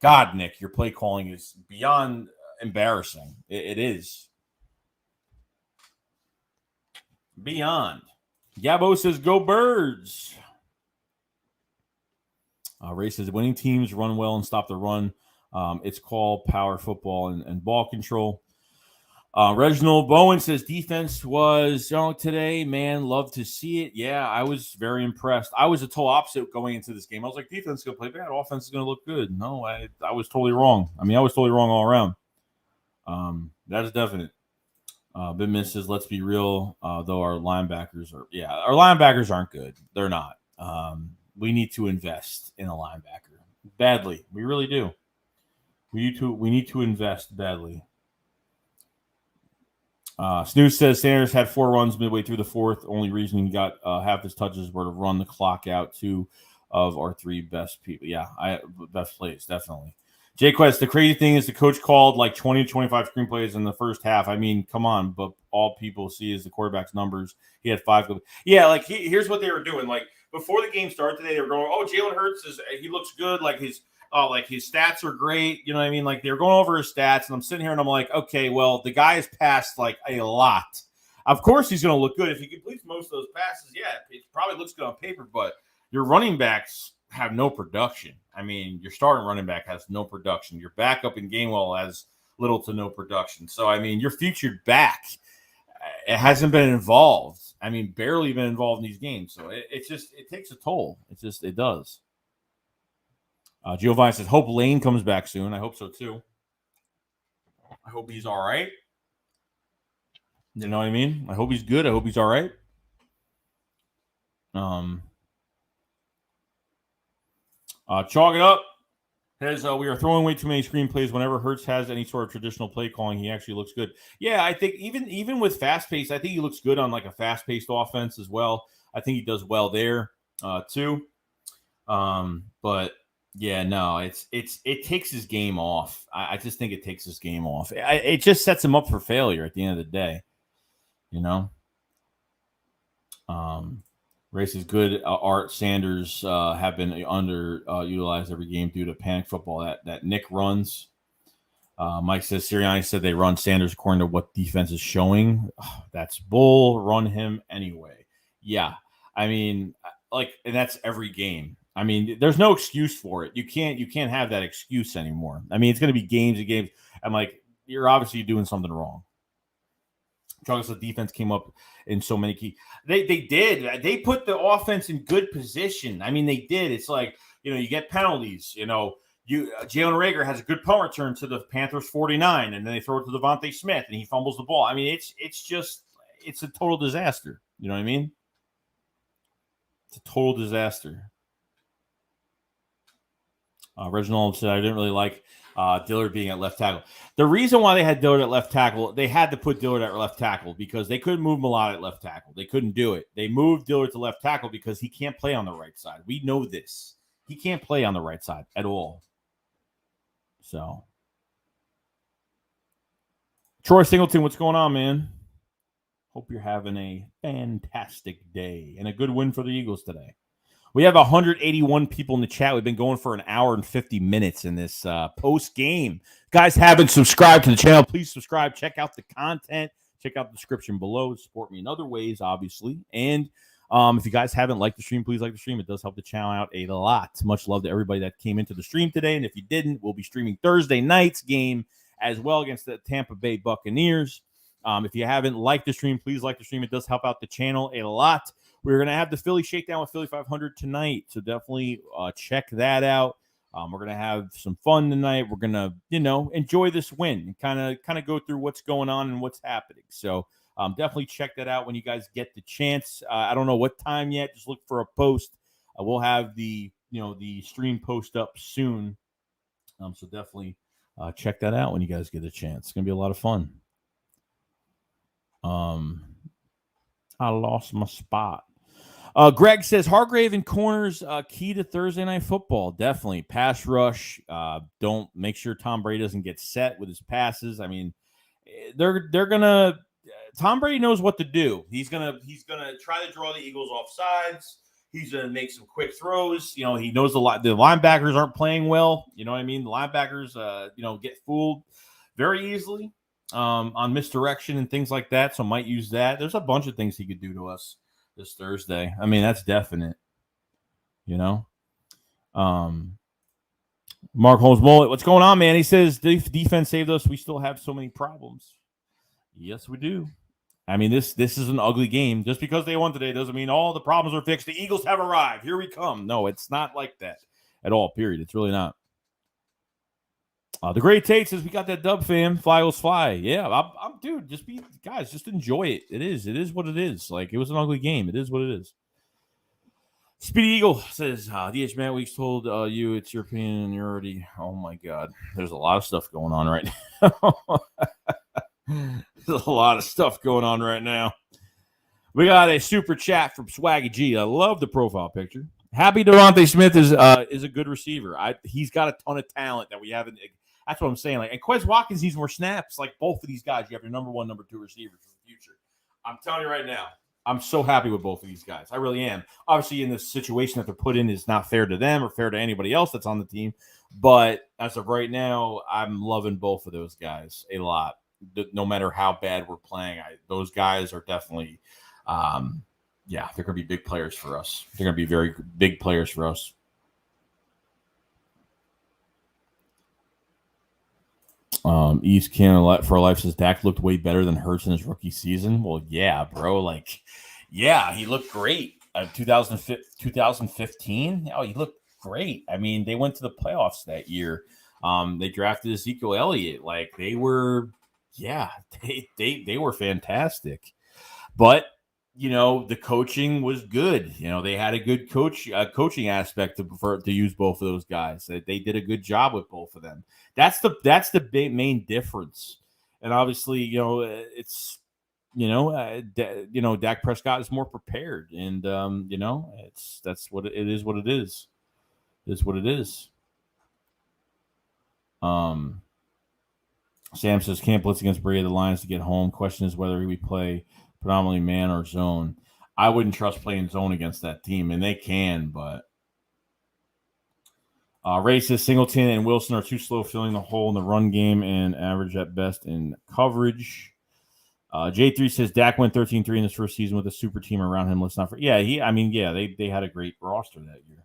God, Nick, your play calling is beyond embarrassing. It is. Beyond. Gabo says, go Birds. Ray says winning teams run well and stop the run. It's called power football and ball control. Reginald Bowen says defense was today, man. Love to see it. Yeah, I was very impressed. I was a total opposite going into this game. I was like, defense is going to play bad. Offense is going to look good. No, I was totally wrong. I mean, I was totally wrong all around. That is definite. Bidman says, let's be real, though our linebackers aren't good. They're not. We need to invest in a linebacker badly. We really do. We need to invest badly. Snooze says Sanders had 4 runs midway through the 4th. Only reason he got half his touches were to run the clock out. 2 of our 3 best people. Yeah, best plays, definitely. Jay Quest, the crazy thing is the coach called 20 to 25 screenplays in the first half. I mean, come on, but all people see is the quarterback's numbers. He had 5. Yeah, here's what they were doing. Before the game started today, they were going, "Oh, Jalen Hurts he looks good. His stats are great." You know what I mean? They were going over his stats, and I'm sitting here and I'm like, okay, well, the guy has passed a lot. Of course, he's going to look good if he completes most of those passes. Yeah, it probably looks good on paper, but your running backs have no production. I mean, your starting running back has no production. Your backup in Gainwell has little to no production. So, I mean, your featured back, it hasn't been involved. I mean, barely been involved in these games. So it takes a toll. It does. Giovanni says, hope Lane comes back soon. I hope so too. I hope he's all right. You know what I mean? I hope he's good. I hope he's all right. Chalk it up. Says we are throwing way too many screenplays. Whenever Hurts has any sort of traditional play calling, he actually looks good. Yeah, I think even with fast pace, I think he looks good on a fast paced offense as well. I think he does well there too. But yeah, no, it takes his game off. I just think it takes his game off. It just sets him up for failure at the end of the day. Race is good. Art Sanders have been underutilized every game due to panic football that Nick runs. Mike says Sirianni said they run Sanders according to what defense is showing. Oh, that's bull. Run him anyway. Yeah, I mean, and that's every game. I mean, there's no excuse for it. You can't have that excuse anymore. I mean, it's going to be games and games. I'm like, you're obviously doing something wrong. Because the defense came up in so many key. They did. They put the offense in good position. I mean, they did. It's you get penalties. Jalen Reagor has a good punt return to the Panthers 49, and then they throw it to Devontae Smith, and he fumbles the ball. I mean, it's a total disaster. You know what I mean? It's a total disaster. Reginald said, I didn't really like Dillard being at left tackle. The reason why they had Dillard at left tackle, they had to put Dillard at left tackle because they couldn't move Malott at left tackle. They couldn't do it. They moved Dillard to left tackle because he can't play on the right side. We know this. He can't play on the right side at all. So, Troy Singleton, what's going on, man? Hope you're having a fantastic day and a good win for the Eagles today. We have 181 people in the chat. We've been going for an hour and 50 minutes in this post-game. Guys haven't subscribed to the channel, please subscribe. Check out the content. Check out the description below. Support me in other ways, obviously. And if you guys haven't liked the stream, please like the stream. It does help the channel out a lot. Much love to everybody that came into the stream today. And if you didn't, we'll be streaming Thursday night's game as well against the Tampa Bay Buccaneers. If you haven't liked the stream, please like the stream. It does help out the channel a lot. We're going to have the Philly Shakedown with Philly 500 tonight, so definitely check that out. We're going to have some fun tonight. We're going to, enjoy this win and kind of go through what's going on and what's happening. So definitely check that out when you guys get the chance. I don't know what time yet. Just look for a post. We'll have the stream post up soon. So definitely check that out when you guys get a chance. It's going to be a lot of fun. I lost my spot. Greg says Hargrave and corners key to Thursday Night Football. Definitely pass rush. Don't make sure Tom Brady doesn't get set with his passes. I mean, they're gonna. Tom Brady knows what to do. He's gonna try to draw the Eagles off sides. He's gonna make some quick throws. He knows the linebackers aren't playing well. You know what I mean? The linebackers, get fooled very easily on misdirection and things like that. So might use that. There's a bunch of things he could do to us this Thursday. I mean, that's definite. Mark Holmes Mullet, what's going on, man? He says defense saved us. We still have so many problems. Yes, we do. I mean, this is an ugly game. Just because they won today doesn't mean all the problems are fixed. The Eagles have arrived. Here we come. No, it's not like that at all, period. It's really not. The Great Tate says we got that dub, fam. Fly Eagles fly. Yeah, I'm dude. Just enjoy it. It is what it is. Like, it was an ugly game. It is what it is. Speedy Eagle says DH Matt Weeks told you it's your opinion and you're already. Oh my God, there's a lot of stuff going on right now. There's a lot of stuff going on right now. We got a super chat from Swaggy G. I love the profile picture. Happy Devontae Smith is a good receiver. He's got a ton of talent that we haven't. That's what I'm saying. Like, and Quez Watkins needs more snaps. Like, both of these guys, you have your number one, number two receivers for the future. I'm telling you right now, I'm so happy with both of these guys. I really am. Obviously, in this situation that they're put in is not fair to them or fair to anybody else that's on the team. But as of right now, I'm loving both of those guys a lot. No matter how bad we're playing, those guys are definitely, they're going to be big players for us. They're going to be very big players for us. East Canada for Life says Dak looked way better than Hurts in his rookie season. Well, yeah, bro. Like, yeah, he looked great. 2015. Oh, he looked great. I mean, they went to the playoffs that year. They drafted Ezekiel Elliott. Like, they were, they were fantastic. But the coaching was good. They had a good coaching aspect to use both of those guys. They did a good job with both of them. That's the big main difference. And obviously, it's Dak Prescott is more prepared, and that's what it is. What it is. It is what it is. Sam says can't blitz against Brady the Lions to get home. Question is whether we play predominantly man or zone. I wouldn't trust playing zone against that team, and they can, but Ray says Singleton and Wilson are too slow filling the hole in the run game and average at best in coverage. J3 says Dak went 13-3 in his first season with a super team around him. Let's not forget. They had a great roster that year.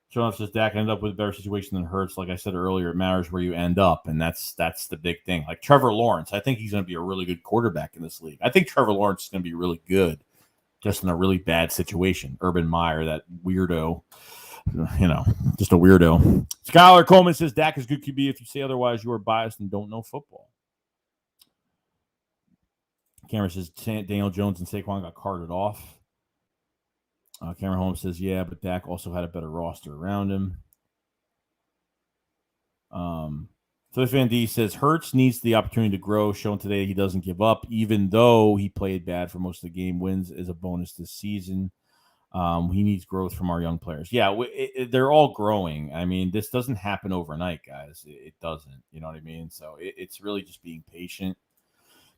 Sean says Dak ended up with a better situation than Hurts. Like I said earlier, it matters where you end up, and that's the big thing. Like Trevor Lawrence, I think he's going to be a really good quarterback in this league. I think Trevor Lawrence is going to be really good, just in a really bad situation. Urban Meyer, that weirdo, just a weirdo. Skylar Coleman says Dak is good QB. If you say otherwise, you are biased and don't know football. Cameron says Daniel Jones and Saquon got carted off. Cameron Holmes says, yeah, but Dak also had a better roster around him. So Fan D says Hurts needs the opportunity to grow. Shown today he doesn't give up, even though he played bad for most of the game. Wins is a bonus this season. He needs growth from our young players. Yeah, they're all growing. I mean, this doesn't happen overnight, guys. It doesn't. You know what I mean? So it's really just being patient.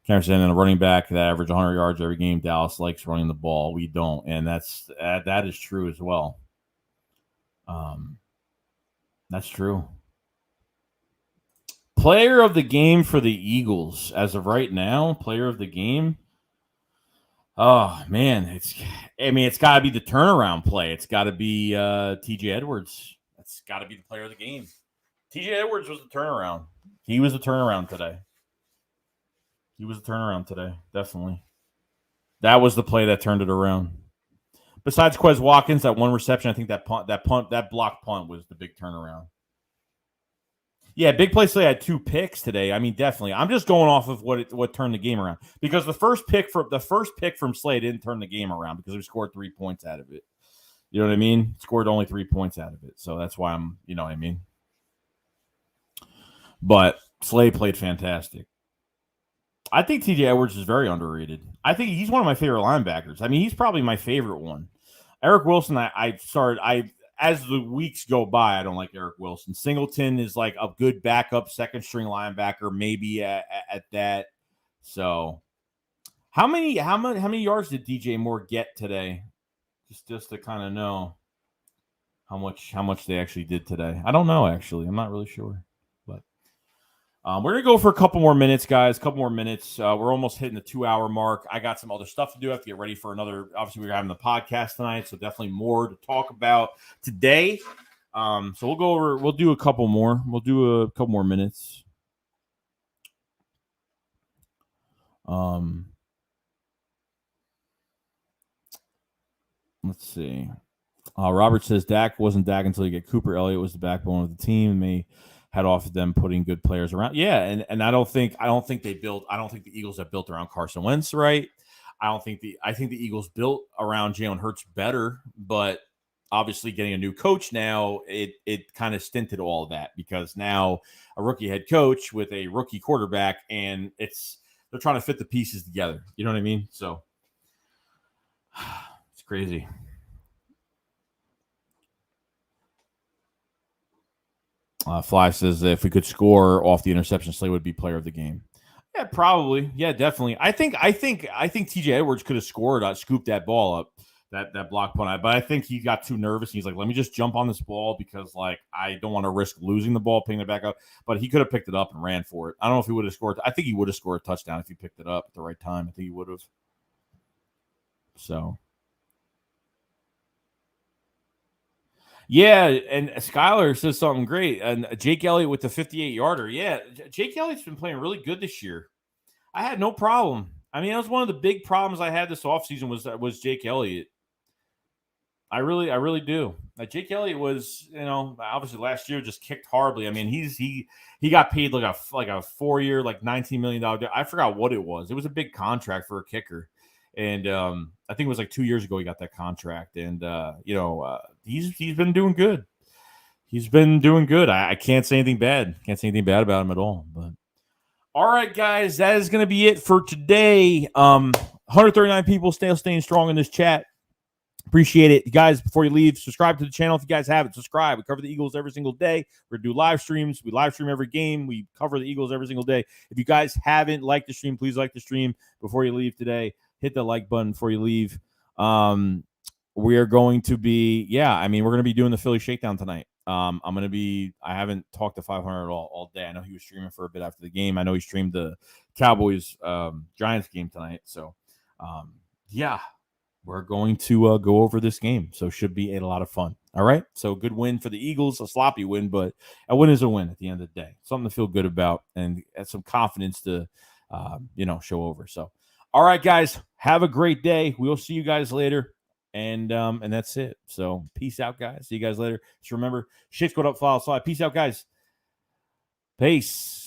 Cameron said, and a running back that average 100 yards every game. Dallas likes running the ball. We don't, and that is true as well. That's true. Player of the game for the Eagles as of right now. Player of the game. Oh man, it's got to be the turnaround play. It's got to be T.J. Edwards. That's got to be the player of the game. T.J. Edwards was the turnaround. He was the turnaround today. Definitely. That was the play that turned it around. Besides Quez Watkins, that one reception, I think that block punt was the big turnaround. Yeah, big play Slay had 2 picks today. I mean, definitely. I'm just going off of what turned the game around, because the first pick from Slay didn't turn the game around because we scored 3 points out of it. You know what I mean? Scored only 3 points out of it, so that's why I'm. You know what I mean? But Slay played fantastic. I think T.J. Edwards is very underrated. I think he's one of my favorite linebackers. I mean, he's probably my favorite one. Eric Wilson, as the weeks go by, I don't like Eric Wilson. Singleton is like a good backup second string linebacker, maybe at that. So, how many yards did DJ Moore get today? Just to kind of know how much they actually did today. I don't know, actually. I'm not really sure. But we're going to go for a couple more minutes, guys. We're almost hitting the 2-hour mark. I got some other stuff to do. I have to get ready for another. Obviously, we're having the podcast tonight, so definitely more to talk about today. So we'll do a couple more. We'll do a couple more minutes. Let's see. Robert says Dak wasn't Dak until you get Cooper. Elliott was the backbone of the team, and they had off of them putting good players around. Yeah, and I don't think the Eagles have built around Carson Wentz right. I think the Eagles built around Jalen Hurts better, but obviously getting a new coach now, it kind of stinted all of that, because now a rookie head coach with a rookie quarterback, and they're trying to fit the pieces together. You know what I mean? So it's crazy. Fly says if we could score off the interception, Slay would be player of the game. Yeah, probably. Yeah, definitely. I think TJ Edwards could have scored, scooped that ball up, that block punt. But I think he got too nervous. He's like, let me just jump on this ball, because like I don't want to risk losing the ball, picking it back up. But he could have picked it up and ran for it. I don't know if he would have scored. I think he would have scored a touchdown if he picked it up at the right time. I think he would have. So. Yeah, and Skylar says something great. And Jake Elliott with the 58-yarder. Yeah, Jake Elliott's been playing really good this year. I had no problem. I mean, that was one of the big problems I had this offseason was Jake Elliott. I really do. Jake Elliott was, obviously last year just kicked horribly. I mean, he got paid like a 4-year, like $19 million. I forgot what it was. It was a big contract for a kicker. And I think it was like 2 years ago he got that contract. And, he's been doing good. He's been doing good. I can't say anything bad. Can't say anything bad about him at all. But all right, guys, that is going to be it for today. 139 people staying strong in this chat. Appreciate it. You guys, before you leave, subscribe to the channel if you guys haven't. Subscribe. We cover the Eagles every single day. We're going to do live streams. We live stream every game. We cover the Eagles every single day. If you guys haven't liked the stream, please like the stream before you leave today. Hit the like button before you leave. We are going to be, we're going to be doing the Philly Shakedown tonight. I haven't talked to 500 all day. I know he was streaming for a bit after the game. I know he streamed the Cowboys Giants game tonight. So, we're going to go over this game. So should be a lot of fun. All right. So good win for the Eagles, a sloppy win, but a win is a win at the end of the day. Something to feel good about and some confidence to, show over. So, all right, guys, have a great day. We'll see you guys later. And that's it. So peace out, guys. See you guys later. Just remember, shit's going up, follow, slide. Peace out, guys. Peace.